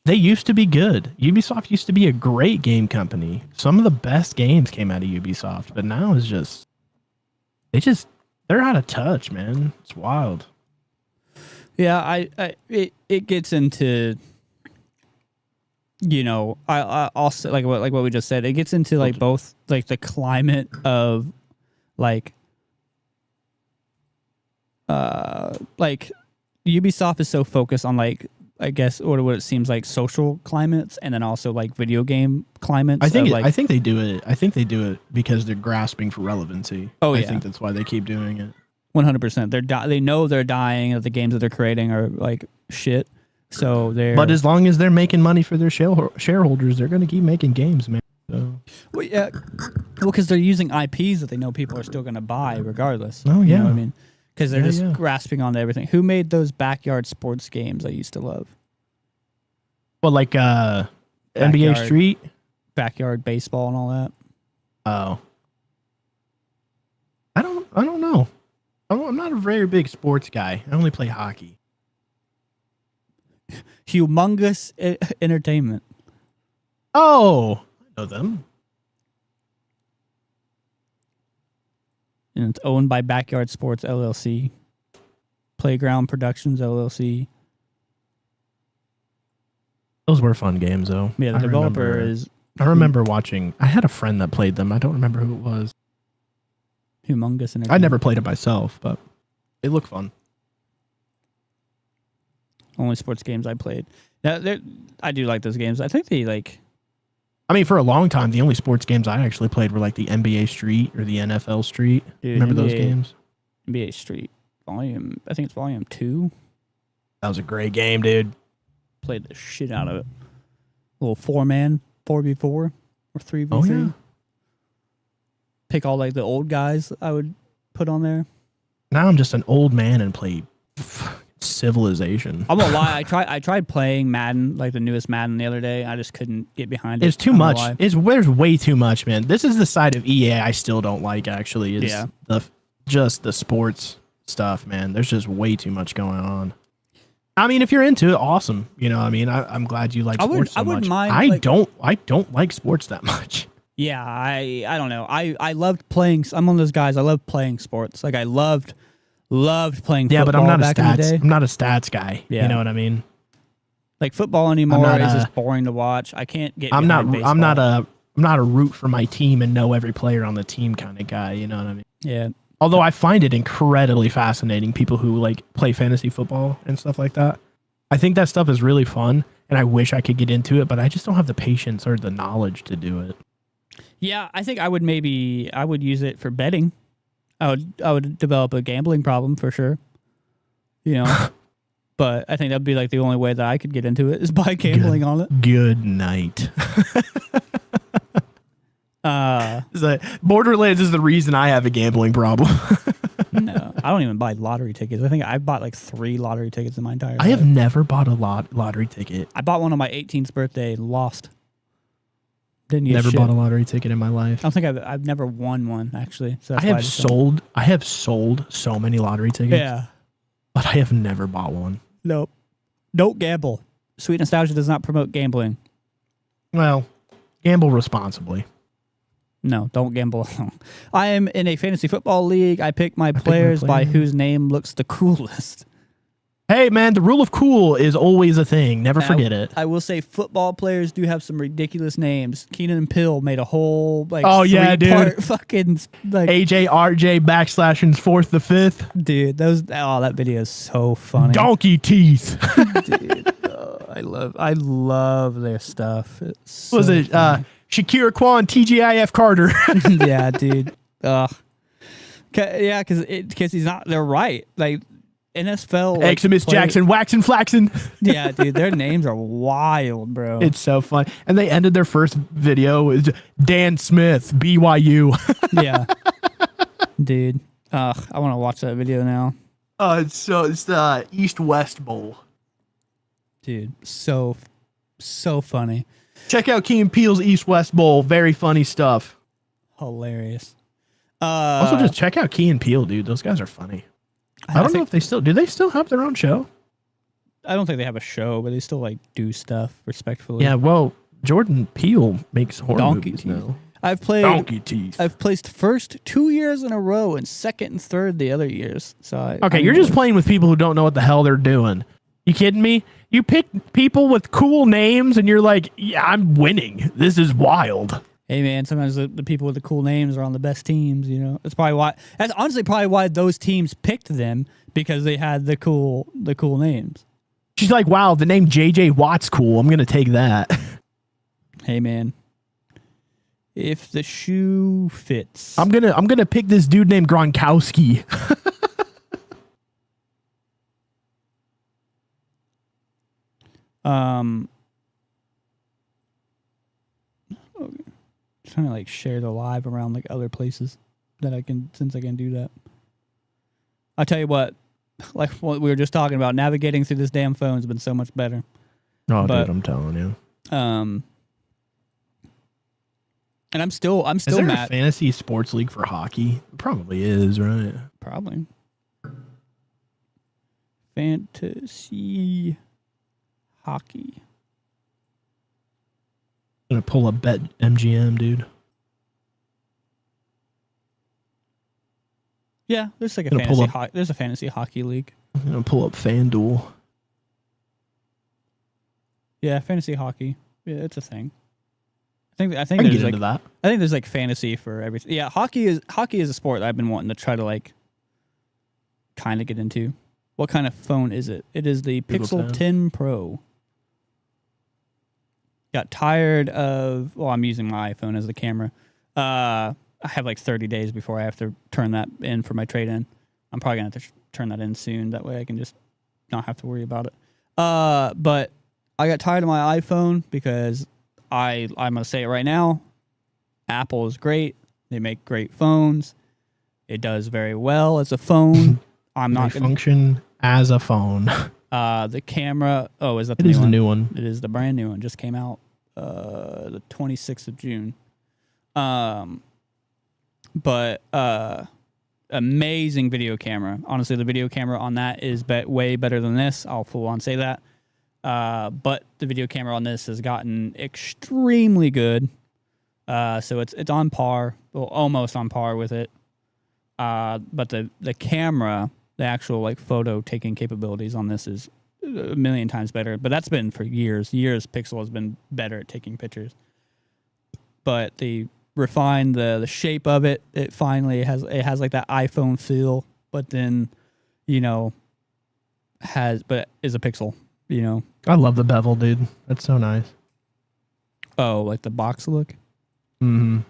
B: they used to be good. Ubisoft used to be a great game company. Some of the best games came out of Ubisoft, but now it's just they're out of touch, man. It's wild.
A: Yeah, it gets into, you know, I also like what we just said. It gets into like both like the climate of like Ubisoft is so focused on like, I guess what it seems like social climates, and then also like video game climates.
B: I think they do it. I think they do it because they're grasping for relevancy.
A: Oh, yeah.
B: I think that's why they keep doing it.
A: 100%. They know they're dying, that the games that they're creating are like shit. So they're.
B: But as long as they're making money for their shareholders, they're going to keep making games, man. So.
A: Well, yeah. Well, because they're using IPs that they know people are still going to buy regardless.
B: Oh, yeah.
A: You know what I mean? Because they're just grasping onto everything. Who made those backyard sports games I used to love?
B: Well, like NBA Street,
A: backyard baseball, and all that.
B: Oh, I don't know. I'm not a very big sports guy. I only play hockey.
A: Humongous Entertainment.
B: Oh, I know them.
A: And it's owned by Backyard Sports LLC, Playground Productions LLC.
B: Those were fun games, though.
A: Yeah, the developer is.
B: I remember watching. I had a friend that played them. I don't remember who it was.
A: humongous. And
B: I never played it myself, but it looked fun.
A: Only sports games I played. Now, I do like those games. I think they like.
B: I mean, for a long time, the only sports games I actually played were like the NBA Street or the NFL Street.
A: Dude,
B: Remember those games?
A: NBA Street Volume. I think it's Volume 2.
B: That was a great game, dude.
A: Played the shit out of it. Little 4-man, 4v4 or 3v3.
B: Oh, yeah.
A: Pick all like the old guys I would put on there.
B: Now I'm just an old man and play Civilization.
A: I'm gonna lie. I tried playing Madden, like the newest Madden, the other day. I just couldn't get behind it.
B: It's too much. There's way too much, man. This is the side of EA I still don't like. Actually, is just the sports stuff, man. There's just way too much going on. I mean, if you're into it, awesome. You know, I mean, I'm glad you like sports so much. I wouldn't mind. I don't like sports that much.
A: Yeah, I don't know. I loved playing. I'm one of those guys. I love playing sports. Like I loved playing football.
B: Yeah, but I'm not
A: back in the day.
B: I'm not a stats guy.
A: Yeah.
B: You know what I mean?
A: Like football anymore is just boring to watch. I can't get.
B: I'm not
A: baseball.
B: a root for my team and know every player on the team kind of guy. You know what I mean?
A: Yeah.
B: Although I find it incredibly fascinating, people who like play fantasy football and stuff like that. I think that stuff is really fun, and I wish I could get into it, but I just don't have the patience or the knowledge to do it.
A: Yeah, I think I would use it for betting. I would develop a gambling problem for sure. You know, but I think that'd be like the only way that I could get into it is by gambling on it.
B: Good night. Borderlands is the reason I have a gambling problem.
A: No, I don't even buy lottery tickets. I think I've bought like 3 lottery tickets in my entire life.
B: I have never bought a lottery ticket.
A: I bought one on my 18th birthday and lost. Didn't
B: never bought a lottery ticket in my life.
A: I don't think I've never won one actually. So that's
B: I have sold so many lottery tickets.
A: Yeah,
B: but I have never bought one.
A: Nope. Don't gamble. Sweet Nostalgia does not promote gambling.
B: Well, gamble responsibly.
A: No, don't gamble. I am in a fantasy football league. I pick my players by whose name looks the coolest.
B: Hey, man, the rule of cool is always a thing. Never forget it.
A: I will say football players do have some ridiculous names. Keenan and Pill made a whole like
B: dude.
A: Fucking like
B: AJ RJ backslashing 4th to 5th.
A: Dude, that video is so funny.
B: Donkey teeth.
A: Dude, I love their stuff. It's so
B: was it Shakira Kwan, TGIF Carter?
A: Yeah, dude. Yeah, because he's not. They're right. Like NFL. Like,
B: Eximus Jackson, waxing, flaxing.
A: Yeah, dude. Their names are wild, bro.
B: It's so fun. And they ended their first video with Dan Smith, BYU.
A: Yeah, dude. I want to watch that video now.
B: It's the East-West Bowl.
A: Dude, so funny.
B: Check out Key and Peele's East-West Bowl. Very funny stuff.
A: Hilarious.
B: Also, just check out Key and Peele, dude. Those guys are funny. I don't know if do they still have their own show?
A: I don't think they have a show, but they still like do stuff respectfully.
B: Yeah, well, Jordan Peele makes horror movies now.
A: I've played
B: Donkey Teeth.
A: I've placed first 2 years in a row and second and third the other years. So
B: you're just playing with people who don't know what the hell they're doing. You kidding me? You pick people with cool names and you're like, yeah, I'm winning. This is wild.
A: Hey man, sometimes the people with the cool names are on the best teams, you know. That's honestly probably why those teams picked them, because they had the cool names.
B: She's like, wow, the name JJ Watt's cool. I'm gonna take that.
A: Hey man. If the shoe fits.
B: I'm gonna pick this dude named Gronkowski.
A: Trying to like share the live around like other places that I can do that. I'll tell you what, like what we were just talking about, navigating through this damn phone has been so much better.
B: Oh, dude, I'm telling you.
A: And I'm still
B: is there
A: mad.
B: A fantasy sports league for hockey? It probably is, right?
A: Probably. Fantasy hockey.
B: I'm gonna pull up Bet MGM, dude.
A: Yeah, there's like there's a fantasy hockey league.
B: I'm gonna pull up FanDuel.
A: Yeah, fantasy hockey. Yeah, it's a thing. I think
B: I can
A: there's
B: get
A: like
B: into that.
A: I think there's like fantasy for everything. Yeah, hockey is a sport that I've been wanting to try to like kind of get into. What kind of phone is it? It is the
B: Google
A: Pixel 10 Pro. Got tired of. Well, I'm using my iPhone as the camera. I have like 30 days before I have to turn that in for my trade-in. I'm probably gonna have to turn that in soon. That way I can just not have to worry about it. But I got tired of my iPhone because I'm gonna say it right now. Apple is great. They make great phones. It does very well as a phone. I'm not
B: They
A: gonna
B: function as a phone.
A: the camera. Oh, is that the
B: It
A: new
B: is the
A: one?
B: new one.
A: It is the brand new one. Just came out the 26th of June. But amazing video camera. Honestly, the video camera on that is way better than this. I'll full on say that. But the video camera on this has gotten extremely good. So it's on par, well, almost on par with it. But the camera, the actual like photo taking capabilities on this is a million times better. But that's been for years. Pixel has been better at taking pictures. But they refined the shape of it. It finally has like that iPhone feel, but then, is a Pixel.
B: I love the bevel, dude. That's so nice.
A: Oh, like the box look.
B: Mm-hmm.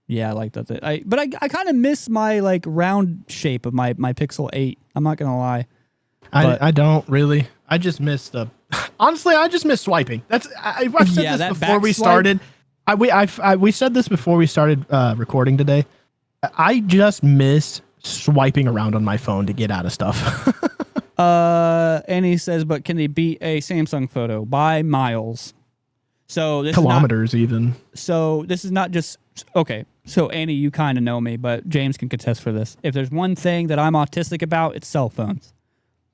A: Yeah, I like that. I kind of miss my like round shape of my Pixel 8. I'm not gonna lie.
B: I don't really. I just miss the. Honestly, I just miss swiping. I've said this before we started. We said this before we started recording today. I just miss swiping around on my phone to get out of stuff.
A: And he says, but can they beat a Samsung photo by miles? So this
B: Kilometers even.
A: So this is not just okay. So Annie, you kind of know me, but James can contest for this. If there's one thing that I'm autistic about, it's cell phones.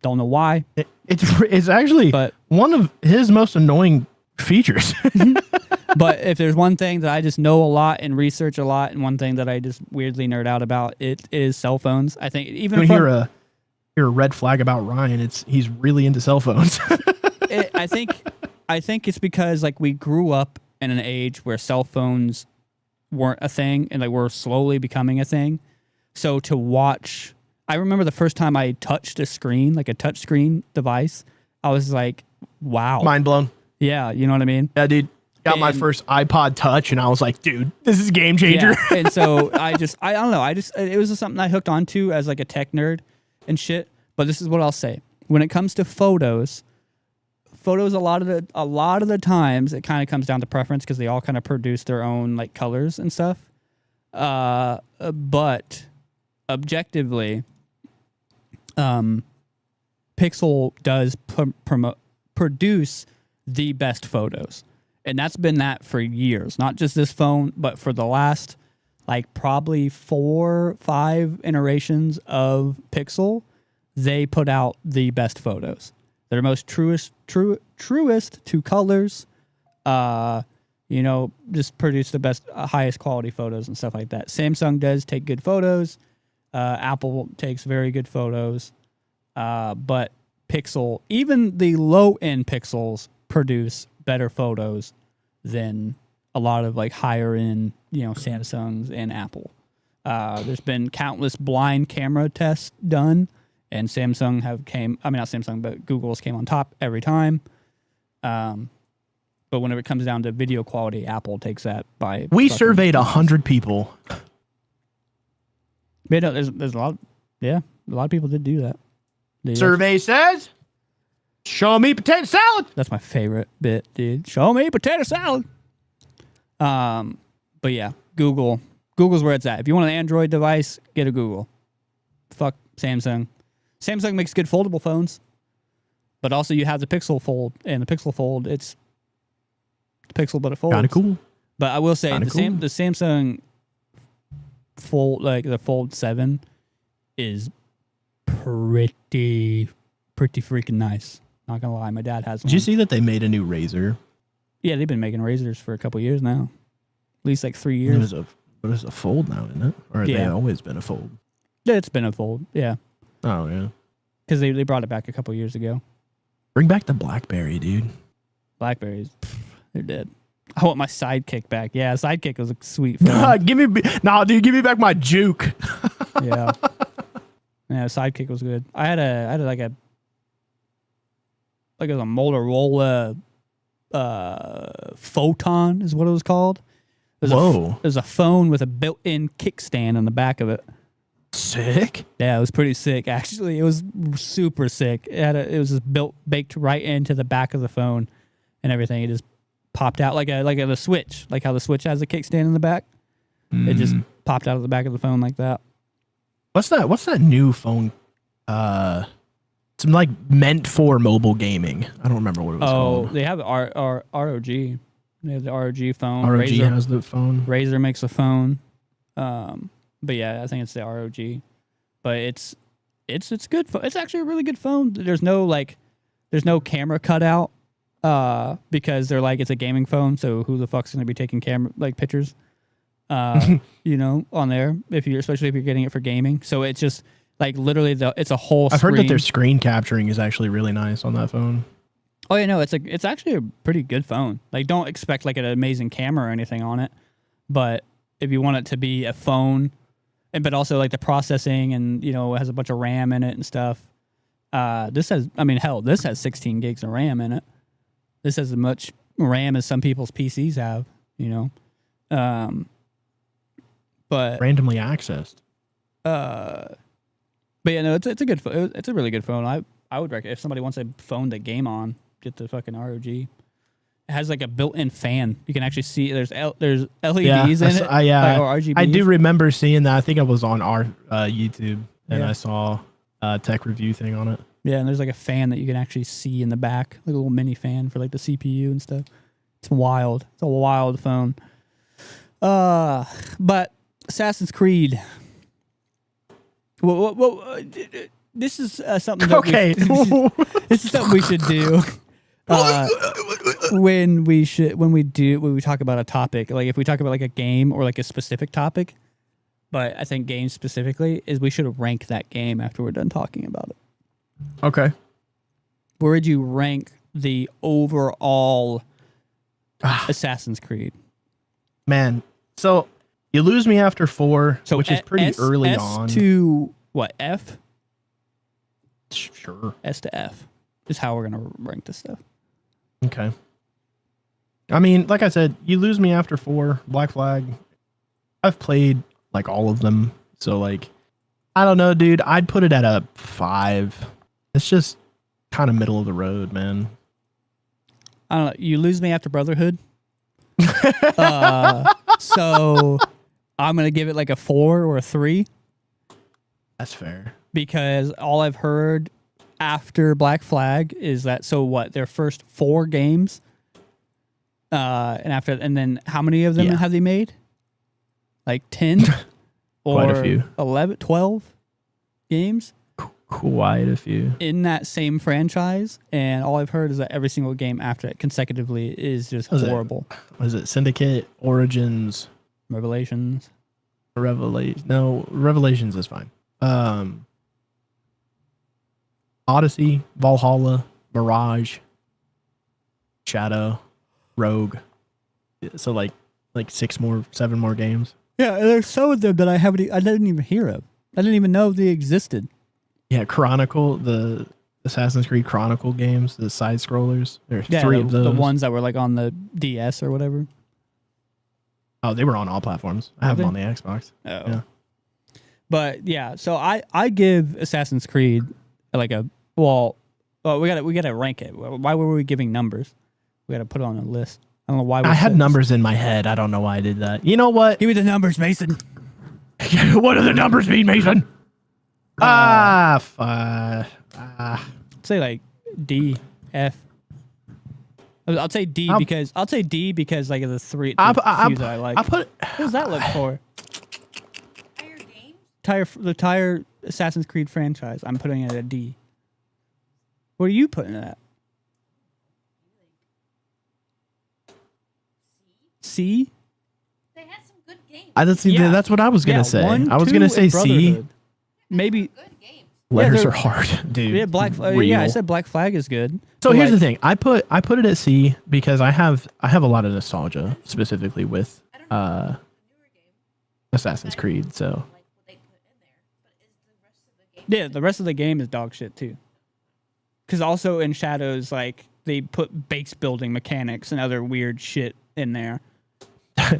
A: Don't know why.
B: It's actually one of his most annoying features.
A: But if there's one thing that I just know a lot and research a lot, and one thing that I just weirdly nerd out about, it is cell phones. I think even if
B: hear a red flag about Ryan, he's really into cell phones.
A: I think it's because like we grew up in an age where cell phones weren't a thing and like we're slowly becoming a thing. So to watch, I remember the first time I touched a screen, like a touch screen device, I was like, wow.
B: Mind blown.
A: Yeah, you know what I mean?
B: Yeah, dude. Got my first iPod Touch and I was like, dude, this is a game changer.
A: Yeah. And so I don't know. It was just something I hooked onto as like a tech nerd and shit. But this is what I'll say. When it comes to photos, a lot of the times it kind of comes down to preference because they all kind of produce their own like colors and stuff. But objectively, Pixel does produce the best photos. And that's been that for years. Not just this phone, but for the last like probably 4-5 iterations of Pixel, they put out the best photos. They're most truest to colors. Just produce the best, highest quality photos and stuff like that. Samsung does take good photos. Apple takes very good photos. But Pixel, even the low end Pixels, produce better photos than a lot of like higher end, Samsungs and Apple. There's been countless blind camera tests done, and Google's came on top every time. But whenever it comes down to video quality, Apple takes that by.
B: We surveyed 100 people.
A: But no, there's a lot. Yeah, a lot of people did do that.
B: Survey says, "Show me potato salad."
A: That's my favorite bit, dude. Show me potato salad. But yeah, Google's where it's at. If you want an Android device, get a Google. Fuck Samsung. Samsung makes good foldable phones, but also you have the Pixel Fold, and the Pixel Fold, it's the Pixel, but it folds.
B: Kind of cool.
A: But I will say the Samsung Fold, like the Fold 7, is pretty freaking nice. Not gonna lie, my dad has one.
B: Did you see that they made a new razor?
A: Yeah, they've been making razors for a couple years now. At least like 3 years.
B: But it's a fold now, isn't it? Or have they always been a fold?
A: Yeah, it's been a fold. Yeah.
B: Oh, yeah.
A: Because they brought it back a couple years ago.
B: Bring back the BlackBerry, dude.
A: Blackberries, they're dead. I want my sidekick back. Yeah, sidekick was a sweet phone.
B: Dude, give me back my juke.
A: Yeah. Yeah, sidekick was good. I had like it was a Motorola Photon is what it was called. It was a phone with a built-in kickstand on the back of it.
B: Sick.
A: Yeah, it was pretty sick. Actually, it was super sick. It was just baked right into the back of the phone and everything. It just popped out like a Switch, like how the Switch has a kickstand in the back. It just popped out of the back of the phone like that.
B: What's that new phone? It's like meant for mobile gaming. I don't remember what it was called.
A: Oh, they have ROG. They have the ROG phone.
B: ROG
A: Razer
B: has the phone.
A: Razer makes a phone. But yeah, I think it's the ROG. But it's good. It's actually a really good phone. There's no camera cutout because they're like it's a gaming phone. So who the fuck's gonna be taking pictures? On there especially if you're getting it for gaming. So it's just like literally it's a whole.
B: I've heard that their screen capturing is actually really nice on that phone.
A: Oh yeah, no, it's actually a pretty good phone. Like don't expect like an amazing camera or anything on it, but if you want it to be a phone, but also like the processing and it has a bunch of RAM in it and stuff. This has 16 gigs of RAM in it. This has as much RAM as some people's PCs have. But
B: randomly accessed.
A: But yeah, no, it's a good phone. It's a really good phone. I would recommend if somebody wants a phone to game on, get the fucking ROG. It has like a built-in fan. You can actually see there's LEDs in it. Or RGBs.
B: I do remember seeing that. I think it was on our YouTube, and I saw a tech review thing on it.
A: Yeah, and there's like a fan that you can actually see in the back, like a little mini fan for like the CPU and stuff. It's wild. It's a wild phone. But Assassin's Creed. Well, this is something that this is something we should do when we talk about a topic. Like if we talk about like a game or like a specific topic, but I think games specifically is we should rank that game after we're done talking about it.
B: Okay.
A: Where would you rank the overall Assassin's Creed?
B: Man, so you lose me after 4, which is pretty early on.
A: S to what? F?
B: Sure.
A: S to F is how we're going to rank this stuff.
B: Okay. I mean, like I said, you lose me after 4. Black Flag. I've played like all of them. So like, I don't know, dude. I'd put it at a 5. It's just kind of middle of the road, man.
A: I don't know. You lose me after Brotherhood. So I'm going to give it like a 4 or a 3.
B: That's fair.
A: Because all I've heard after Black Flag is that their first 4 games, and then how many of them have they made? Like 10 or
B: Quite a few.
A: 11, 12 games?
B: Quite a few.
A: In that same franchise, and all I've heard is that every single game after it consecutively is just horrible.
B: Was it Syndicate, Origins,
A: Revelations?
B: Revelations is fine. Odyssey, Valhalla, Mirage, Shadow, Rogue. So like 7 more games.
A: Yeah, there's some of them that I didn't even hear of. I didn't even know they existed.
B: Yeah, Chronicle, the Assassin's Creed Chronicle games, the side scrollers. There's 3 of those.
A: The ones that were like on the DS or whatever.
B: Oh, they were on all platforms. I have them on the Xbox.
A: Oh.
B: Yeah.
A: But yeah, so I give Assassin's Creed like a we gotta rank it. Why were we giving numbers? We gotta put it on a list. I don't know why.
B: I had numbers in my head. I don't know why I did that. You know what?
A: Give me the numbers, Mason.
B: What do the numbers mean, Mason?
A: Say like D, F. I'll say D because like of the few that I like. What does that look for? The entire Assassin's Creed franchise. I'm putting it at a D. What are you putting it at? C?
F: They had some good games.
B: That's what I was gonna say. I was gonna say C.
A: Maybe
F: Good games.
B: Letters
A: they're-
B: are hard, dude.
A: Yeah, yeah, I said Black Flag is good.
B: So
A: But,
B: here's the
A: like,
B: thing. I put it at C because I have a lot of nostalgia specifically with Assassin's Creed. So
A: Yeah, the rest of the game is dog shit too. Because also in Shadows, like they put base building mechanics and other weird shit in there.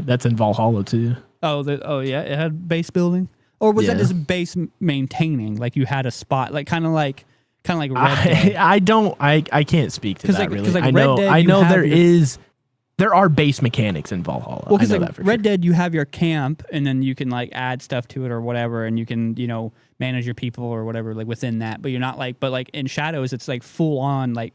B: that's in Valhalla too.
A: Oh yeah, it had base building, or was that
B: Yeah.
A: just base maintaining? Like you had a spot, like kind of like Red Dead.
B: I can't speak to
A: 'Cause
B: that
A: like-
B: really.
A: 'cause like
B: I
A: Red
B: know
A: Dead,
B: I
A: you
B: know
A: have
B: there are base mechanics in Valhalla.
A: Well,
B: I
A: because
B: know
A: like
B: that for
A: Red
B: sure.
A: Dead, you have your camp, and then you can like add stuff to it or whatever, and you can manage your people or whatever like within that. But you're not like, but like in Shadows, it's like full on like.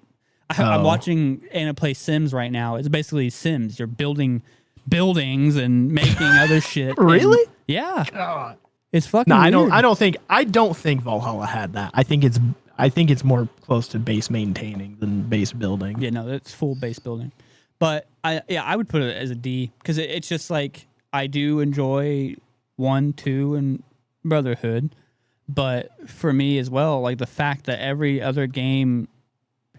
A: I'm
B: Oh.
A: watching Anna play Sims right now. It's basically Sims. You're building buildings and making other shit. and-
B: Really?
A: yeah.
B: God.
A: It's fucking.
B: No,
A: weird.
B: I don't think Valhalla had that. I think it's more close to base maintaining than base building.
A: Yeah, no, it's full base building. But I would put it as a D because it's just like I do enjoy 1, 2, and Brotherhood, but for me as well, like the fact that every other game,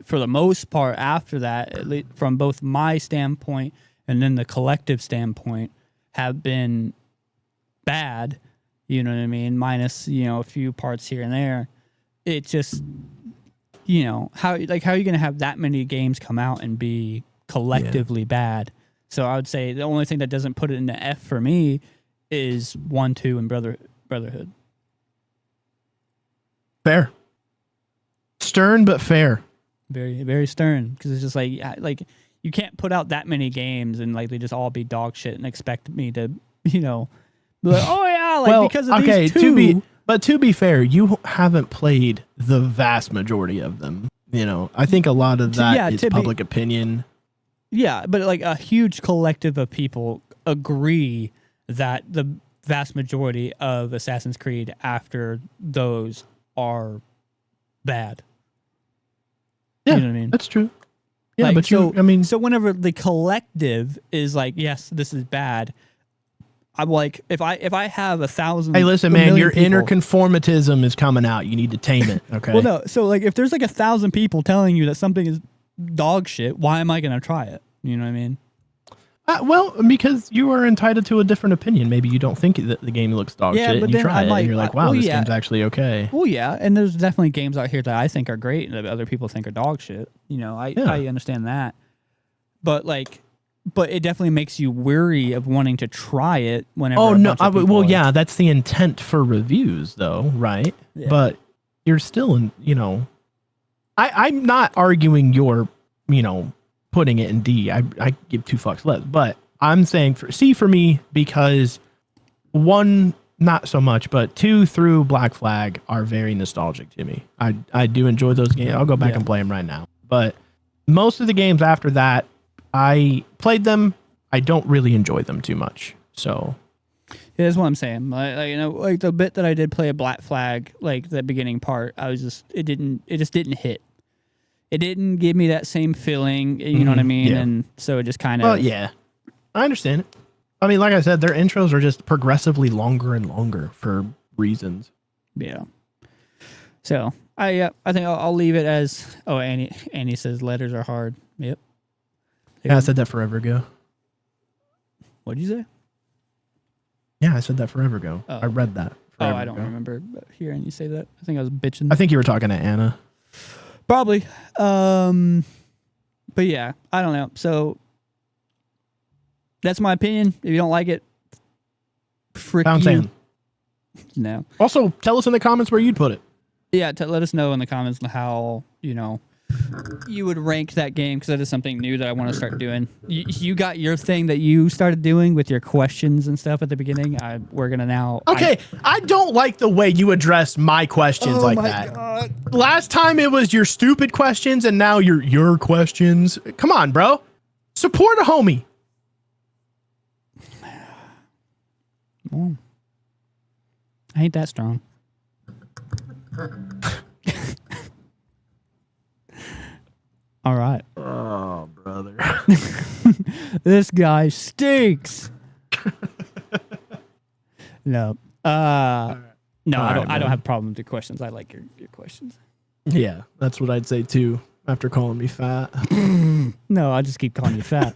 A: for the most part, after that, at least from both my standpoint and then the collective standpoint, have been bad. You know what I mean? Minus a few parts here and there. It just how are you going to have that many games come out and be collectively bad? So I would say the only thing that doesn't put it into F for me is 1, 2, and Brotherhood.
B: Fair. Stern but fair.
A: Very, very stern, because it's just like you can't put out that many games and like they just all be dog shit and expect me to be like, oh yeah, like because of these two.
B: To be fair, you haven't played the vast majority of them. I think a lot of that is public opinion.
A: Yeah, but like a huge collective of people agree that the vast majority of Assassin's Creed after those are bad.
B: Yeah,
A: you know what I mean?
B: That's true. Yeah,
A: Like,
B: but
A: so whenever the collective is like, yes, this is bad, I'm like, if I have 1,000,
B: hey, listen,
A: a
B: man,
A: million
B: your
A: people,
B: inner conformatism is coming out. You need to tame it. Okay.
A: well, no, so like if there's like 1,000 people telling you that something is dog shit, why am I gonna try it? You know what I mean?
B: Well, because you are entitled to a different opinion. Maybe you don't think that the game looks dog shit,
A: but
B: and you
A: then
B: try
A: I'm
B: it,
A: like,
B: and you're like, wow,
A: well,
B: this
A: yeah.
B: game's actually okay.
A: Well, yeah, and there's definitely games out here that I think are great and that other people think are dog shit. I understand that, but it definitely makes you weary of wanting to try it whenever.
B: Oh
A: a
B: no!
A: bunch of people are-
B: Yeah, that's the intent for reviews, though, right?
A: Yeah.
B: But you're still in. I'm not arguing your, putting it in D. I give two fucks less, but I'm saying for C for me because 1, not so much, but 2 through Black Flag are very nostalgic to me. I do enjoy those games. I'll go back and play them right now. But most of the games after that, I played them. I don't really enjoy them too much. So
A: Yeah, that's what I'm saying. Like the bit that I did play a Black Flag, like the beginning part, it just didn't hit. It didn't give me that same feeling, you know what I mean?
B: yeah.
A: And so it just kind of.
B: well, yeah, I understand it. I mean, like I said, their intros are just progressively longer and longer for reasons.
A: Yeah. So I think I'll leave it as. Oh, Annie says letters are hard. Yep.
B: Yeah, I said that forever ago.
A: What'd you say?
B: Yeah, I said that forever ago.
A: Oh.
B: I read that. Forever
A: I don't
B: ago.
A: remember hearing you say that. I think I was bitching.
B: I think you were talking to Anna.
A: Probably. But yeah, I don't know. So that's my opinion. If you don't like it, frick
B: Pound
A: you.
B: sand.
A: No.
B: Also, tell us in the comments where you'd put it.
A: Yeah, let us know in the comments how, you would rank that game, because that is something new that I want to start doing. You got your thing that you started doing with your questions and stuff at the beginning. We're going to now...
B: Okay, I don't like the way you address my questions like that.
A: God.
B: Last time it was your stupid questions, and now your questions. Come on, bro. Support a homie.
A: Well, I ain't that strong. All right.
B: Oh, brother.
A: This guy stinks. No. No,
B: All
A: I
B: right,
A: don't. I don't
B: man.
A: have a problem with your questions. I like your questions.
B: Yeah, that's what I'd say too. After calling me fat.
A: No, I'll just keep calling you fat.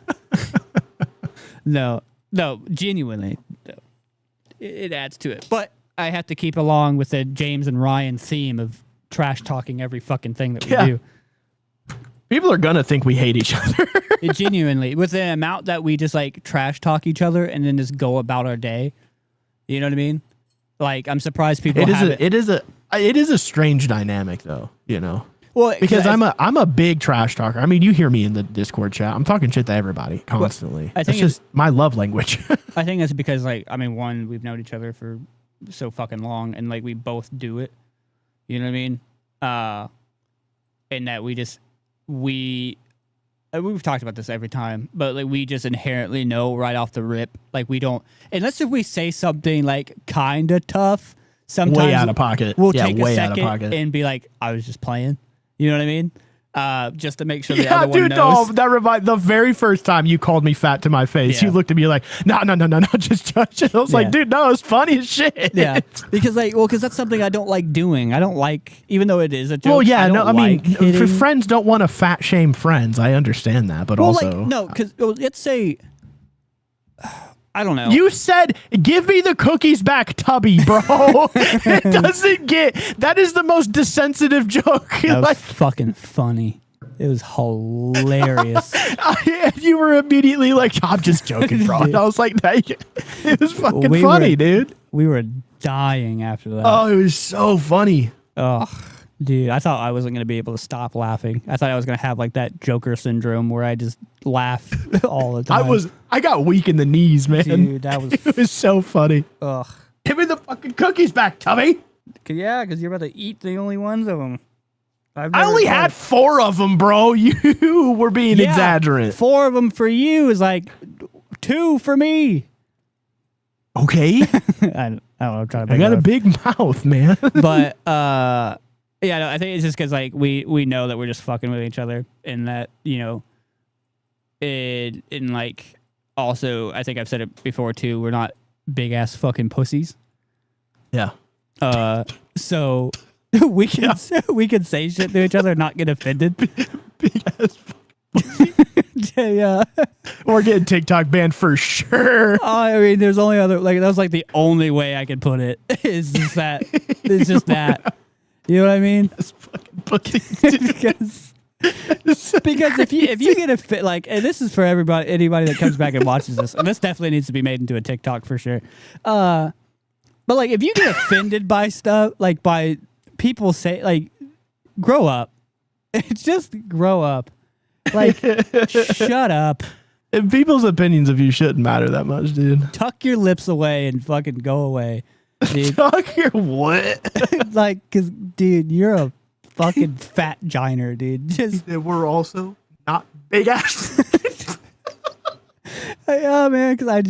A: No, genuinely, no. It adds to it. But I have to keep along with the James and Ryan theme of trash talking every fucking thing that we do.
B: People are gonna think we hate each other.
A: It genuinely, with the amount that we just like trash talk each other and then just go about our day. You know what I mean? Like, I'm surprised people
B: It is a strange dynamic though, you know.
A: Well,
B: Because I'm a big trash talker. I mean, you hear me in the Discord chat. I'm talking shit to everybody constantly.
A: I think
B: That's just my love language.
A: I think that's because, like, I mean, one, we've known each other for so fucking long, and like we both do it. You know what I mean? And that we've talked about this every time, but like we just inherently know right off the rip, like we don't, unless if we say something like kind of tough, sometimes
B: way out of pocket.
A: we'll
B: Yeah,
A: take
B: way
A: a
B: out of
A: second
B: pocket.
A: and be like, I was just playing. You know what I mean? Just to make sure the
B: Yeah,
A: other one
B: dude,
A: knows.
B: no, that reminds the very first time you called me fat to my face,
A: Yeah.
B: you looked at me like, no, just judge it. I was
A: Yeah.
B: like, dude, no, it's funny as shit.
A: Yeah, because that's something I don't like doing. I don't like, even though it is a joke.
B: Well, yeah,
A: I
B: mean,
A: like
B: for
A: hitting-
B: friends don't want to fat shame friends. I understand that, but
A: Well,
B: also,
A: like, no, because let's say, I don't know.
B: you said, give me the cookies back, Tubby, bro. It doesn't get, that is the most desensitive joke.
A: That was
B: Like,
A: fucking funny. It was hilarious.
B: you were immediately like, I'm just joking, bro. And I was like, it was fucking
A: We
B: funny,
A: were-
B: dude.
A: We were dying after that.
B: Oh, it was so funny.
A: Oh, dude, I thought I wasn't going to be able to stop laughing. I thought I was going to have like that Joker syndrome where I just laugh all the time.
B: I got weak in the knees, man.
A: Dude, that was,
B: It was so funny.
A: ugh.
B: Give me the fucking cookies back, Tubby.
A: Yeah, because you're about to eat the only ones of them.
B: I only had 4 of them, bro. You were being exaggerant.
A: 4 of them for you is like 2 for me.
B: Okay.
A: I don't know. I'm trying to.
B: I got a
A: big.
B: big mouth, man.
A: But yeah, no, I think it's just because like we know that we're just fucking with each other, and that and like also I think I've said it before too. We're not big ass fucking pussies.
B: Yeah.
A: So we can we can say shit to each other and not get offended.
B: Big ass.
A: Yeah.
B: We're getting TikTok banned for sure.
A: I mean, there's only other like that was like the only way I could put it. Is just that. It's just that. You know what I mean?
B: That's fucking pussy.
A: because if you get a fit like, and this is for anybody that comes back and watches this, and this definitely needs to be made into a TikTok for sure. But like if you get offended by stuff, like by people say like, grow up. It's just grow up. Like shut up.
B: And people's opinions of you shouldn't matter that much, dude.
A: Tuck your lips away and fucking go away. Dude.
B: Talk your what?
A: Like, cause dude, you're a fucking fat giner, dude. Just
B: We're also not big ass.
A: oh man, cause I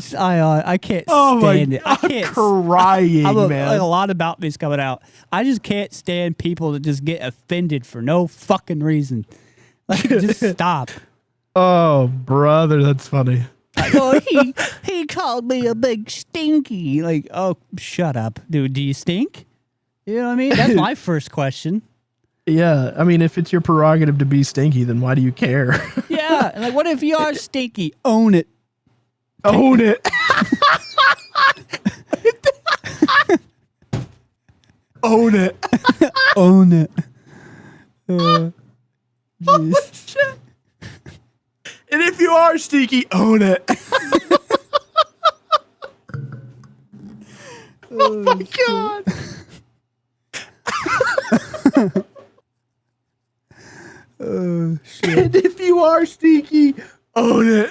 A: can't
B: Oh my
A: stand it. I
B: God,
A: can't.
B: crying,
A: man.
B: man.
A: A lot about me's coming out. I just can't stand people that just get offended for no fucking reason. Like, just stop.
B: Oh, brother, that's funny.
A: Well, he called me a big stinky. Like, oh, shut up, dude. Do you stink? You know what I mean? That's my first question.
B: Yeah, I mean, if it's your prerogative to be stinky, then why do you care?
A: Yeah, and like, what if you are stinky? Own it.
B: Own it. Own it.
A: Own it.
B: Oh, shit. And if you are stinky, own it. Oh my God.
A: Oh shit.
B: And if you are stinky, own it.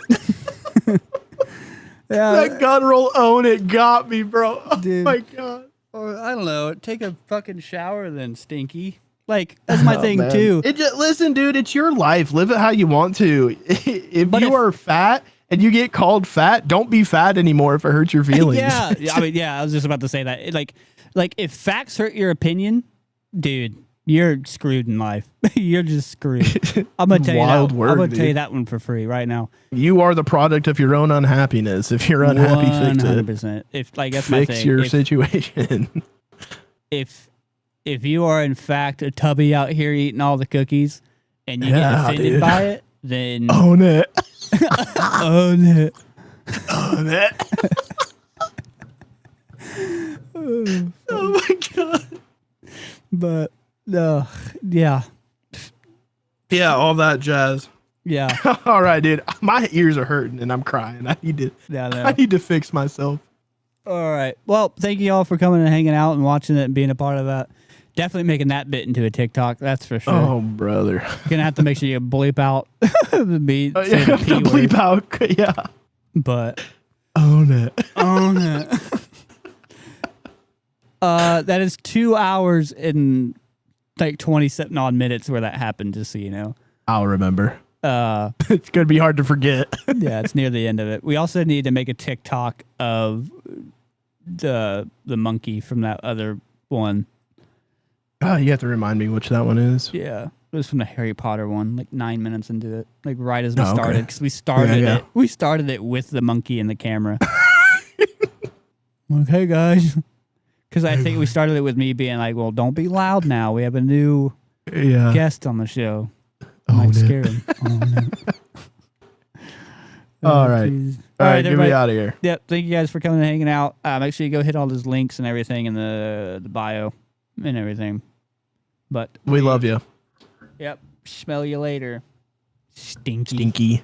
A: Yeah.
B: That guttural own it got me, bro. Oh
A: Dude.
B: my God.
A: Or I don't know. Take a fucking shower then, stinky. Like that's my thing
B: man.
A: too.
B: Listen, dude, it's your life. Live it how you want to. If
A: But
B: you
A: if-
B: are fat and you get called fat, don't be fat anymore if it hurts your feelings.
A: Yeah, I mean, yeah. I was just about to say that. Like if facts hurt your opinion, dude, you're screwed in life. You're just screwed. I'm gonna tell
B: Wild
A: you that.
B: word,
A: I'm gonna tell you
B: dude.
A: that one for free right now.
B: You are the product of your own unhappiness. If you're unhappy, fix it.
A: 100%. If like that's my
B: Fix
A: thing.
B: your
A: If-
B: situation.
A: if you are in fact a tubby out here eating all the cookies and you get offended by it, then
B: own it.
A: own it.
B: Own it. Oh my god.
A: But yeah.
B: Yeah, all that jazz.
A: Yeah.
B: All right, dude. My ears are hurting and I'm crying. I need to fix myself.
A: All right. Well, thank you all for coming and hanging out and watching it and being a part of that. Definitely making that bit into a TikTok. That's for sure.
B: Oh, brother.
A: You're gonna have to make sure you bleep out me
B: You
A: saying the
B: have
A: P
B: to bleep
A: word.
B: out. Yeah.
A: But
B: Own it.
A: own it. That is 2 hours and like 27 odd minutes where that happened, just so you know.
B: I'll remember. It's gonna be hard to forget.
A: Yeah, it's near the end of it. We also need to make a TikTok of the monkey from that other one.
B: You have to remind me which that one is.
A: Yeah, it was from the Harry Potter one, like 9 minutes into it, like right as we
B: okay.
A: started, because we started
B: Yeah.
A: it. We started it with the monkey and the camera. Like, hey guys, because I think we started it with me being like, "Well, don't be loud now. We have a new guest on the show." I might scare him.
B: All right.
A: Geez.
B: All right, get
A: everybody.
B: me out of here.
A: Yep. Thank you guys for coming and hanging out. Make sure you go hit all those links and everything in the bio and everything. But
B: We love you.
A: Yep. Smell you later. Stinky.
B: Stinky.